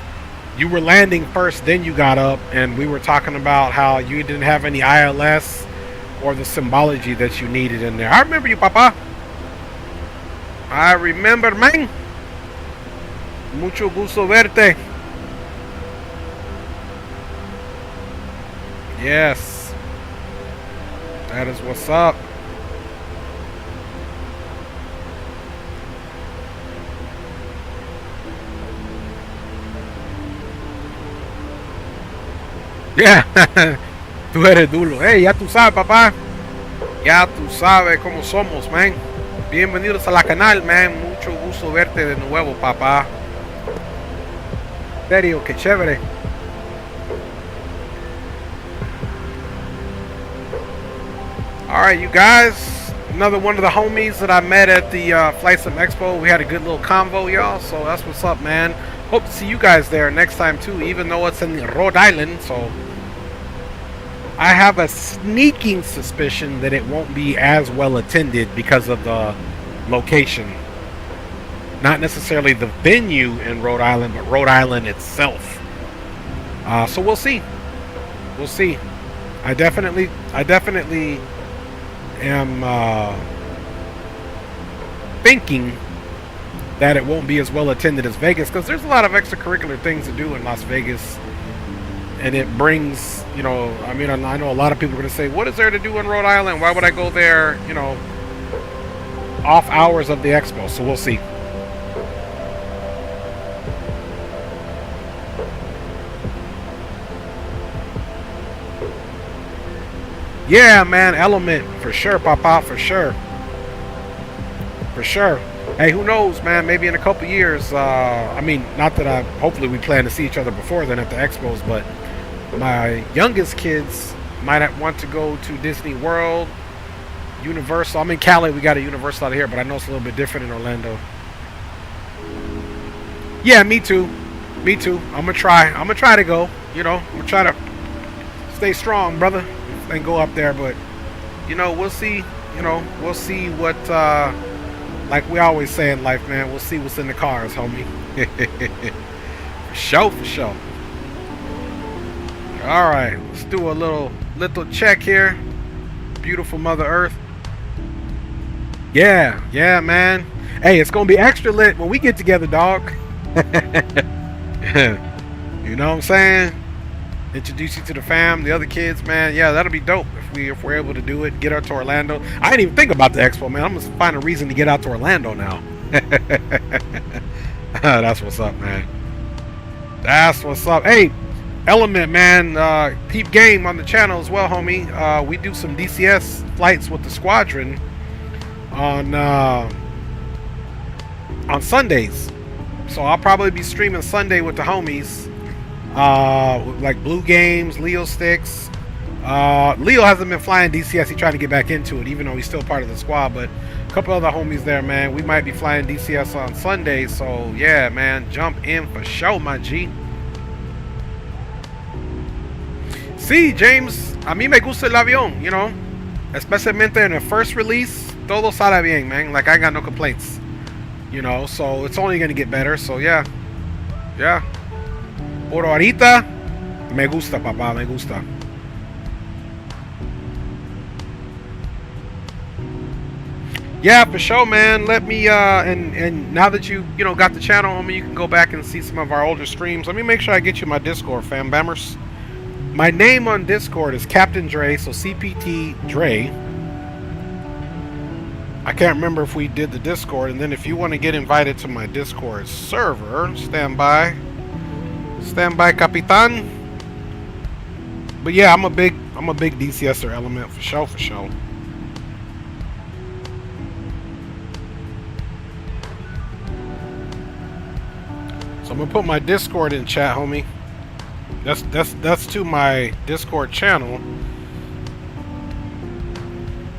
you were landing first, then you got up, and we were talking about how you didn't have any ILS or the symbology that you needed in there. I remember you, Papa. I remember, man. Mucho gusto verte. Yes, that is what's up. Yeah. Tú eres duro. Hey, ya tú sabes, papá. Ya tú sabes cómo somos, man. Bienvenidos a la canal, man. Mucho gusto verte de nuevo, papá. En serio, qué chévere. Alright, you guys. Another one of the homies that I met at the Flight Sim Expo. We had a good little convo, y'all. So that's what's up, man. Hope to see you guys there next time, too. Even though it's in Rhode Island, so... I have a sneaking suspicion that it won't be as well attended because of the location. Not necessarily the venue in Rhode Island, but Rhode Island itself. So we'll see. We'll see. I definitely am thinking that it won't be as well attended as Vegas, because there's a lot of extracurricular things to do in Las Vegas. And it brings, you know, I mean, I know a lot of people are going to say, what is there to do in Rhode Island? Why would I go there, you know, off hours of the expo? So we'll see. Yeah, man, Element, for sure, Papa, for sure. For sure. Hey, who knows, man, maybe in a couple years, I mean, not that hopefully we plan to see each other before then at the expos, but my youngest kids might want to go to Disney World, Universal. I'm in Cali, we got a Universal out here, but I know it's a little bit different in Orlando. Yeah, me too. Me too. I'm gonna try to go, you know. I'm gonna try to stay strong, brother, and go up there, but you know, we'll see, you know, we'll see what like we always say in life, man, we'll see what's in the cars, homie. For sure, for sure. Alright, let's do a little check here. Beautiful Mother Earth. Yeah, man. Hey, it's gonna be extra lit when we get together, dog. You know what I'm saying? Introduce you to the fam, the other kids, man. Yeah, that'll be dope if we're able to do it. Get out to Orlando. I didn't even think about the expo, man. I'm gonna find a reason to get out to Orlando now. That's what's up, man. That's what's up. Hey, Element, man, peep game on the channel as well, homie. We do some DCS flights with the squadron on Sundays. So I'll probably be streaming Sunday with the homies. Like Blue Games, Leo Sticks. Leo hasn't been flying DCS. He's trying to get back into it, even though he's still part of the squad. But a couple other homies there, man. We might be flying DCS on Sunday. So yeah, man, jump in for sure, my G. Sí, James, a mí me gusta el avión, you know, especialmente in the first release, todo sale bien, man. Like, I got no complaints, you know, so it's only going to get better, so yeah. Yeah. Por ahorita, me gusta, papá, me gusta. Yeah, for sure, man. Let me, and now that you know, got the channel, homie, you can go back and see some of our older streams. Let me make sure I get you my Discord, fam bammers. My name on Discord is Captain Dre, so CPT Dre. I can't remember if we did the Discord, and then if you want to get invited to my Discord server, stand by, Capitan. But yeah, I'm a big DCSer Element for sure, for sure. So I'm gonna put my Discord in chat, homie. That's to my Discord channel.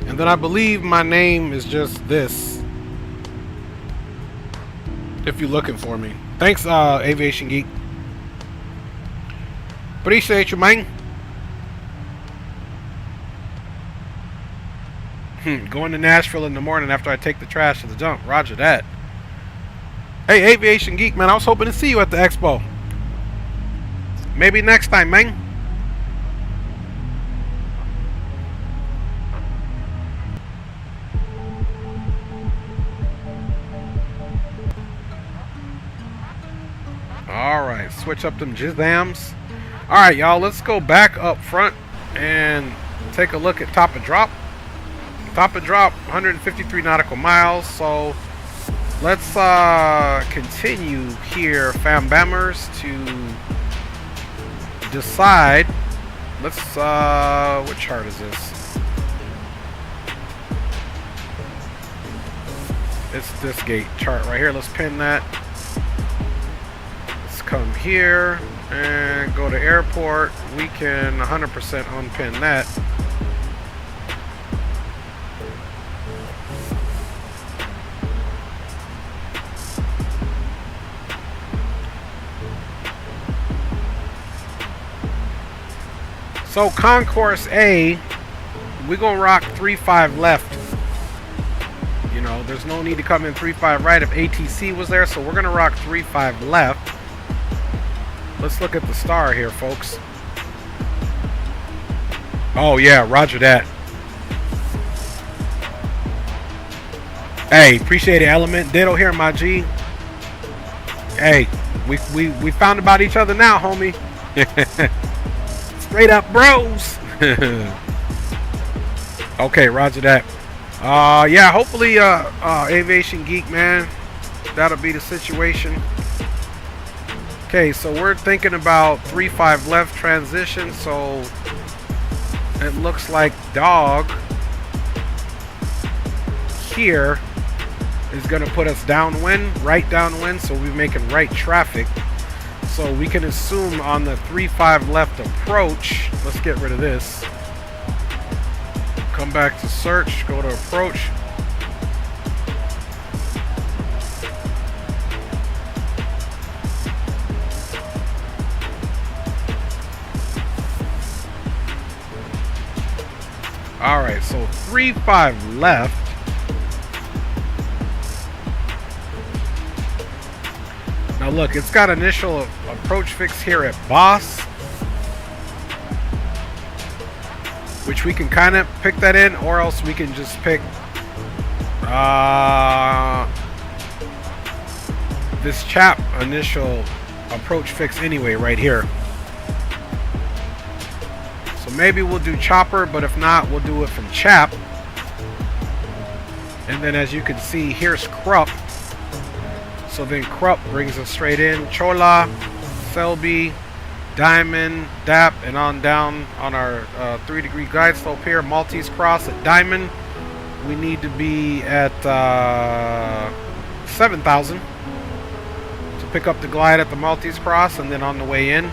And then I believe my name is just this, if you're looking for me. Thanks, Aviation Geek. Appreciate you, man. Going to Nashville in the morning after I take the trash to the dump. Roger that. Hey, Aviation Geek, man, I was hoping to see you at the expo. Maybe next time, man. Alright, switch up them jizzams. Alright, y'all, let's go back up front and take a look at top of drop. Top of drop, 153 nautical miles. So let's continue here, fam bammers, to decide Let's, what chart is this? It's this gate chart right here. Let's pin that. Let's come here and go to airport. We can 100% unpin that. So Concourse A, we gonna rock 3-5 left. You know, there's no need to come in 3-5 right if ATC was there, so we're gonna rock 3-5 left. Let's look at the star here, folks. Oh yeah, roger that. Hey, appreciate it, Element. Ditto here, my G. Hey, we found about each other now, homie. Straight up bros. Okay, roger that. Yeah, hopefully Aviation Geek, man, that'll be the situation. Okay, so we're thinking about 3-5 left transition, so it looks like dog here is gonna put us downwind, right downwind, so we're making right traffic. So we can assume on the 3-5 left approach, let's get rid of this. Come back to search, go to approach. Alright, so 3-5 left. Now look, it's got initial approach fix here at Boss, which we can kind of pick that in, or else we can just pick this chap initial approach fix anyway right here. So maybe we'll do chopper, but if not, we'll do it from chap. And then as you can see, here's Krupp. So then Krupp brings us straight in. Chola, Selby, Diamond, DAP, and on down on our 3-degree guide slope here. Maltese Cross at Diamond. We need to be at 7,000 to pick up the glide at the Maltese Cross, and then on the way in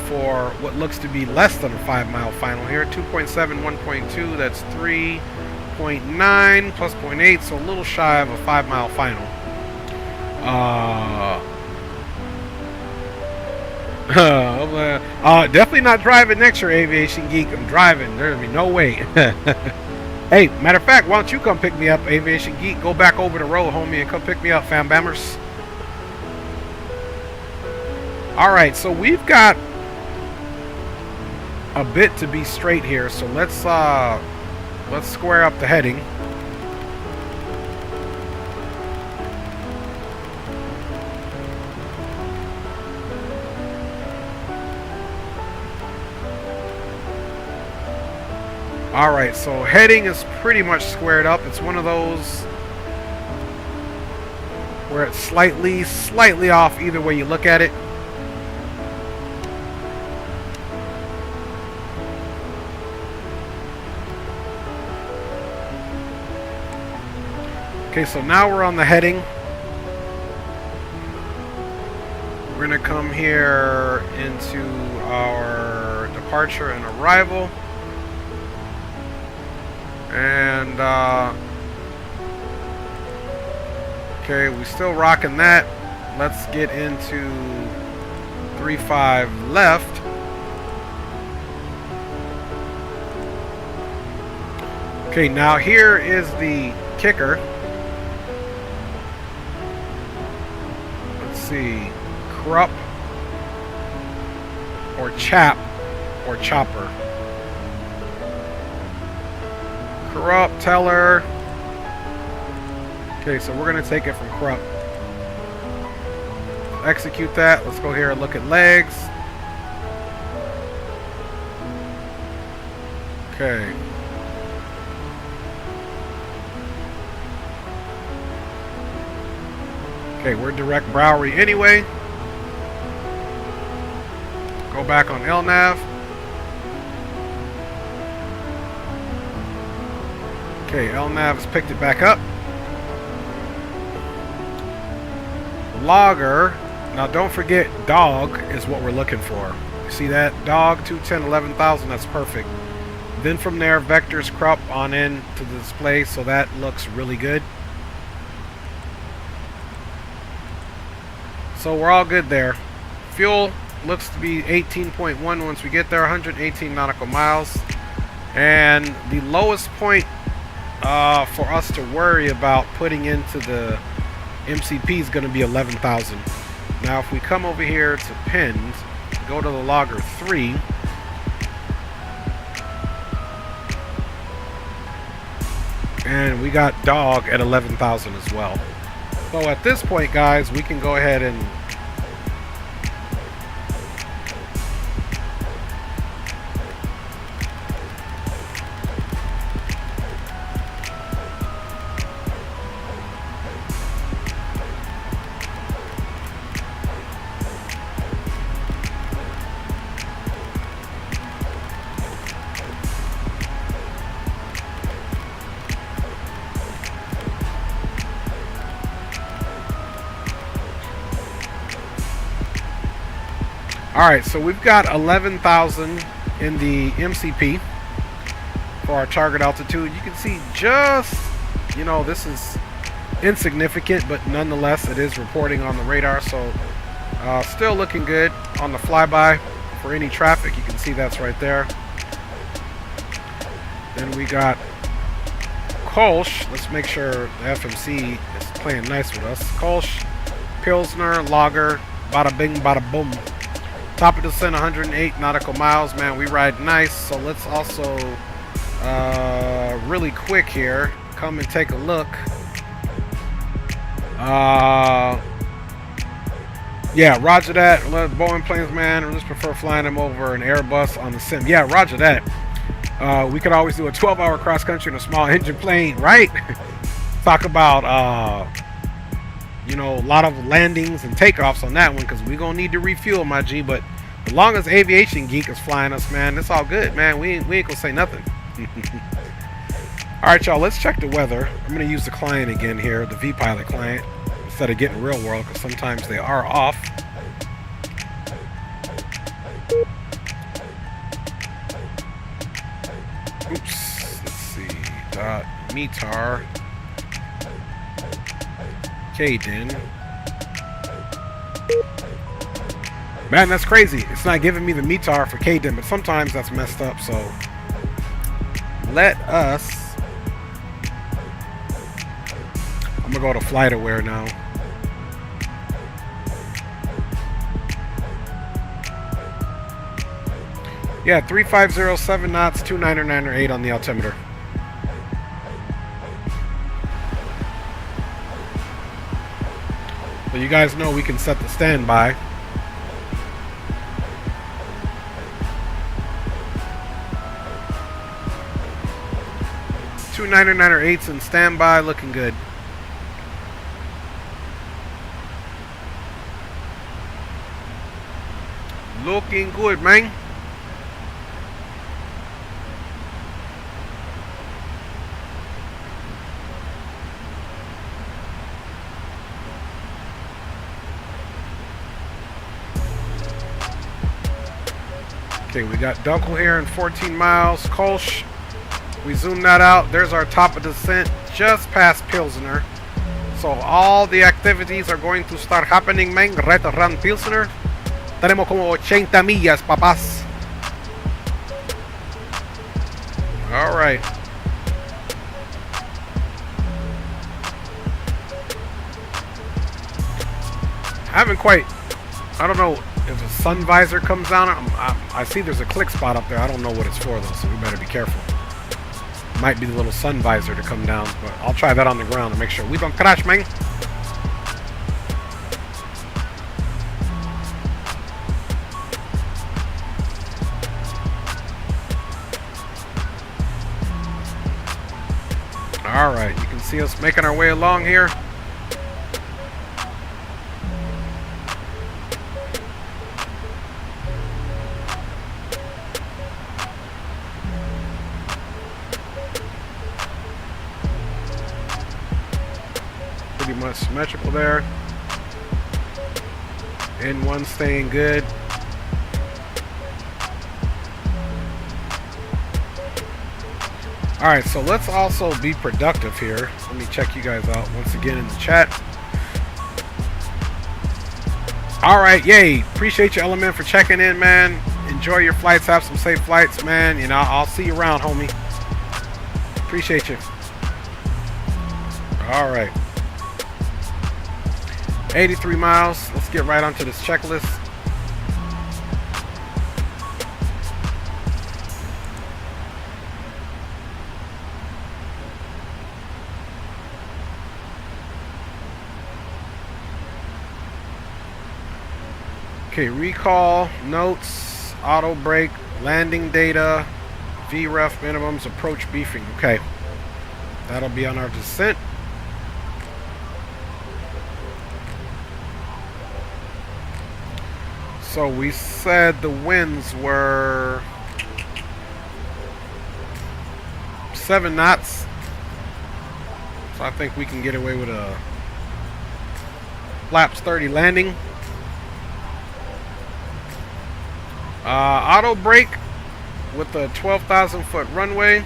for what looks to be less than a 5-mile final here. 2.7, 1.2, that's 3.9 plus 0.8, so a little shy of a 5-mile final. Definitely not driving next year, Aviation Geek. I'm driving. There'll be no way. Hey, matter of fact, why don't you come pick me up, Aviation Geek? Go back over the road, homie, and come pick me up, fam bammers. Alright, so we've got a bit to be straight here, so let's square up the heading. Alright, so heading is pretty much squared up. It's one of those where it's slightly off either way you look at it. Okay, so now we're on the heading. We're going to come here into our departure and arrival. And, okay, we still rocking that. Let's get into 3-5 left. Okay, now here is the kicker. Let's see, Krupp or Chap or Chopper. Krupp, Teller. Okay, so we're going to take it from Krupp. Execute that. Let's go here and look at legs. Okay. Okay, we're direct Bowery anyway. Go back on LNAV. Okay, LNAV has picked it back up. Logger. Now don't forget, dog is what we're looking for. See that? Dog, 210, 11,000, that's perfect. Then from there, vectors crop on in to the display, so that looks really good. So we're all good there. Fuel looks to be 18.1 once we get there, 118 nautical miles. And the lowest point for us to worry about putting into the MCP is going to be 11,000. Now if we come over here to pins, go to the logger 3, and we got dog at 11,000 as well. So at this point, guys, we can go ahead and alright, so we've got 11,000 in the MCP for our target altitude. You can see just, you know, this is insignificant, but nonetheless it is reporting on the radar, so still looking good on the flyby for any traffic. You can see that's right there. Then we got Kolsch. Let's make sure the FMC is playing nice with us. Kolsch, Pilsner, Lager, bada bing, bada boom. Top of descent, 108 nautical miles. Man, we ride nice. So let's also really quick here come and take a look. Yeah, roger that. Boeing planes, man, I just prefer flying them over an Airbus on the sim. Yeah, roger that. We could always do a 12-hour cross country in a small engine plane, right? Talk about you know, a lot of landings and takeoffs on that one, because we're gonna need to refuel, my G. But as long as Aviation Geek is flying us, man, it's all good, man. We ain't gonna say nothing. Alright, y'all, let's check the weather. I'm gonna use the client again here, the V-Pilot client, instead of getting real world, because sometimes they are off. Oops, let's see. METAR. Caden. Man, that's crazy. It's not giving me the METAR for Caden, but sometimes that's messed up, so let us... I'm gonna go to flight aware now. Yeah, 3507 knots, 2998 on the altimeter. So you guys know we can set the standby. Two 998s in standby, looking good. Looking good, man. Okay, we got Dunkel here in 14 miles. Kolsch, we zoom that out. There's our top of descent just past Pilsner. So all the activities are going to start happening, man, right around Pilsner. Tenemos como 80 millas, papás. All right. I haven't quite, I don't know if a sun visor comes down. I see there's a click spot up there. I don't know what it's for though, so we better be careful. Might be the little sun visor to come down, but I'll try that on the ground to make sure we don't crash, man. Alright, you can see us making our way along here. much symmetrical there. N1 staying good. Alright, so let's also be productive here. Let me check you guys out once again in the chat. Alright, yay. Appreciate you, Element, for checking in, man. Enjoy your flights. Have some safe flights, man. You know, I'll see you around, homie. Appreciate you. Alright. 83 miles. Let's get right onto this checklist. Okay, recall, notes, auto brake, landing data, VREF minimums, approach beefing. Okay, that'll be on our descent. So we said the winds were 7 knots. So I think we can get away with a flaps 30 landing. Auto brake with a 12,000 foot runway.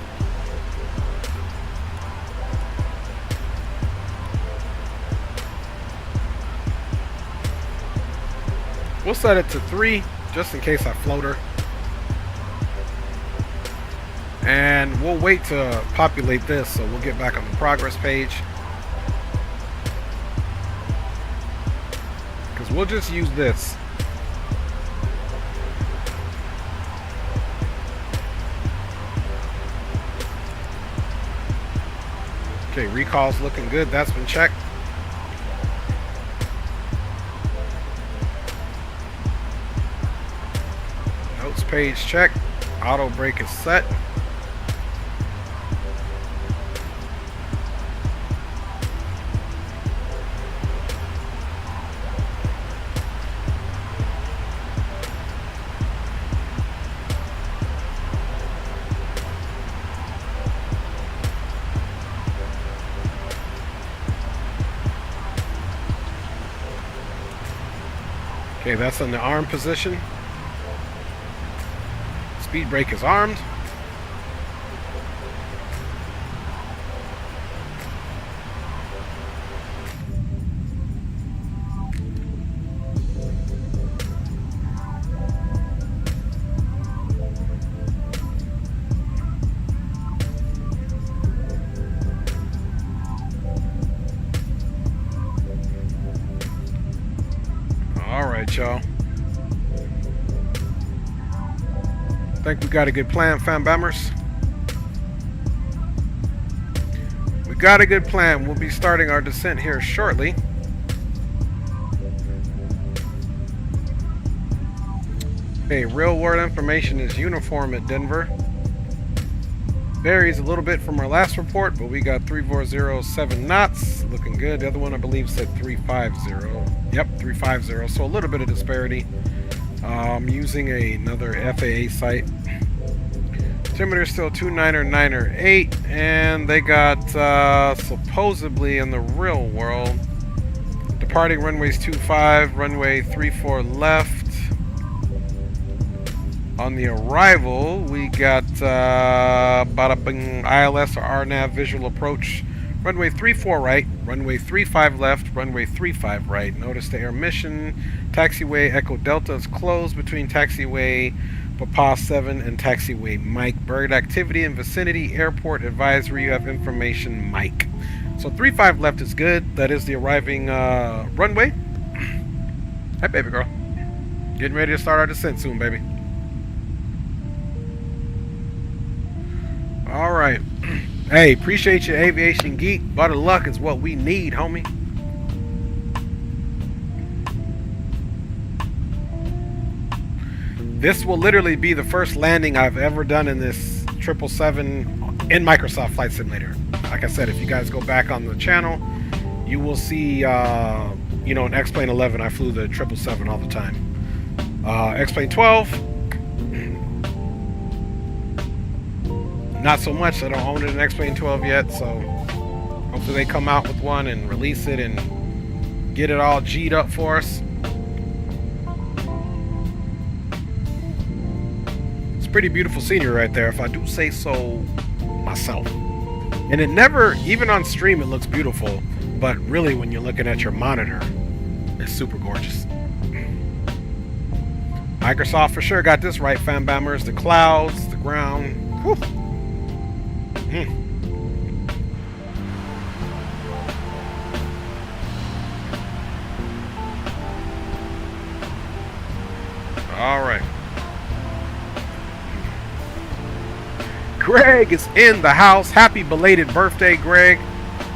We'll set it to 3 just in case I floater. And we'll wait to populate this, so we'll get back on the progress page. Because we'll just use this. Okay, recall's looking good. That's been checked. Notes page checked. Auto brake is set. Okay, that's in the arm position. Speed brake is armed. Y'all. Think we got a good plan, fam bammers. We got a good plan. We'll be starting our descent here shortly. Okay, real world information is uniform at Denver. Varies a little bit from our last report, but we got 340.7 knots. Looking good. The other one I believe said 350. Yep, 350. So a little bit of disparity. Using another FAA site. Altimeter is still 29908, and they got supposedly in the real world departing runways 25, runway 34 left. On the arrival, we got bada bing, ILS or RNAV visual approach. Runway 34 right, runway 35 left, runway 35 right. Notice the air mission. Taxiway Echo Delta is closed between taxiway Papa 7 and taxiway Mike. Bird activity in vicinity. Airport advisory. You have information, Mike. So 35 left is good. That is the arriving runway. Hey, baby girl. Getting ready to start our descent soon, baby. All right. Hey, appreciate you, Aviation Geek. Butter luck is what we need, homie. This will literally be the first landing I've ever done in this 777 in Microsoft Flight Simulator. Like I said, if you guys go back on the channel, you will see, you know, in X-Plane 11, I flew the 777 all the time. X-Plane 12, not so much. I don't own it in X-Plane 12 yet, so hopefully they come out with one and release it and get it all G'd up for us. It's pretty beautiful scenery right there, if I do say so myself. And it never, even on stream, it looks beautiful, but really when you're looking at your monitor, it's super gorgeous. Microsoft for sure got this right, fam bammers. The clouds, the ground. Whew. All right. Greg is in the house. Happy belated birthday, Greg.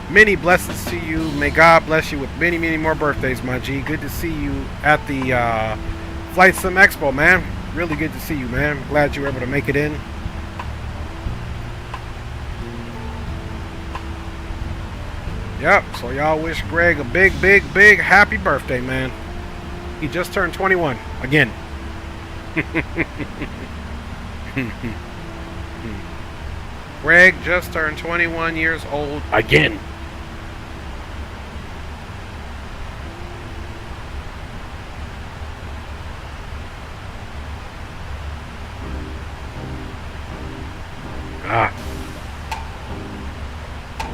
Many blessings to you. May God bless you with many, many more birthdays, my G. Good to see you at the Flight Sim Expo, man. Really good to see you, man. Glad you were able to make it in. Yep, so y'all wish Greg a big, big, big happy birthday, man. He just turned 21 again. Greg just turned 21 years old again.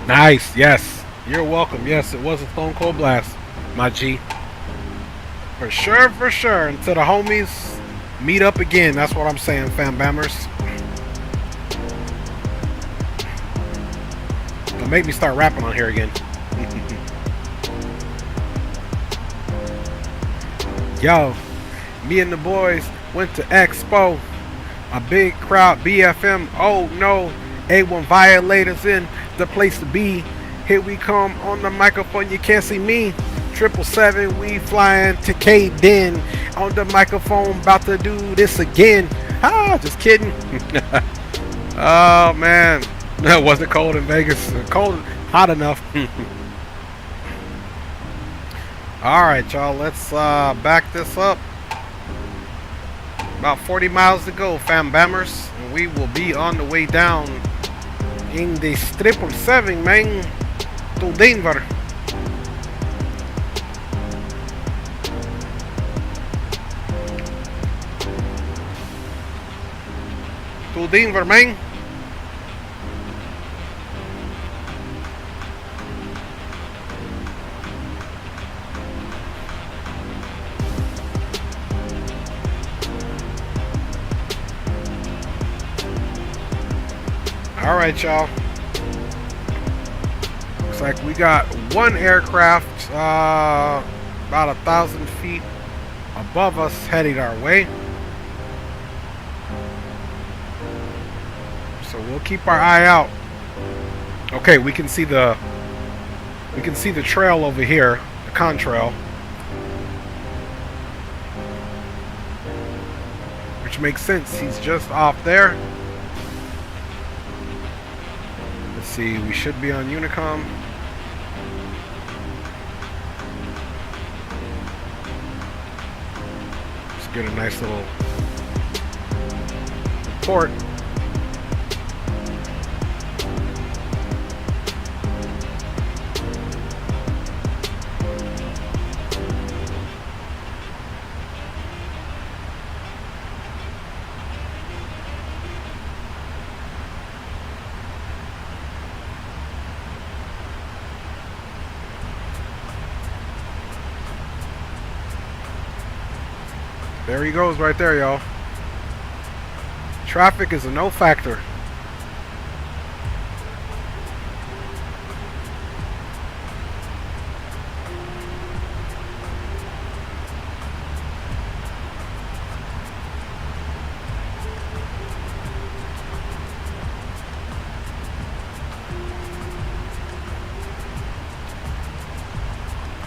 Nice, yes. You're welcome. Yes, it was a Stone Cold Blast, my G. For sure, for sure. Until the homies meet up again. That's what I'm saying, fam bammers. Don't make me start rapping on here again. Yo, me and the boys went to Expo. A big crowd, BFM. Oh no, A1 violators in the place to be. Here we come on the microphone. You can't see me. 777, we flying to K-Den on the microphone. About to do this again. Ah, just kidding. Oh man, it wasn't cold in Vegas. Cold, hot enough. All right, y'all. Let's back this up. About 40 miles to go, fam bammers. And we will be on the way down in the 777, man, to Denver. To Denver, man. All right, y'all. Looks like we got one aircraft about 1,000 feet above us heading our way. So we'll keep our eye out. Okay, we can see the trail over here, the contrail, which makes sense. He's just off there. Let's see, we should be on Unicom. Let's get a nice little report. There he goes right there, y'all. Traffic is a no factor.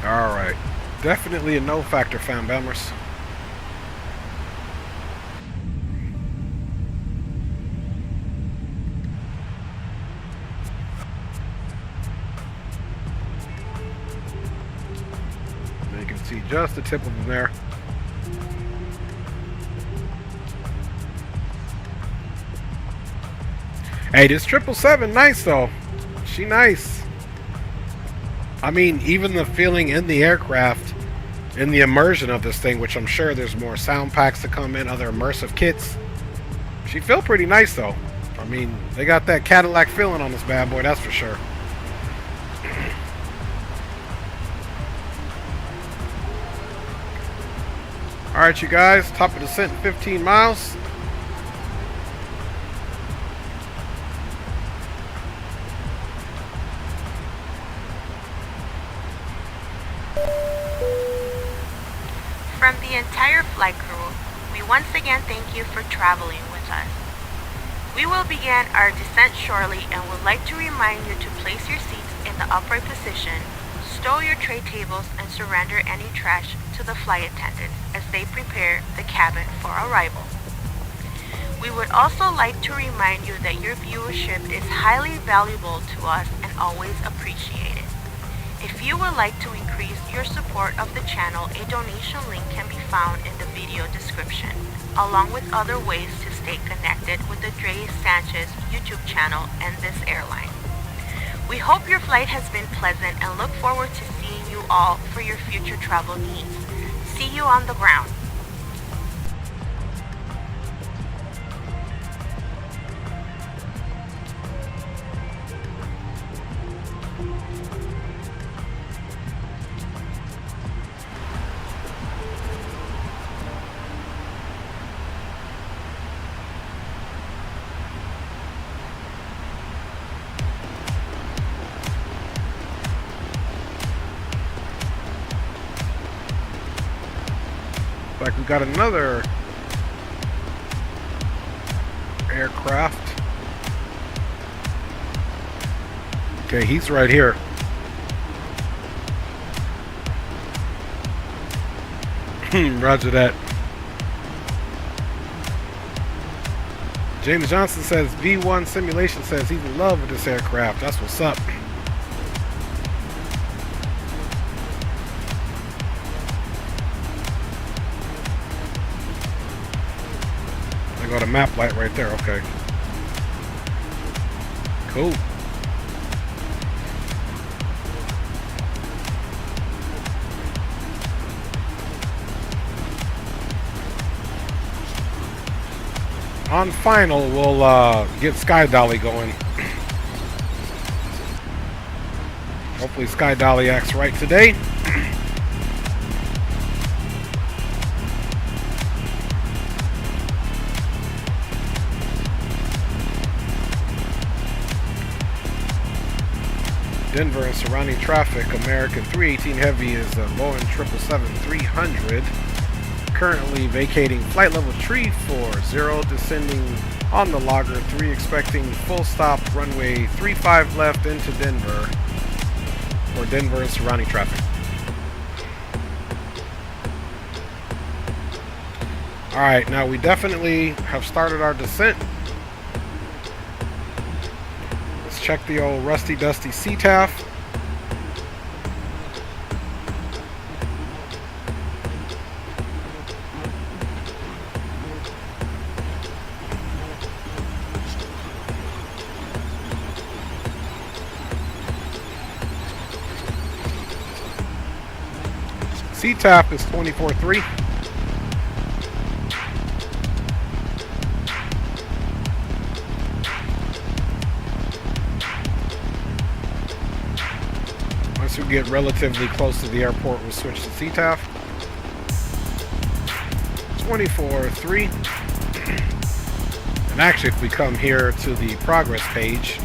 All right. Definitely a no factor, fam bammers. Just the tip of them there. Hey, this 777, nice though. She nice. I mean, even the feeling in the aircraft, in the immersion of this thing, which I'm sure there's more sound packs to come in, other immersive kits. She feel pretty nice though. I mean, they got that Cadillac feeling on this bad boy, that's for sure. Alright, you guys, top of descent, 15 miles. From the entire flight crew, we once again thank you for traveling with us. We will begin our descent shortly and would like to remind you to place your seats in the upright position, stow your tray tables, and surrender any trash to the flight attendants as they prepare the cabin for arrival. We would also like to remind you that your viewership is highly valuable to us and always appreciated. If you would like to increase your support of the channel, a donation link can be found in the video description, along with other ways to stay connected with the Dre Sanchez YouTube channel and this airline. We hope your flight has been pleasant and look forward to seeing you all for your future travel needs. See you on the ground. Like we got another aircraft. Okay, he's right here. Roger that. James Johnson says V1 Simulation says he's in love with this aircraft. That's what's up. Got a map light right there. Okay. Cool. On final, we'll get Sky Dolly going. Hopefully Sky Dolly acts right today. Denver and surrounding traffic. American 318 Heavy is a Boeing 777-300. Currently vacating flight level 340, descending on the logger 3, expecting full stop runway 35 left into Denver for Denver and surrounding traffic. Alright, now we definitely have started our descent. Check the old rusty dusty CTAF. CTAF is 24.3. Once we get relatively close to the airport, we'll switch to CTAF. 24.3. And actually, if we come here to the progress page,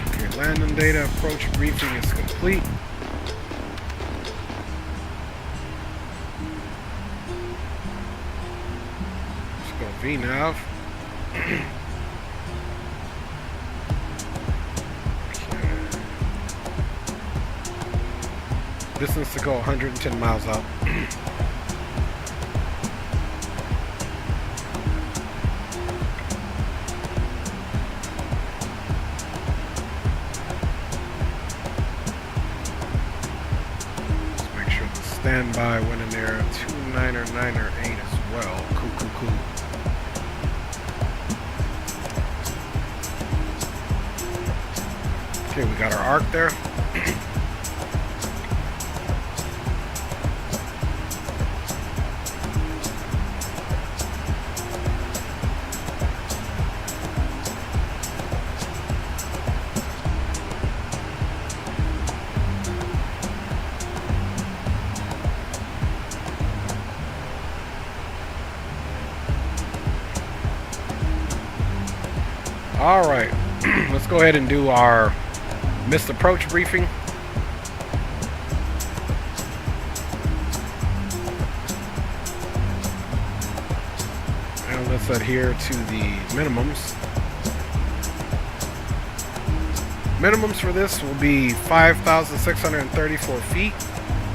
okay, landing data, approach briefing is complete. Let's go VNav. Distance to go 110 miles out. Let's make sure the standby went in there. 29908 as well. Cool, cool, cool. Okay, we got our arc there. All right, let's go ahead and do our missed approach briefing. And let's adhere to the minimums. Minimums for this will be 5,634 feet,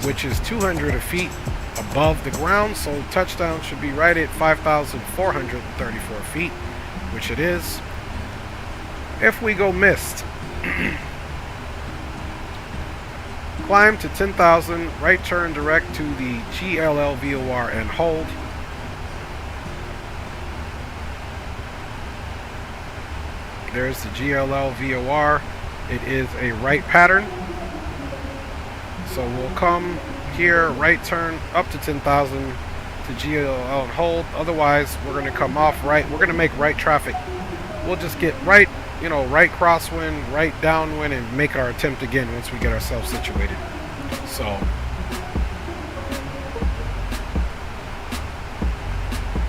which is 200 feet above the ground. So touchdown should be right at 5,434 feet, which it is. If we go missed, climb to 10,000, right turn direct to the GLL VOR and hold. There's the GLL VOR. It is a right pattern. So we'll come here, right turn up to 10,000 to GLL and hold. Otherwise, we're going to come off right. We're going to make right traffic. We'll just get right, you know, right crosswind, right downwind, and make our attempt again once we get ourselves situated. So,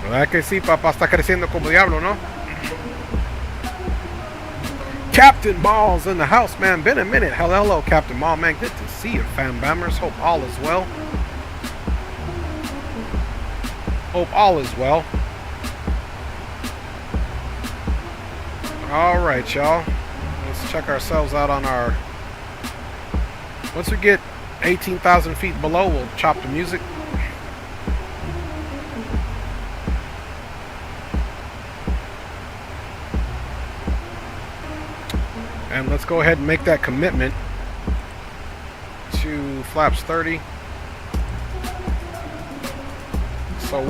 ¿verdad que sí, papá está creciendo como diablo, no? Captain Ball's in the house, man. Been a minute. Hello, Captain Ball, man. Good to see you, fam bammers. Hope all is well. Hope all is well. All right, y'all. Let's check ourselves out on our... Once we get 18,000 feet below, we'll chop the music. And let's go ahead and make that commitment to flaps 30. So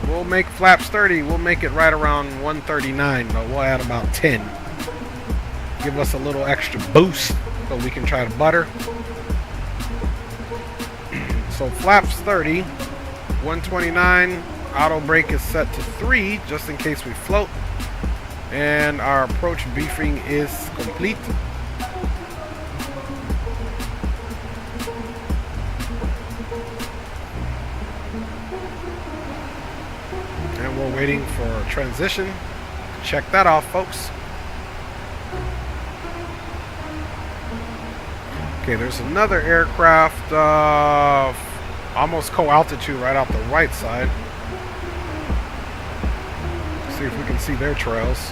we'll make flaps 30. We'll make it right around 139, but we'll add about 10. Give us a little extra boost so we can try to butter. So flaps 30, 129. Auto brake is set to 3 just in case we float. And our approach briefing is complete. And we're waiting for transition. Check that off, folks. Okay, there's another aircraft almost co-altitude right off the right side. See if we can see their trails.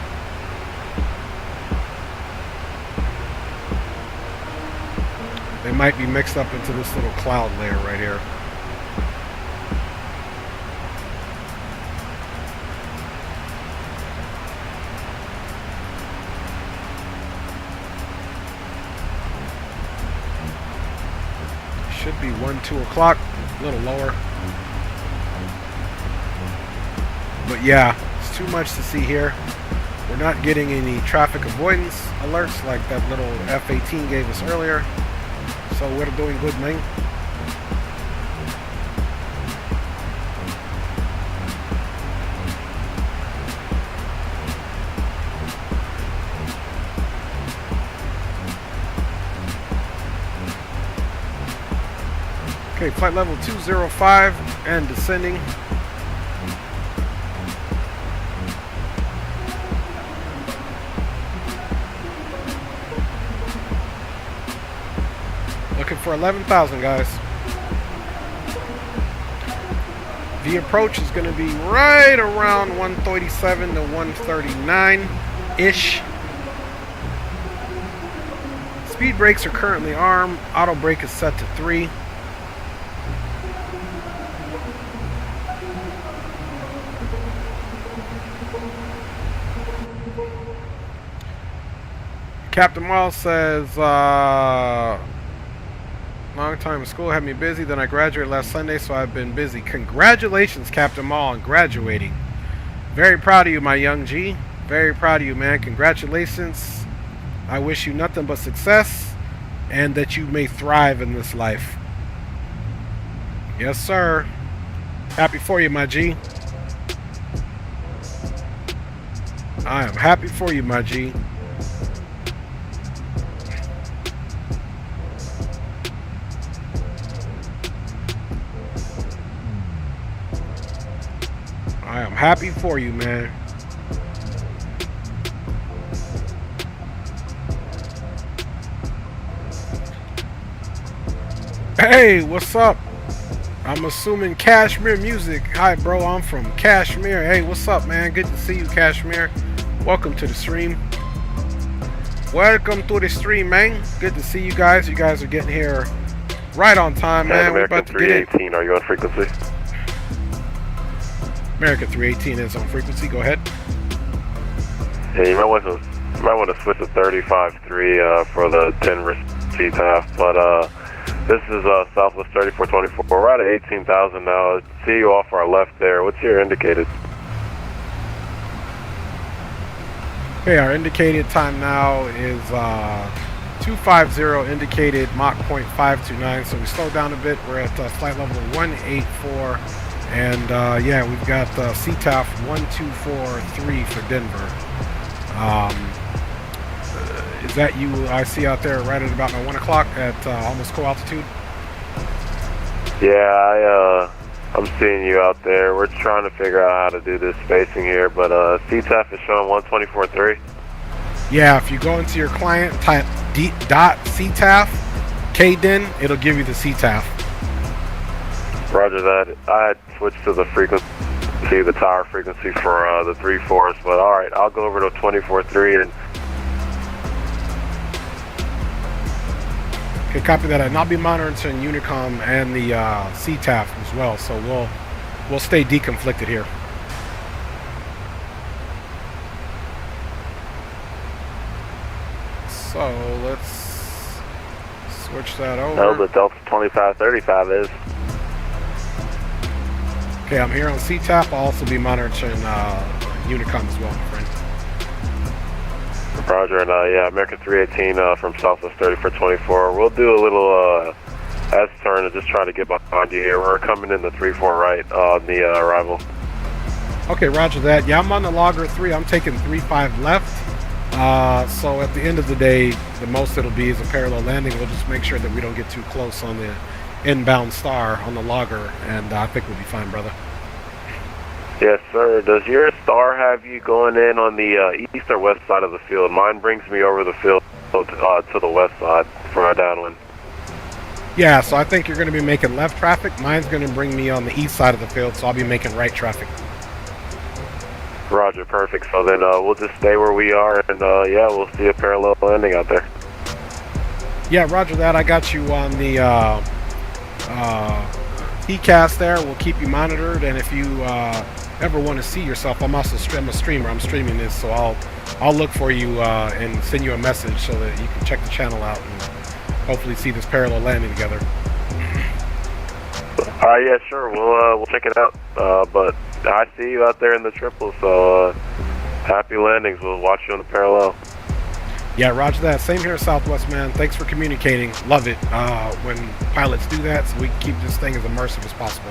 They might be mixed up into this little cloud layer right here. Should be 1-2 o'clock, a little lower. But yeah, it's too much to see here. We're not getting any traffic avoidance alerts like that little F-18 gave us earlier. So we're doing good, man. Okay, flight level 205 and descending. Looking for 11,000, guys. The approach is going to be right around 137 to 139-ish. Speed brakes are currently armed. Auto brake is set to 3. Captain Wells says, long time in school had me busy. Then I graduated last Sunday, so I've been busy. Congratulations, Captain Mall, on graduating. Very proud of you, my young G. Very proud of you, man. Congratulations. I wish you nothing but success and that you may thrive in this life. Yes, sir. Happy for you, my G. I am happy for you, my G. I am happy for you, man. Hey, what's up? I'm assuming Kashmir Music. Hi, bro. I'm from Kashmir. Hey, what's up, man? Good to see you, Kashmir. Welcome to the stream. Welcome to the stream, man. Good to see you guys. You guys are getting here right on time, man. We're about to get in. 318, are you on frequency? American 318 is on frequency. Go ahead. Yeah, you might want to switch to 35.3 for the 10 receipt half, but this is Southwest 3424. We're at 18,000 now. See you off our left there. What's your indicated? Okay, our indicated time now is 250 indicated Mach 0.529. So we slowed down a bit. We're at flight level 184. And yeah, we've got CTAF 1243 for Denver. Is that you I see out there right at about my 1 o'clock at almost co-altitude? Yeah, I'm seeing you out there. We're trying to figure out how to do this spacing here, but CTAF is showing 124.3. Yeah, if you go into your client, type .ctaf, KDIN, it'll give you the CTAF. Roger that. I had switched to the frequency, the tower frequency for the 3-4s, but alright, I'll go over to 24.3 and... Okay, copy that. And I'll be monitoring Unicom and the CTAF as well, so we'll stay deconflicted here. So let's switch that over. No, the Delta 2535 is. Okay, I'm here on CTAP. I'll also be monitoring Unicom as well, my friend. Roger, and yeah, American 318 from Southwest 3424. We'll do a little S-turn and just try to get behind you here. We're coming in the 3-4 right on the arrival. Okay, roger that. Yeah, I'm on the logger 3. I'm taking 3-5 left. So at the end of the day, the most it'll be is a parallel landing. We'll just make sure that we don't get too close on the inbound star on the logger, and I think we'll be fine, brother. Yes, sir. Does your star have you going in on the east or west side of the field? Mine brings me over the field to the west side for a downwind. Yeah, so I think you're going to be making left traffic. Mine's going to bring me on the east side of the field, so I'll be making right traffic. Roger, perfect. So then we'll just stay where we are, and yeah, we'll see a parallel landing out there. Yeah, roger that. I got you on the PCAST there. We'll keep you monitored, and if you ever want to see yourself, I'm also a streamer. I'm streaming this, so I'll look for you and send you a message so that you can check the channel out and hopefully see this parallel landing together. Yeah, sure. We'll check it out. But I see you out there in the triple, so happy landings. We'll watch you on the parallel. Yeah, roger that. Same here, Southwest, man. Thanks for communicating. Love it when pilots do that, so we can keep this thing as immersive as possible.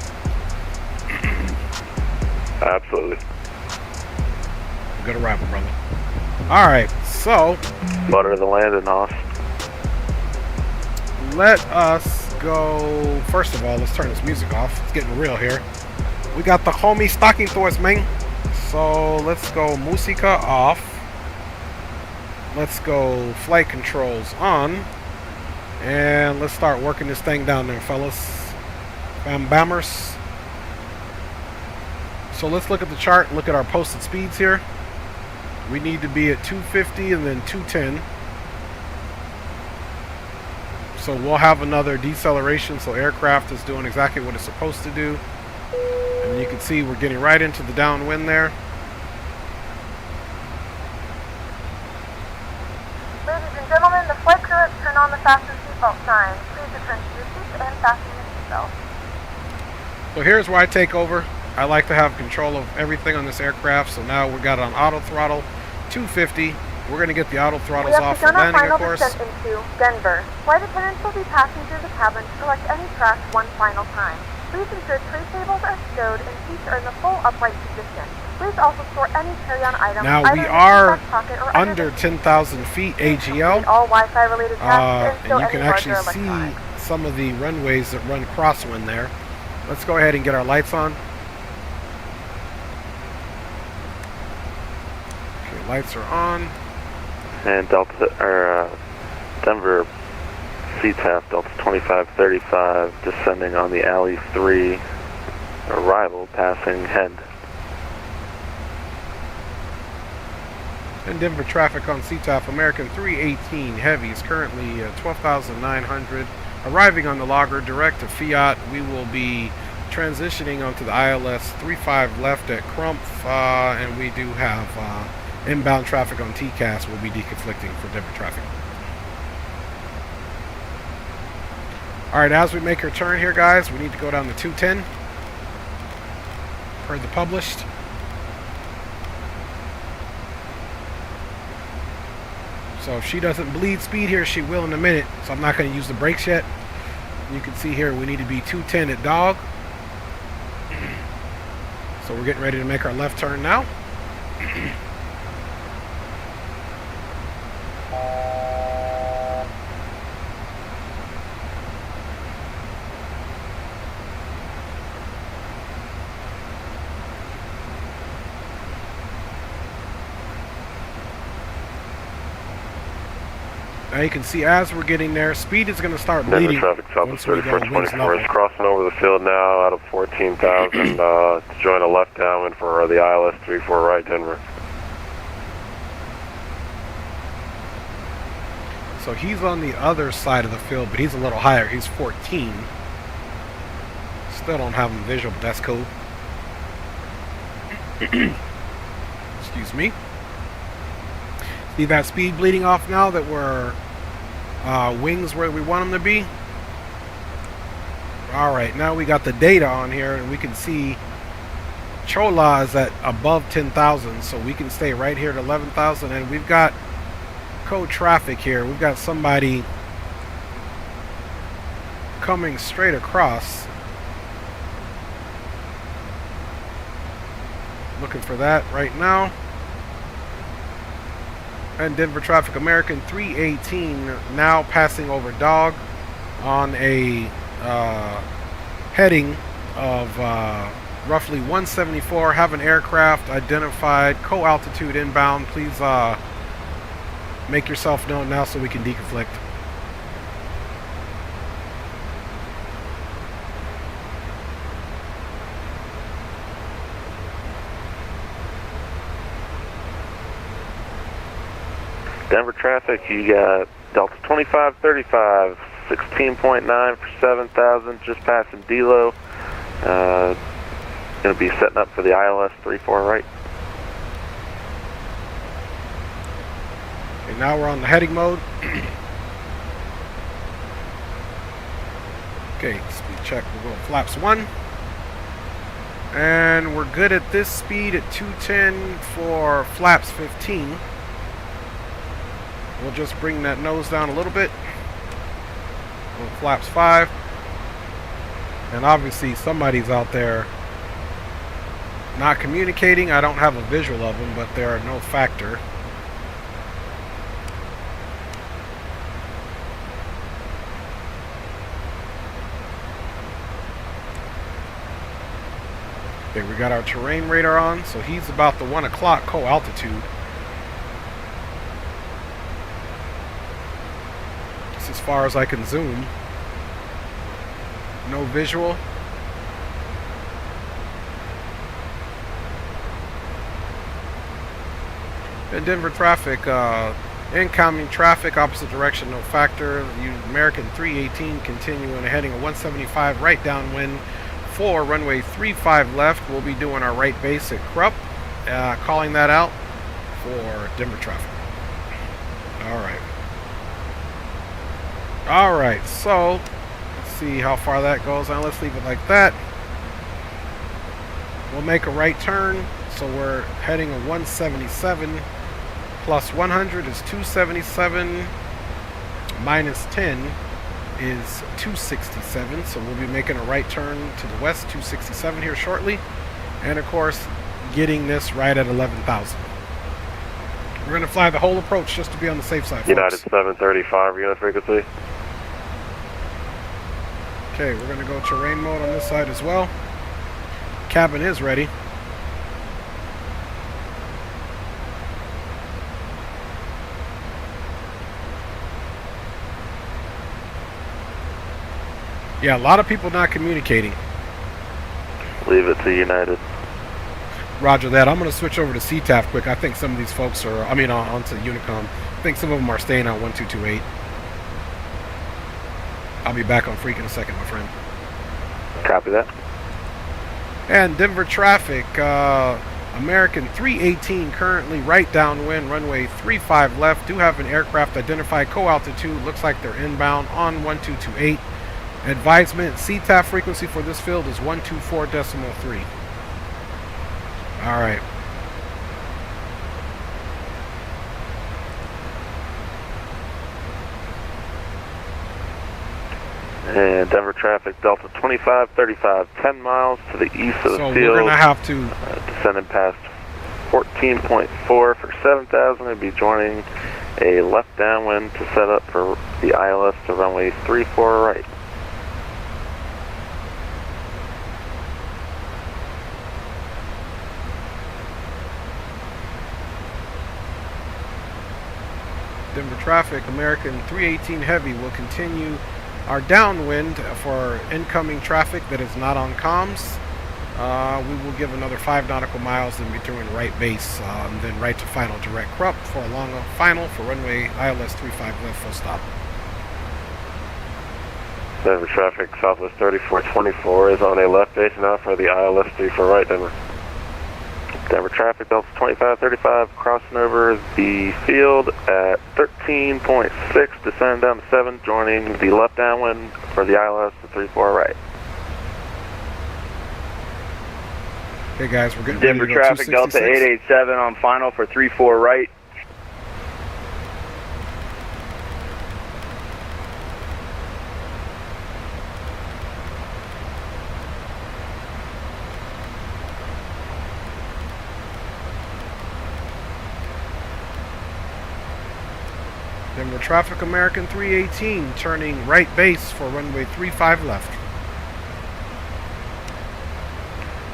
Absolutely. Good arrival, brother. All right, so butter the landing, Hoss. Let us go. First of all, let's turn this music off. It's getting real here. We got the homie stocking Thors, man. So let's go Musica off. Let's go flight controls on. And let's start working this thing down there, fellas. Bam bammers. So let's look at the chart, look at our posted speeds here. We need to be at 250 and then 210. So we'll have another deceleration, so aircraft is doing exactly what it's supposed to do. And you can see we're getting right into the downwind there. Ladies and gentlemen, the flight crew has turned on the fasten seatbelt sign. Please return to your seats and fasten your seatbelt. So here's where I take over. I like to have control of everything on this aircraft, so now we got it on auto throttle, 250. We're going to get the auto We throttles have off for begun our landing, of final course. descent into Denver. Flight attendants will be passing through the cabin to collect any trash one final time. Please ensure tray tables are stowed and seats are in the full upright position. Please also store any carry-on items. Now we are under 10,000 feet AGL, all Wi-Fi related tasks and you can actually see some of the runways that run crosswind there. Let's go ahead and get our lights on. Okay, lights are on. And Denver CTAF Delta 2535 descending on the alley 3, arrival passing head. And Denver traffic on CTAF American 318 Heavy is currently 12,900. Arriving on the logger direct to Fiat. We will be transitioning onto the ILS 35 left at Crumpf, and we do have inbound traffic on TCAS. We'll be deconflicting for Denver traffic. Alright, as we make our turn here, guys, we need to go down to 210 per the published. So if she doesn't bleed speed here, she will in a minute. So I'm not going to use the brakes yet. You can see here we need to be 210 at dog. So we're getting ready to make our left turn now. Now you can see as we're getting there, speed is going to start bleeding. Denver traffic southwest 3424 is crossing over the field now out of 14,000 to join a left downwind for the ILS 34 right Denver. So he's on the other side of the field, but he's a little higher. He's 14. Still don't have him visual, but that's cool. Excuse me. See that speed bleeding off now that we're wings where we want them to be? Alright, now we got the data on here and we can see Chola is at above 10,000, so we can stay right here at 11,000, and we've got code traffic here. We've got somebody coming straight across. Looking for that right now. And Denver traffic American 318 now passing over dog on a heading of roughly 174. Have an aircraft identified, co-altitude inbound. Please make yourself known now so we can deconflict. Denver traffic, you got Delta 2535, 16.9 for 7,000, just passing D-Low. Going to be setting up for the ILS 34 right. Okay, now we're on the heading mode. Okay, speed check, we'll go flaps 1. And we're good at this speed at 210 for flaps 15. We'll just bring that nose down a little bit. Flaps 5. And obviously somebody's out there not communicating. I don't have a visual of them, but they are no factor. Okay, we got our terrain radar on, so he's about the 1 o'clock co-altitude. As far as I can zoom. No visual. And Denver traffic, incoming traffic, opposite direction, no factor. American 318 continuing heading a 175 right downwind for runway 35 left. We'll be doing our right base at Krupp, calling that out for Denver traffic. Alright. Alright, so let's see how far that goes. Now let's leave it like that. We'll make a right turn, so we're heading a 177 plus 100 is 277, minus 10 is 267, so we'll be making a right turn to the west, 267 here shortly, and of course getting this right at 11,000. We're going to fly the whole approach just to be on the safe side, United folks. 735 unit frequency. Okay, we're going to go terrain mode on this side as well. Cabin is ready. Yeah, a lot of people not communicating. Leave it to United. Roger that. I'm going to switch over to CTAF quick. I think some of these folks are, onto Unicom. I think some of them are staying on 1228. I'll be back on Freak in a second, my friend. Copy that. And Denver traffic, American 318 currently right downwind, runway 35 left. Do have an aircraft identified co-altitude. Looks like they're inbound on 1228. Advisement, CTAF frequency for this field is 124.3. All right. And Denver traffic, Delta 2535, 10 miles to the east of the field. So we're going to have to... descending past 14.4 for 7,000. We'll be joining a left downwind to set up for the ILS to runway 34 right. Denver traffic, American 318 Heavy will continue our downwind for incoming traffic that is not on comms. We will give another 5 nautical miles in between right base and then right to final direct Krupp for a long final for runway ILS 35 left full stop. Denver traffic, Southwest 3424 is on a left base now for the ILS 34 right, Denver. Denver traffic, Delta 2535, crossing over the field at 13.6, descend down to 7, joining the left downwind for the ILS to 34 right. Okay guys, we're getting Denver ready to go traffic, Delta 887 on final for 34 right. Denver traffic, American 318 turning right base for runway 35 left.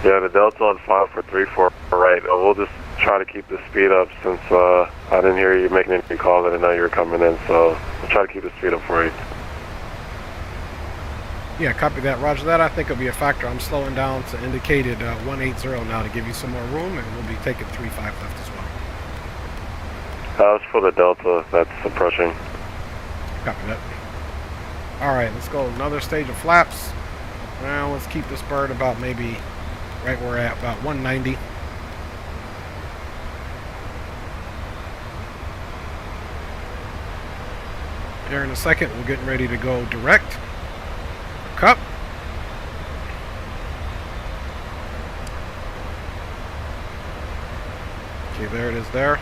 Yeah, the Delta on 5 for 34 right. We'll just try to keep the speed up since I didn't hear you making any calls. I didn't know you were coming in, so we'll try to keep the speed up for you. Yeah, copy that. Roger that. I think it'll be a factor. I'm slowing down to indicated 180 now to give you some more room, and we'll be taking 35 left as well. That's for the Delta that's approaching. Copy that. Alright, let's go another stage of flaps. Now let's keep this bird about maybe right where we're at, about 190. Here in a second, we're getting ready to go direct. Cup. Okay, there it is there.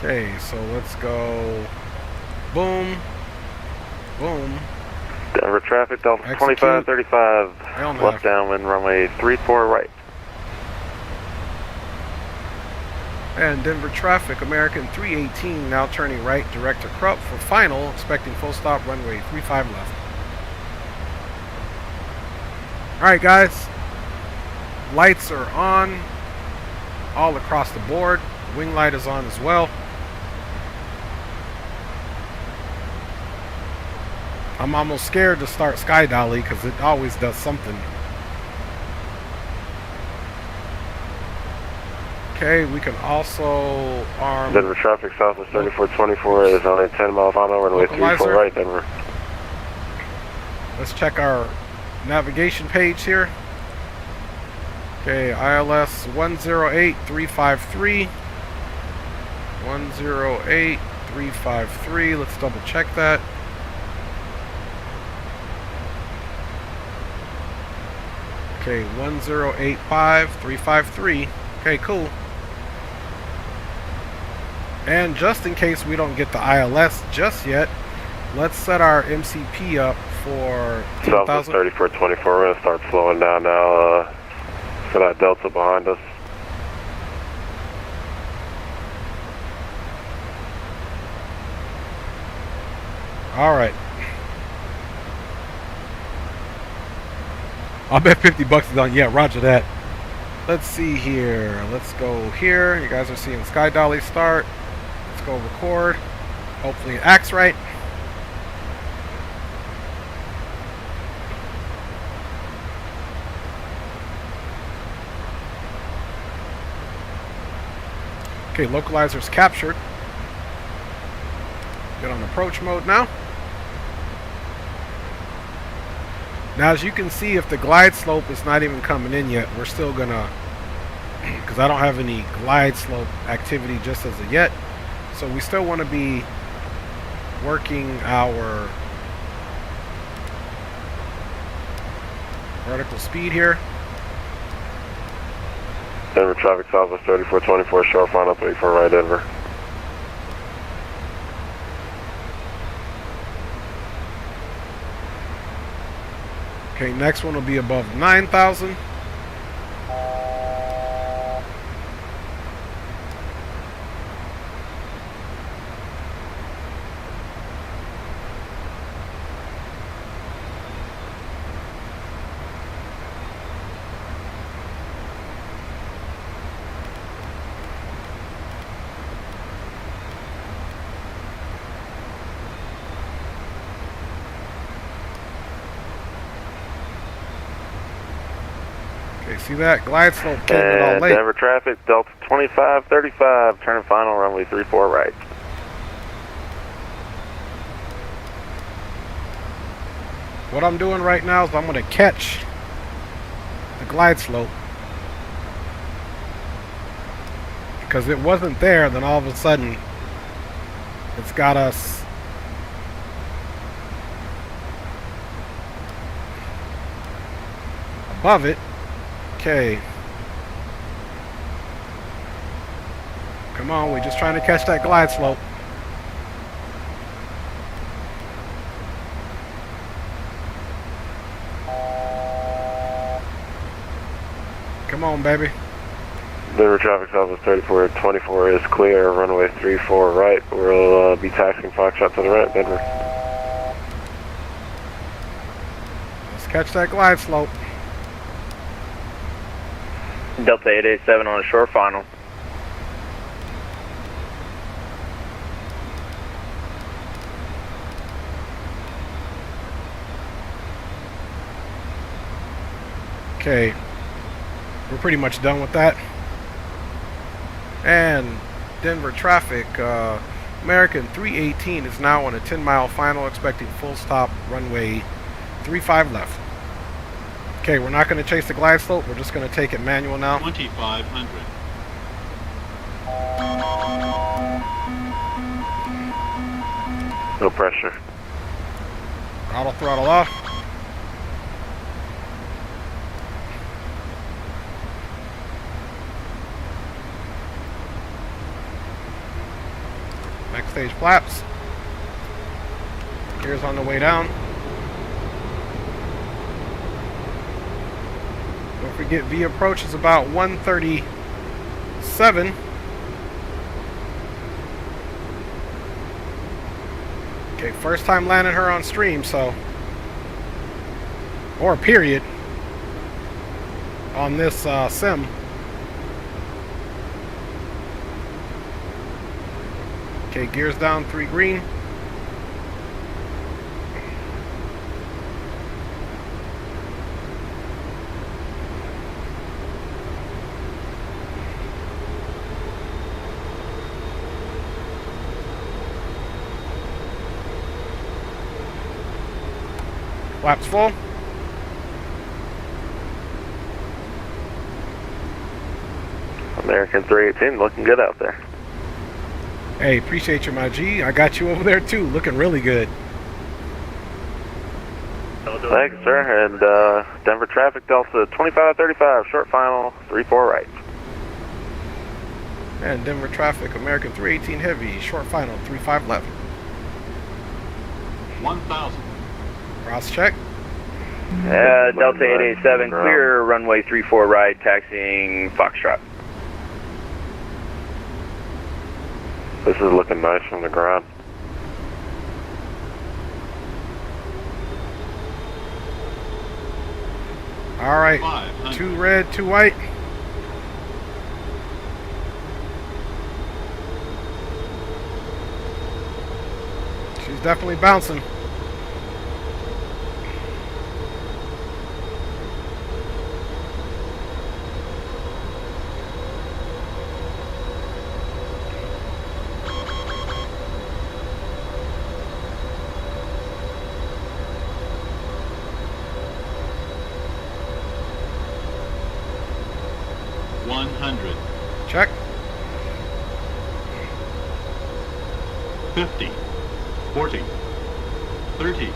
Okay, so let's go boom, boom. Denver traffic, Delta 2535, left downwind, runway 34 right. And Denver traffic, American 318 now turning right direct to Krupp for final, expecting full stop runway 35 left. Alright guys, lights are on all across the board. Wing light is on as well. I'm almost scared to start Sky Dolly because it always does something. Okay, we can also arm... Denver traffic, Southwest 3424 is on a 10-mile final runway 34 right, Denver. Let's check our navigation page here. Okay, ILS 108353. 108353. Let's double check that. Okay, 1085-353. Okay, cool. And just in case we don't get the ILS just yet, let's set our MCP up for 10,000. Southwest 3424, we're going to start slowing down now for that Delta behind us. Alright. I'll bet 50 bucks is on. Yeah, roger that. Let's see here. Let's go here. You guys are seeing Sky Dolly start. Let's go record. Hopefully it acts right. Okay, localizer's captured. Get on approach mode now. Now, as you can see, if the glide slope is not even coming in yet, we're still gonna, because I don't have any glide slope activity just as of yet. So we still want to be working our vertical speed here. Denver traffic Southwest 3424, short final 34 right Denver. Okay, next one will be above 9,000. Okay, see that? Glide slope came in all late. Denver traffic, Delta 2535, turn final, runway 34 right. What I'm doing right now is I'm going to catch the glide slope. Because it wasn't there, then all of a sudden it's got us above it. Okay. Come on, we're just trying to catch that glide slope. Come on, baby. Denver traffic Southwest 3424 is clear, runway 34 right. We'll be taxiing Foxtrot to the right, Denver. Let's catch that glide slope. Delta 887 on a short final. Okay, we're pretty much done with that. And Denver traffic, American 318 is now on a 10-mile final, expecting full stop, runway 35 left. Okay, we're not going to chase the glide slope. We're just going to take it manual now. 2500. No pressure. Throttle off. Next stage flaps. Gears on the way down. Don't forget, V approach is about 137. Okay, first time landing her on stream, so, or period, on this sim. Okay, gears down, 3 green. Flaps full. American 318 looking good out there. Hey, appreciate you, my G. I got you over there too, looking really good. Thanks, sir. And Denver traffic, Delta 2535, short final, 34 right. And Denver traffic, American 318 heavy, short final, 35 left. 1,000. Cross check. Delta 887, clear runway 34 right, taxiing Foxtrot. This is looking nice from the ground. All right, 2 red, 2 white. She's definitely bouncing. Check. 50, 40, 30,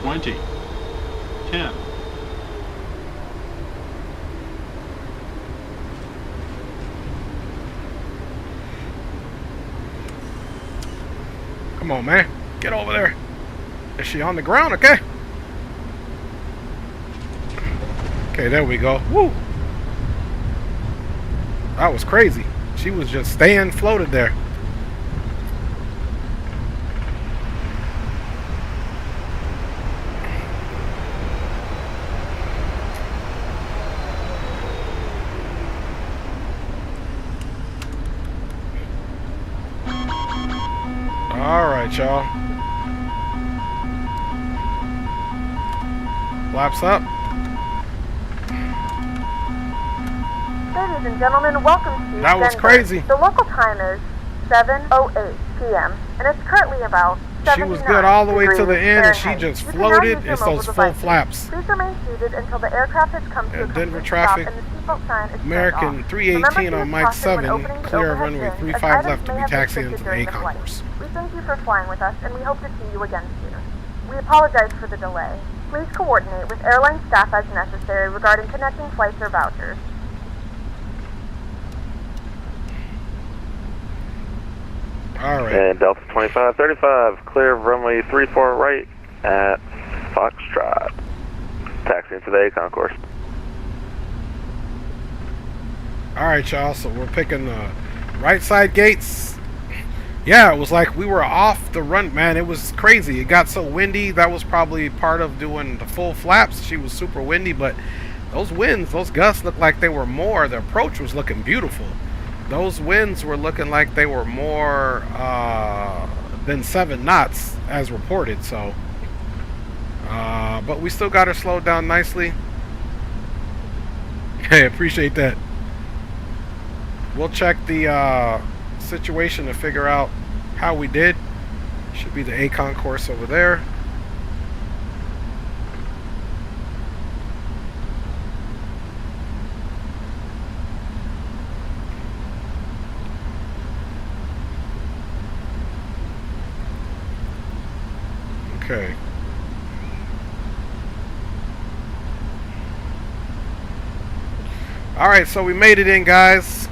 20, 10. Come on, man. Get over there. Is she on the ground? Okay. Okay, there we go. Woo. That was crazy. She was just staying floated there. All right, y'all. Flaps up. Ladies and gentlemen, welcome to That was Denver. crazy. The local time is 7:08 p.m. and it's currently about 79 She was good all the way to the end, and she Fahrenheit. just You can now floated. use your It's those mobile full devices. flaps. Please remain seated until the aircraft has come to a Denver complete traffic, stop and the seatbelt sign is American turned off. 318 Remember on to Mike use caution when 7, opening the clear of overhead runway bins, 35 as left to items be may have been taxiing shifted to the during the ACON flight. course. We thank you for flying with us, and we hope to see you again soon. We apologize for the delay. Please coordinate with airline staff as necessary regarding connecting flights or vouchers. All right. And Delta 2535, clear of runway 34 right at Foxtrot. Taxiing to the ACON course. All right, y'all. So we're picking the right side gates. Yeah, it was like we were off the run, man. It was crazy. It got so windy. That was probably part of doing the full flaps. She was super windy, but those winds, those gusts looked like they were more. The approach was looking beautiful. Those winds were looking like they were more than 7 knots as reported. So, but we still got her slowed down nicely. Hey, appreciate that. We'll check the situation to figure out how we did. Should be the ACON course over there. Okay. All right, so we made it in, guys.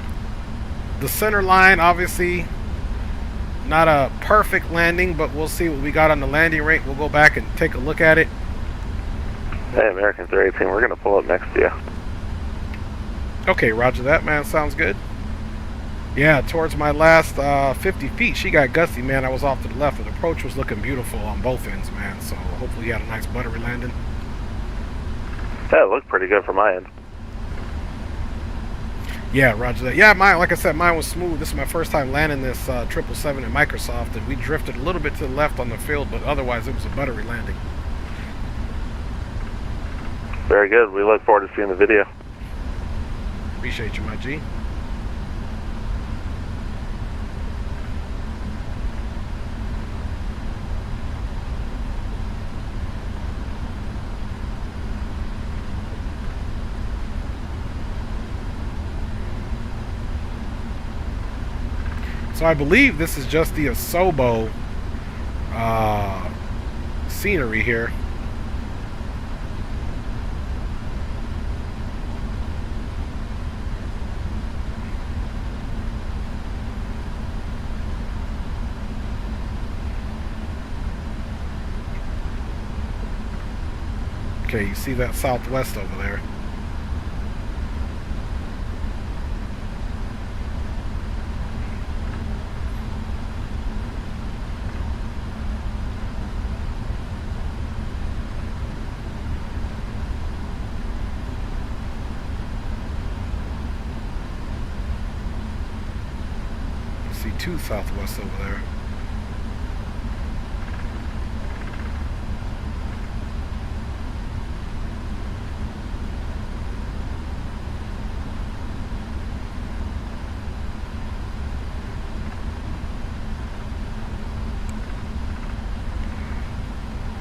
The center line, obviously, not a perfect landing, but we'll see what we got on the landing rate. We'll go back and take a look at it. Hey, American 318, we're going to pull up next to you. Okay, roger that, man. Sounds good. Yeah, towards my last 50 feet, she got gusty, man. I was off to the left, but the approach was looking beautiful on both ends, man. So hopefully you had a nice buttery landing. Yeah, it looked pretty good from my end. Yeah, roger that. Yeah, mine, like I said, mine was smooth. This is my first time landing this 777 at Microsoft, and we drifted a little bit to the left on the field, but otherwise it was a buttery landing. Very good. We look forward to seeing the video. Appreciate you, my G. So I believe this is just the Asobo scenery here. Okay, you see that southwest over there. You see two southwest over there.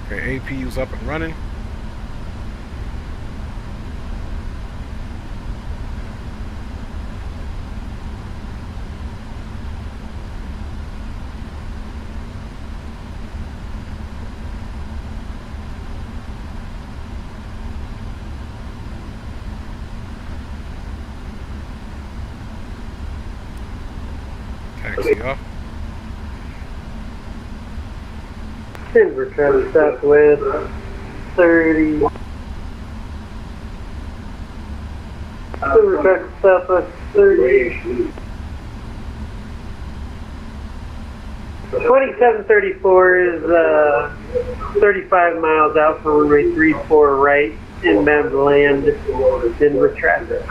Okay, APU's up and running. Taxi off. Denver traffic southwest 30. Denver traffic southwest 30. 2734 is 35 miles out for runway 34 right, inbound to land Denver traffic.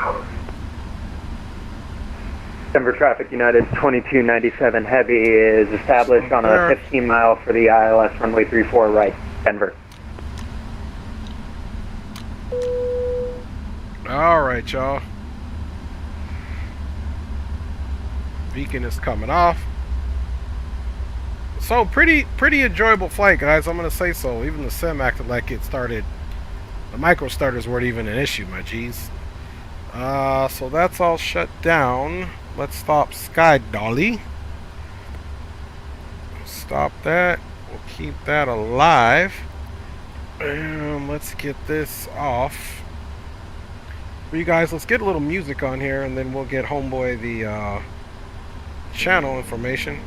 Denver traffic United 2297 heavy is established on a 15 mile for the ILS runway 34 right, Denver. All right, y'all. Beacon is coming off. So pretty enjoyable flight, guys. I'm gonna say so. Even the sim acted like it started. The micro starters weren't even an issue, my G's. So that's all shut down. Let's stop Sky Dolly. Stop that. We'll keep that alive. And let's get this off. For you guys, let's get a little music on here, and then we'll get Homeboy the channel information.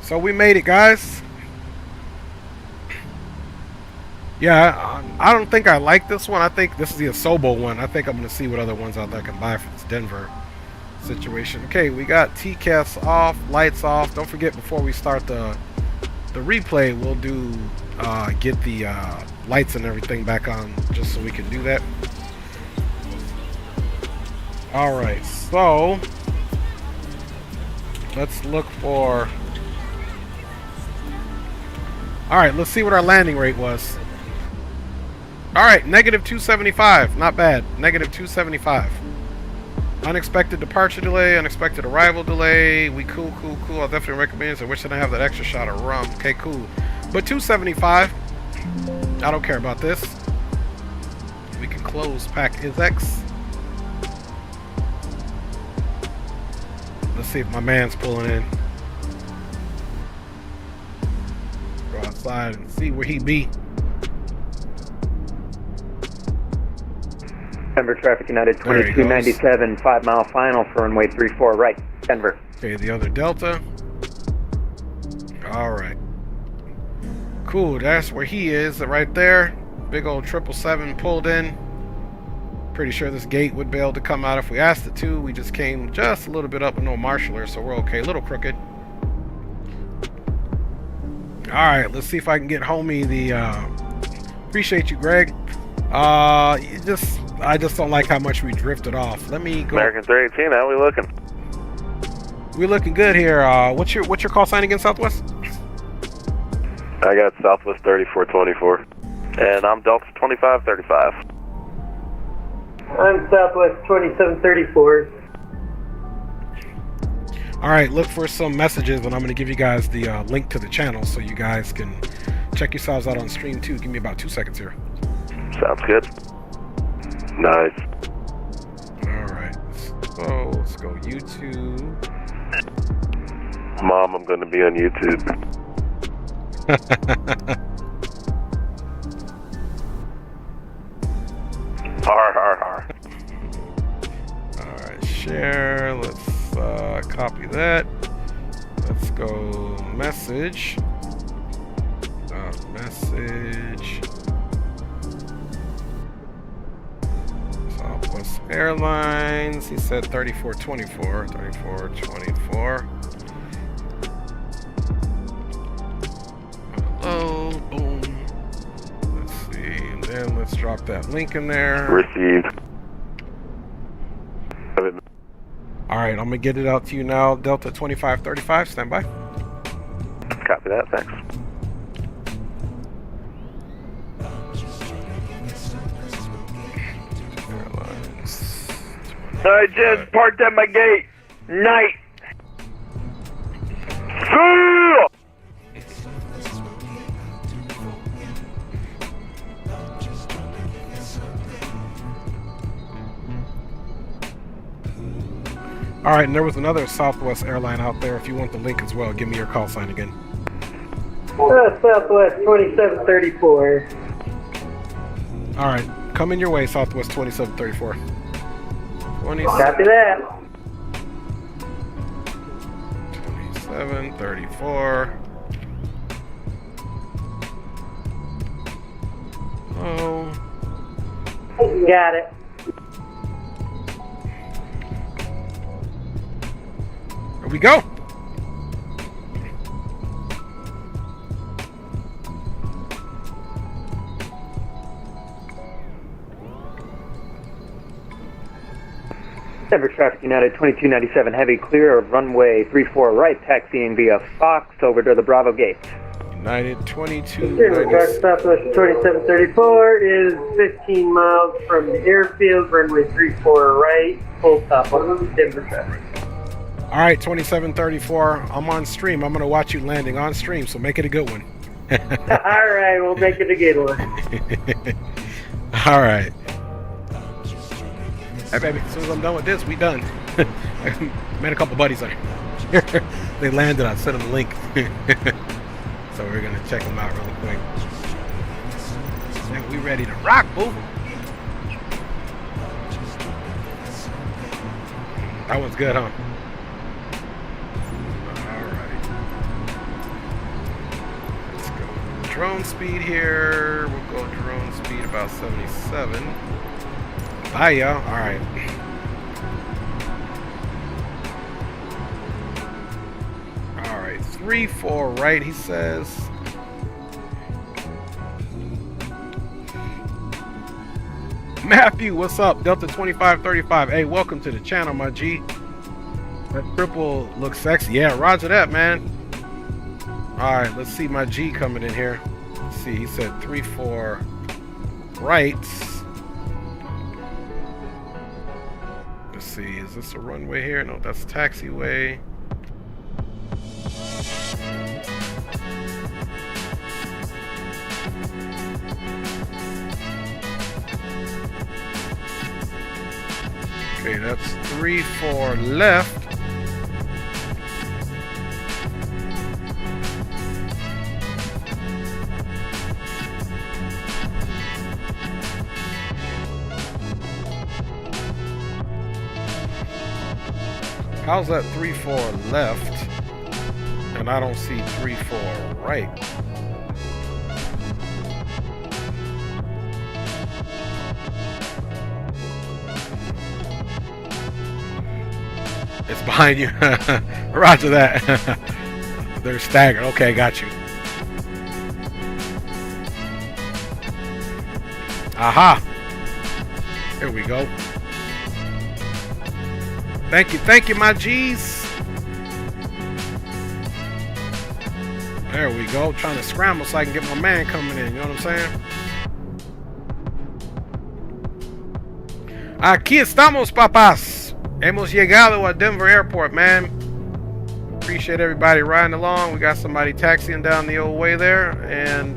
So we made it, guys. Yeah, I don't think I like this one. I think this is the Asobo one. I think I'm going to see what other ones out there I can buy for this Denver situation. Okay, we got TCAS off, lights off. Don't forget, before we start the replay, we'll do get the lights and everything back on, just so we can do that. Alright, so let's look for... Alright, let's see what our landing rate was. Alright, negative 275. Not bad. Negative 275. Unexpected departure delay, unexpected arrival delay. We cool. I'll definitely recommend it. I wish I didn't have that extra shot of rum. Okay, cool. But 275. I don't care about this. We can close pack is X. Let's see if my man's pulling in. Go outside and see where he be. Denver traffic United 2297, 5 mile final for runway 34 right, Denver. Okay, the other Delta. Alright. Cool, that's where he is, right there. Big old 777 pulled in. Pretty sure this gate would be able to come out if we asked it to. We just came just a little bit up with no marshaller, so we're okay. A little crooked. Alright, let's see if I can get homie the appreciate you, Greg. I just don't like how much we drifted off. Let me go. American 318, how we looking? We're looking good here. What's your call sign again, Southwest? I got Southwest 3424. And I'm Delta 2535. I'm Southwest 2734. Alright, look for some messages, and I'm going to give you guys the link to the channel so you guys can check yourselves out on stream too. Give me about 2 seconds here. Sounds good. Nice. Alright, so let's go YouTube. Mom, I'm going to be on YouTube. Har. Alright, share. Let's copy that. Let's go message. Message. Airlines, he said 3424. 3424. Hello, boom. Let's see, and then let's drop that link in there. Received. Alright, I'm gonna get it out to you now. Delta 2535, stand by. Copy that, thanks. Airlines. I just parked at my gate. Night. Alright, and there was another Southwest airline out there. If you want the link as well, give me your call sign again. Southwest 2734. Alright, coming your way, Southwest 2734. Copy that. 2734. Oh. Got it. Here we go. Denver Traffic United 2297 Heavy, clear of runway 34 right, taxiing via Fox over to the Bravo gate. United 22. Southwest 2734 is 15 miles from the airfield, runway 34 right, full stop on Denver traffic. Alright, 2734. I'm on stream. I'm going to watch you landing on stream, so make it a good one. Alright, we'll make it a good one. Alright. Hey, baby, as soon as I'm done with this, we done. I met a couple buddies on here. They landed. I sent them the link. So we're going to check them out real quick. Man, we ready to rock, boo. That one's good, huh? Drone speed here. We'll go drone speed about 77. Bye, y'all. Alright. Alright. 3-4 right, he says. Matthew, what's up? Delta 2535. Hey, welcome to the channel, my G. That triple looks sexy. Yeah, roger that, man. Alright, let's see my G coming in here. Let's see, he said 3-4 right. Let's see, is this a runway here? No, that's taxiway. Okay, that's 3-4 left. How's that 3-4 left? And I don't see 3-4 right. It's behind you. Roger that. They're staggered. Okay, got you. Aha. Here we go. Thank you, my G's. There we go. Trying to scramble so I can get my man coming in. You know what I'm saying? Aquí estamos, papás. Hemos llegado a Denver Airport, man. Appreciate everybody riding along. We got somebody taxiing down the old way there, and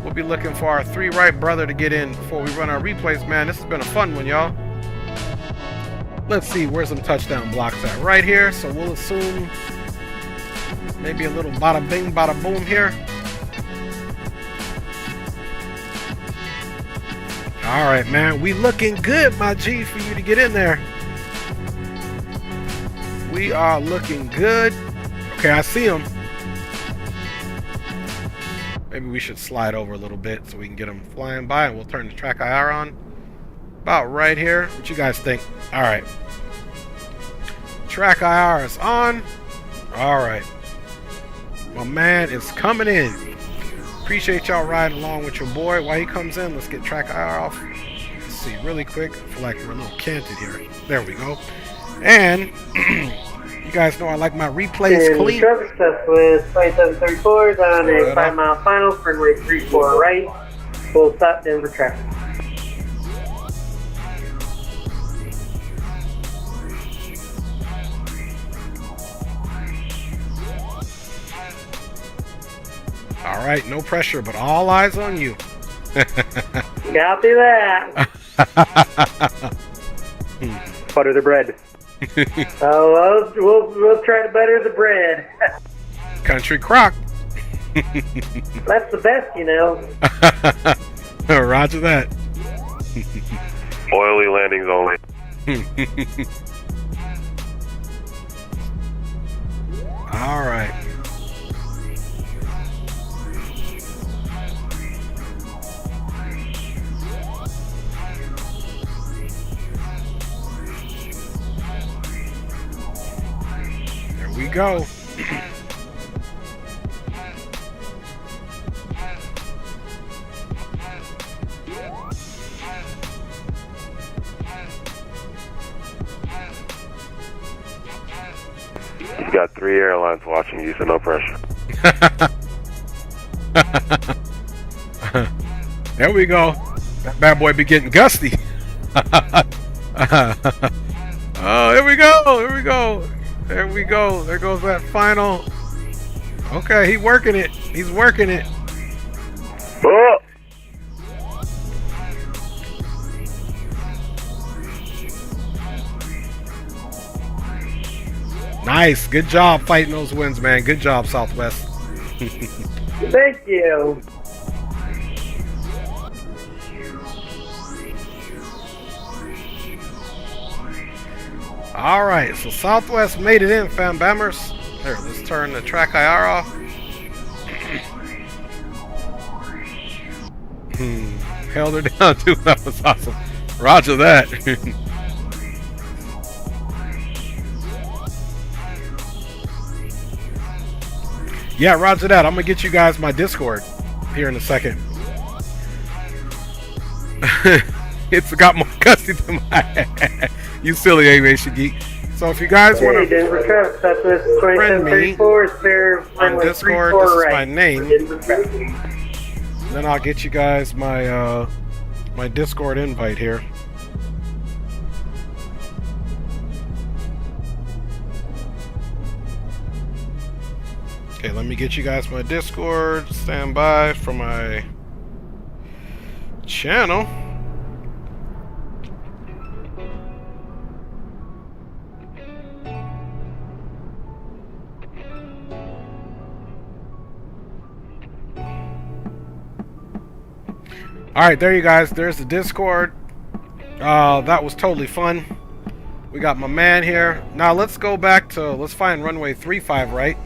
we'll be looking for our 3 right brother to get in before we run our replays, man. This has been a fun one, y'all. Let's see, where's some touchdown blocks at? Right here, so we'll assume maybe a little bada bing, bada boom here. All right, man, we looking good, my G, for you to get in there. We are looking good. Okay, I see him. Maybe we should slide over a little bit so we can get him flying by, and we'll turn the track IR on. About right here. What you guys think? All right. Track IR is on. All right. My man is coming in. Appreciate y'all riding along with your boy. While he comes in, let's get track IR off. Let's see really quick. I feel like we're a little canted here. There we go. And you guys know I like my replays clean. Traffic test with 2734 is on a 5-mile final for runway 34 right. Full stop Denver traffic. All right, no pressure, but all eyes on you. Copy that. Butter the bread. Oh, we'll try to butter the bread. Country crock. That's the best, you know. Roger that. Oily landings only. All right. There we go. You got 3 airlines watching you, so no pressure. There we go. That bad boy be getting gusty. Oh, here we go. Here we go. There we go. There goes that final. Okay, he's working it. He's working it. Oh. Nice. Good job fighting those winds, man. Good job, Southwest. Thank you. All right, so Southwest made it in, fam bammers. Here, let's turn the track IR off. Held her down too. That was awesome. Roger that. Yeah, roger that. I'm gonna get you guys my Discord here in a second. It's got more custody than my you silly aviation geek. So if you guys want to friend me on Discord, this is my name. Then I'll get you guys my my Discord invite here. Okay, let me get you guys my Discord. Stand by for my channel. Alright, there you guys. There's the Discord. That was totally fun. We got my man here. Now let's go back to, let's find runway 35 right.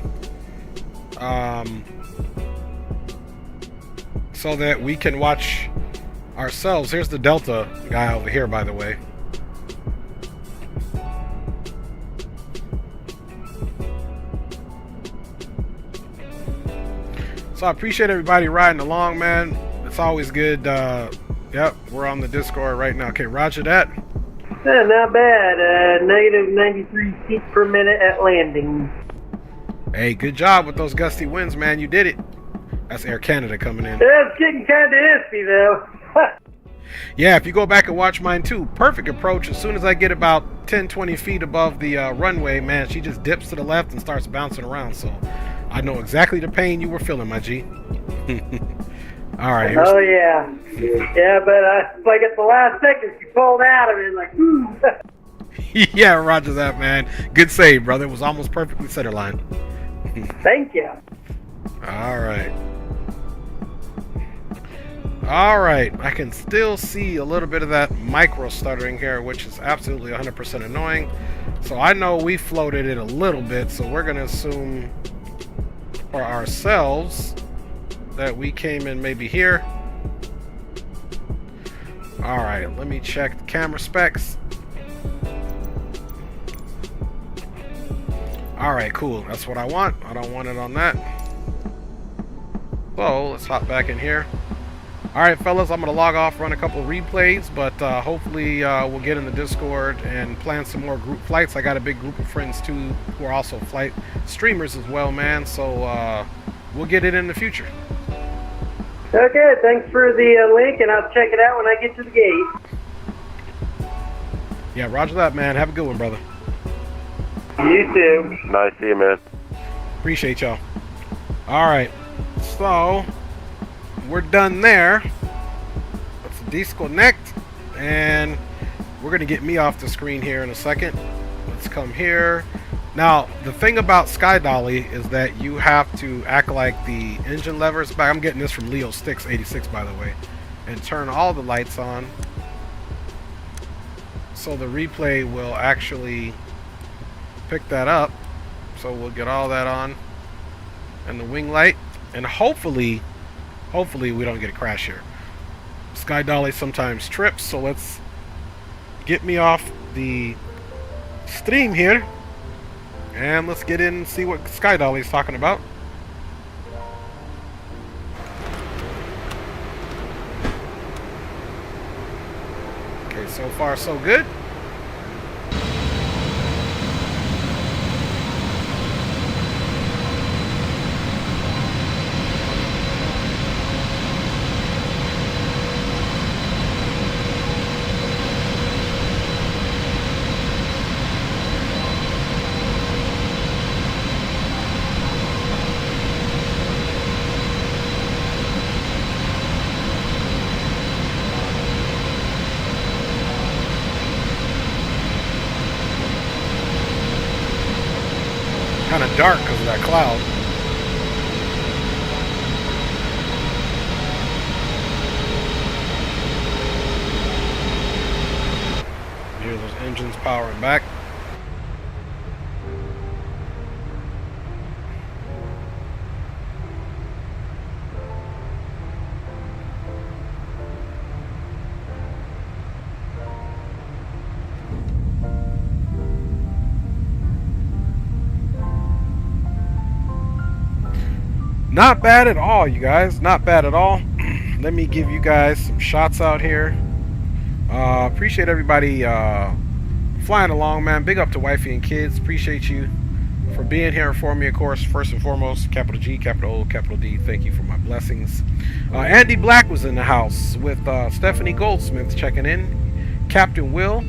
So that we can watch ourselves. Here's the Delta guy over here, by the way. So I appreciate everybody riding along, man. It's always good. Yep, we're on the Discord right now. Okay, roger that. Not bad. Negative 93 feet per minute at landing. Hey, good job with those gusty winds, man. You did it. That's Air Canada coming in. It's getting kind of iffy, though. Yeah, if you go back and watch mine, too. Perfect approach. As soon as I get about 10-20 feet above the runway, man, she just dips to the left and starts bouncing around. So I know exactly the pain you were feeling, my G. All right. Oh, yeah. Yeah, but like at the last second, she pulled out of it like, Yeah, roger that, man. Good save, brother. It was almost perfectly center line. Thank you. All right. All right. I can still see a little bit of that micro stuttering here, which is absolutely 100% annoying. So I know we floated it a little bit, so we're going to assume for ourselves that we came in maybe here. Alright, let me check the camera specs. Alright, cool. That's what I want. I don't want it on that. So, let's hop back in here. Alright, fellas, I'm going to log off, run a couple of replays, but hopefully we'll get in the Discord and plan some more group flights. I got a big group of friends, too, who are also flight streamers as well, man. So, we'll get it in the future. Okay, thanks for the link, and I'll check it out when I get to the gate. Yeah, roger that, man. Have a good one, brother. You too. Nice to see you, man. Appreciate y'all. Alright, so we're done there. Let's disconnect, and we're going to get me off the screen here in a second. Let's come here. Now, the thing about Sky Dolly is that you have to act like the engine levers back. I'm getting this from Leo Sticks 86, by the way. And turn all the lights on. So the replay will actually pick that up. So we'll get all that on. And the wing light. And hopefully we don't get a crash here. Sky Dolly sometimes trips. So let's get me off the stream here. And let's get in and see what Sky Dolly is talking about. Okay, so far so good. Kind of dark because of that cloud. Here's those engines powering back. Not bad at all, you guys. Not bad at all. Let me give you guys some shots out here. Appreciate everybody flying along, man. Big up to wifey and kids. Appreciate you for being here for me, of course. First and foremost, capital G, capital O, capital D. Thank you for my blessings. Andy Black was in the house with Stephanie Goldsmith checking in. Captain Will.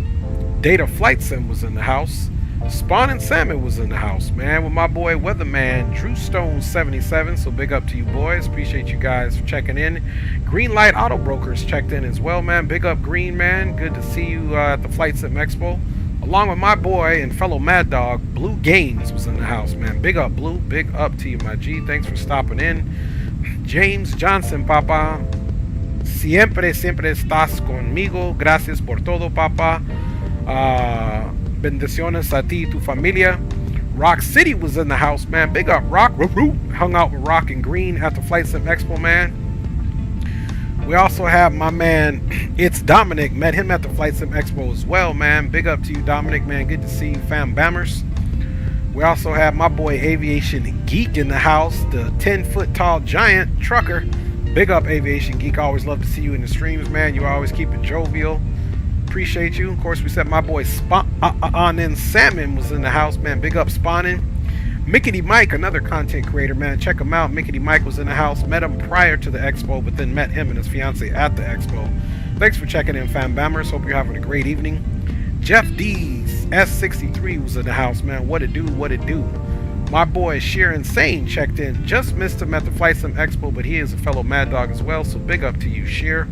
Data Flight Sim was in the house. Spawn and Salmon was in the house, man, with my boy Weatherman Drew Stone 77. So big up to you boys. Appreciate you guys for checking in. Green Light Auto Brokers checked in as well, man. Big up Green, man. Good to see you at the Flight Sim Expo. Along with my boy and fellow Mad Dog, Blue Games was in the house, man. Big up, Blue. Big up to you, my G. Thanks for stopping in. James Johnson, papa. Siempre estás conmigo. Gracias por todo, papa. Bendiciones a ti y tu familia. Rock City was in the house, man. Big up Rock. Hung out with Rock and Green at the Flight Sim Expo, man. We also have my man, it's Dominic. Met him at the Flight Sim Expo as well, man. Big up to you, Dominic, man. Good to see you, fam bammers. We also have my boy Aviation Geek in the house, the 10-foot tall giant trucker. Big up Aviation Geek. Always love to see you in the streams, man. You always keep it jovial. Appreciate you. Of course, we said my boy Spawn Salmon was in the house, man. Big up Spawning. Mickey Mike, another content creator, man. Check him out. Mickey Mike was in the house. Met him prior to the expo, but then met him and his fiance at the expo. Thanks for checking in, fam bammers. Hope you're having a great evening. Jeff D's S63 was in the house, man. What it do? What it do? My boy Sheer Insane checked in. Just missed him at the Flight Sim Expo, but he is a fellow Mad Dog as well. So big up to you, Sheer.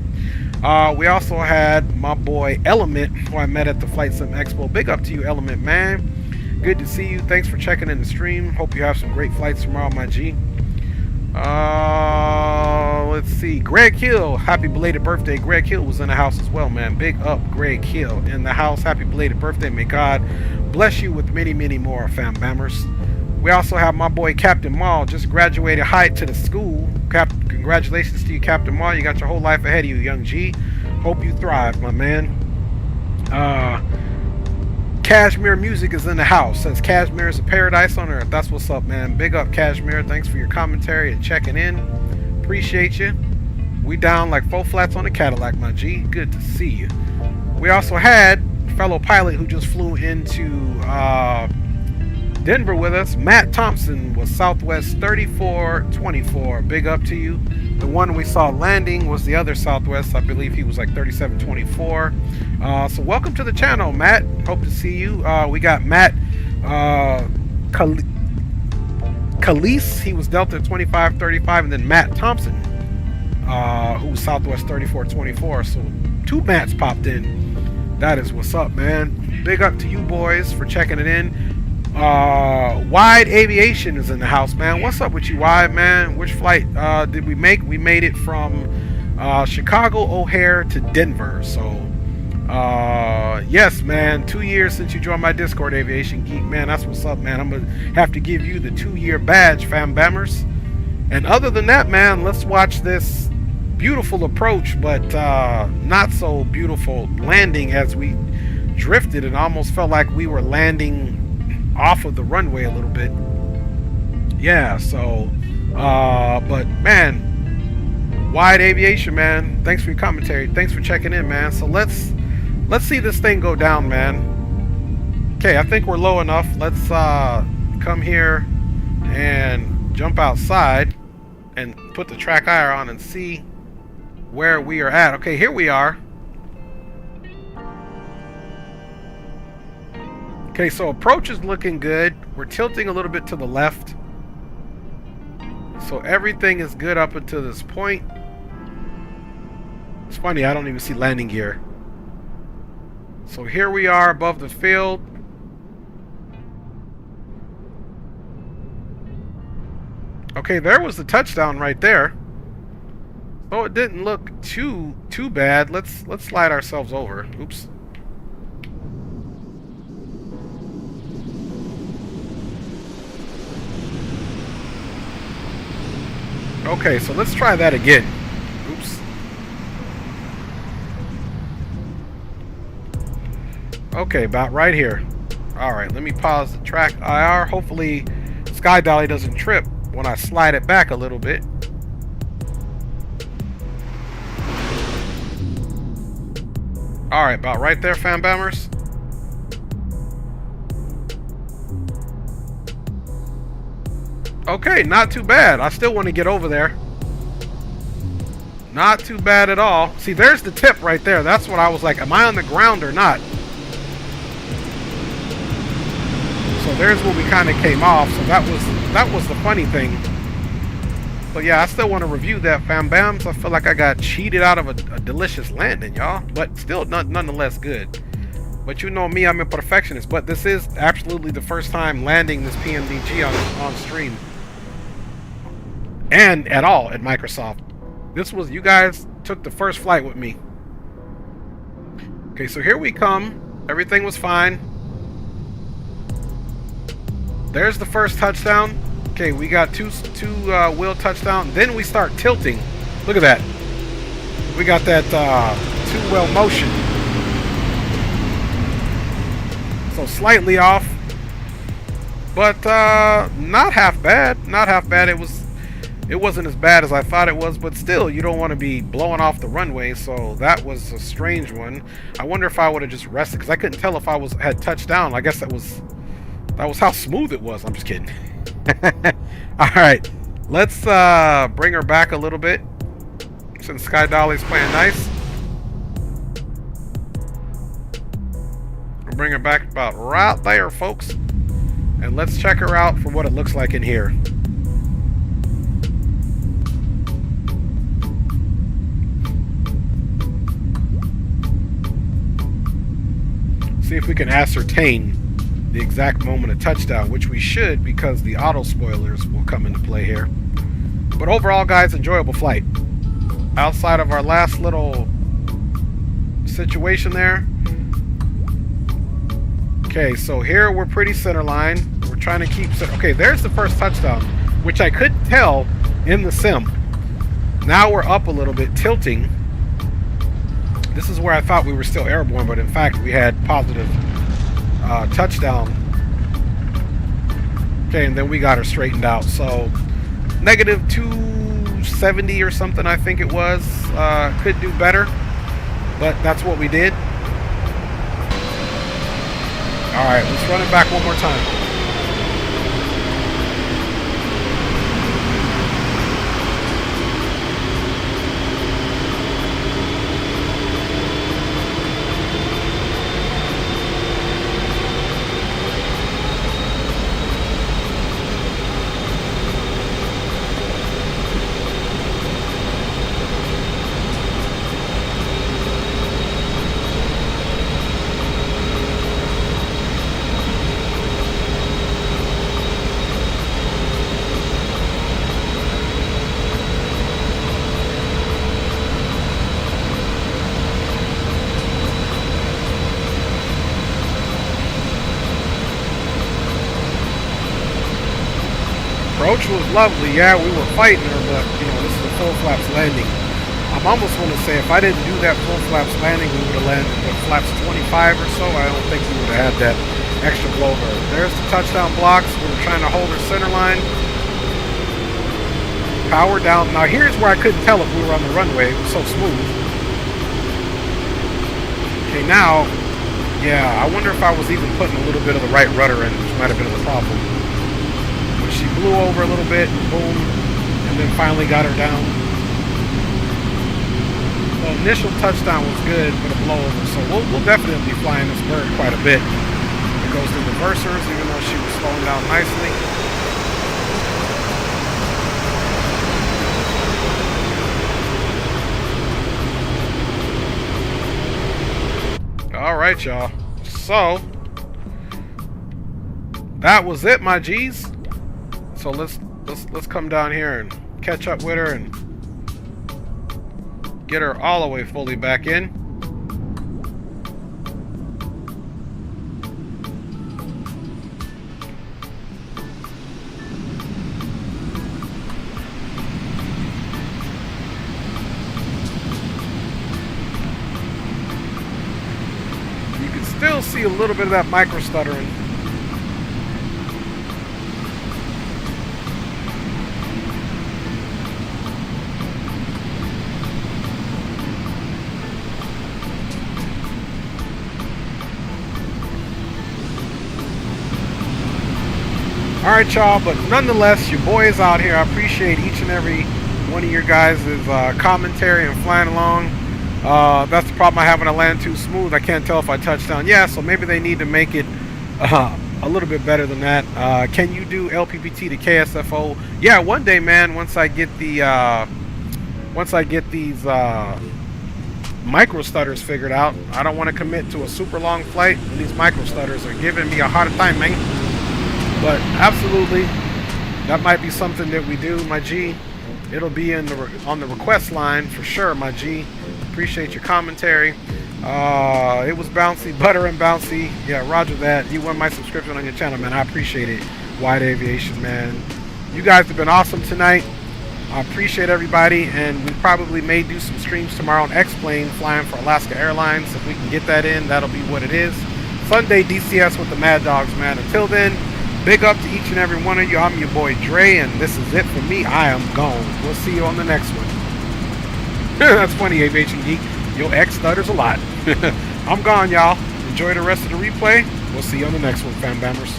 We also had my boy Element, who I met at the Flight Sim Expo. Big up to you, Element, man. Good to see you. Thanks for checking in the stream. Hope you have some great flights tomorrow, my G. Let's see. Greg Hill. Happy belated birthday. Greg Hill was in the house as well, man. Big up Greg Hill in the house. Happy belated birthday. May God bless you with many, many more, fam bammers. We also have my boy Captain Maul. Just graduated high to the school. Congratulations to you, Captain Maul. You got your whole life ahead of you, young G. Hope you thrive, my man. Cashmere Music is in the house. Says Cashmere is a paradise on earth. That's what's up, man. Big up, Cashmere. Thanks for your commentary and checking in. Appreciate you. We down like 4 flats on a Cadillac, my G. Good to see you. We also had a fellow pilot who just flew into Denver with us. Matt Thompson was Southwest 3424. Big up to you. The one we saw landing was the other Southwest. I believe he was like 3724. So welcome to the channel, Matt. Hope to see you. We got Matt Khalees. He was Delta 2535, and then Matt Thompson, who was Southwest 3424. So 2 Matts popped in. That is what's up, man. Big up to you boys for checking it in. Wide Aviation is in the house, man. What's up with you, Wide, man? Which flight did we make? We made it from Chicago O'Hare to Denver. So yes, man, 2 years since you joined my Discord, Aviation Geek, man. That's what's up, man. I'm gonna have to give you the 2-year badge, fam bammers. And other than that, man, let's watch this beautiful approach, but not so beautiful landing as we drifted. It almost felt like we were landing off of the runway a little bit. Yeah, so but man, Wide Aviation, man, thanks for your commentary, thanks for checking in, man. So let's see this thing go down, man. Okay, I think we're low enough. Let's come here and jump outside and put the track IR on and see where we are at. Okay, here we are. Okay, so approach is looking good. We're tilting a little bit to the left. So everything is good up until this point. It's funny, I don't even see landing gear. So here we are above the field. Okay, there was the touchdown right there. Oh, it didn't look too bad. Let's slide ourselves over. Oops. Okay, so let's try that again. Oops. Okay, about right here. Alright, let me pause the track IR. Hopefully Sky Dolly doesn't trip when I slide it back a little bit. Alright, about right there, fam bammers. Okay, not too bad. I still want to get over there. Not too bad at all. See, there's the tip right there. That's what I was like, am I on the ground or not? So there's where we kind of came off. So that was the funny thing. But yeah, I still want to review that, fam bams. I feel like I got cheated out of a delicious landing, y'all. But still nonetheless good. But you know me, I'm a perfectionist. But this is absolutely the first time landing this PMDG on stream. And at all at Microsoft. This was, you guys took the first flight with me. Okay, so here we come. Everything was fine. There's the first touchdown. Okay, we got two wheel touchdown. Then we start tilting. Look at that. We got that 2-wheel motion. So slightly off. But not half bad. Not half bad. It wasn't as bad as I thought it was, but still, you don't want to be blowing off the runway, so that was a strange one. I wonder if I would have just rested, because I couldn't tell if had touched down. I guess that was how smooth it was. I'm just kidding. Alright, let's bring her back a little bit, since Sky Dolly's playing nice. We'll bring her back about right there, folks. And let's check her out for what it looks like in here. See if we can ascertain the exact moment of touchdown, which we should, because the auto spoilers will come into play here. But overall, guys, enjoyable flight. Outside of our last little situation there. Okay, so here we're pretty center line. We're trying to keep... Okay, there's the first touchdown, which I couldn't tell in the sim. Now we're up a little bit, tilting. This is where I thought we were still airborne, but in fact we had positive touchdown. Okay, and then we got her straightened out. So negative 270 or something, I think it was. Could do better, but that's what we did. All right, let's run it back one more time. Approach was lovely, yeah, we were fighting her, but you know, this is a full flaps landing. I'm almost want to say if I didn't do that full flaps landing, we would have landed with flaps 25 or so. I don't think we would have had that extra blowover. There's the touchdown blocks. We were trying to hold her center line. Power down. Now here's where I couldn't tell if we were on the runway. It was so smooth. Okay, now, yeah, I wonder if I was even putting a little bit of the right rudder in, which might have been the problem. She blew over a little bit, boom, and then finally got her down. The initial touchdown was good, but a blowover, so we'll definitely be flying this bird quite a bit. It goes to reversers, even though she was slowing down nicely. All right, y'all. So that was it, my G's. So let's come down here and catch up with her and get her all the way fully back in. You can still see a little bit of that micro stuttering. Alright, y'all, but nonetheless, your boy is out here. I appreciate each and every one of your guys' commentary and flying along. That's the problem I have when I land too smooth. I can't tell if I touch down. Yeah, so maybe they need to make it a little bit better than that. Can you do LPPT to KSFO? Yeah, one day, man, once I get the these micro stutters figured out. I don't want to commit to a super long flight, and these micro stutters are giving me a hard time, man. But absolutely, that might be something that we do, my G. It'll be in on the request line for sure, my G. Appreciate your commentary. It was bouncy, butter and bouncy. Yeah, roger that. You won my subscription on your channel, man. I appreciate it. Wide Aviation, man. You guys have been awesome tonight. I appreciate everybody, and we probably may do some streams tomorrow on X-Plane flying for Alaska Airlines. If we can get that in, that'll be what it is. Sunday DCS with the Mad Dogs, man. Until then, big up to each and every one of you. I'm your boy Dre, and this is it for me. I am gone. We'll see you on the next one. That's funny, Aviation Geek. Your X stutters a lot. I'm gone, y'all. Enjoy the rest of the replay. We'll see you on the next one, fam bammers.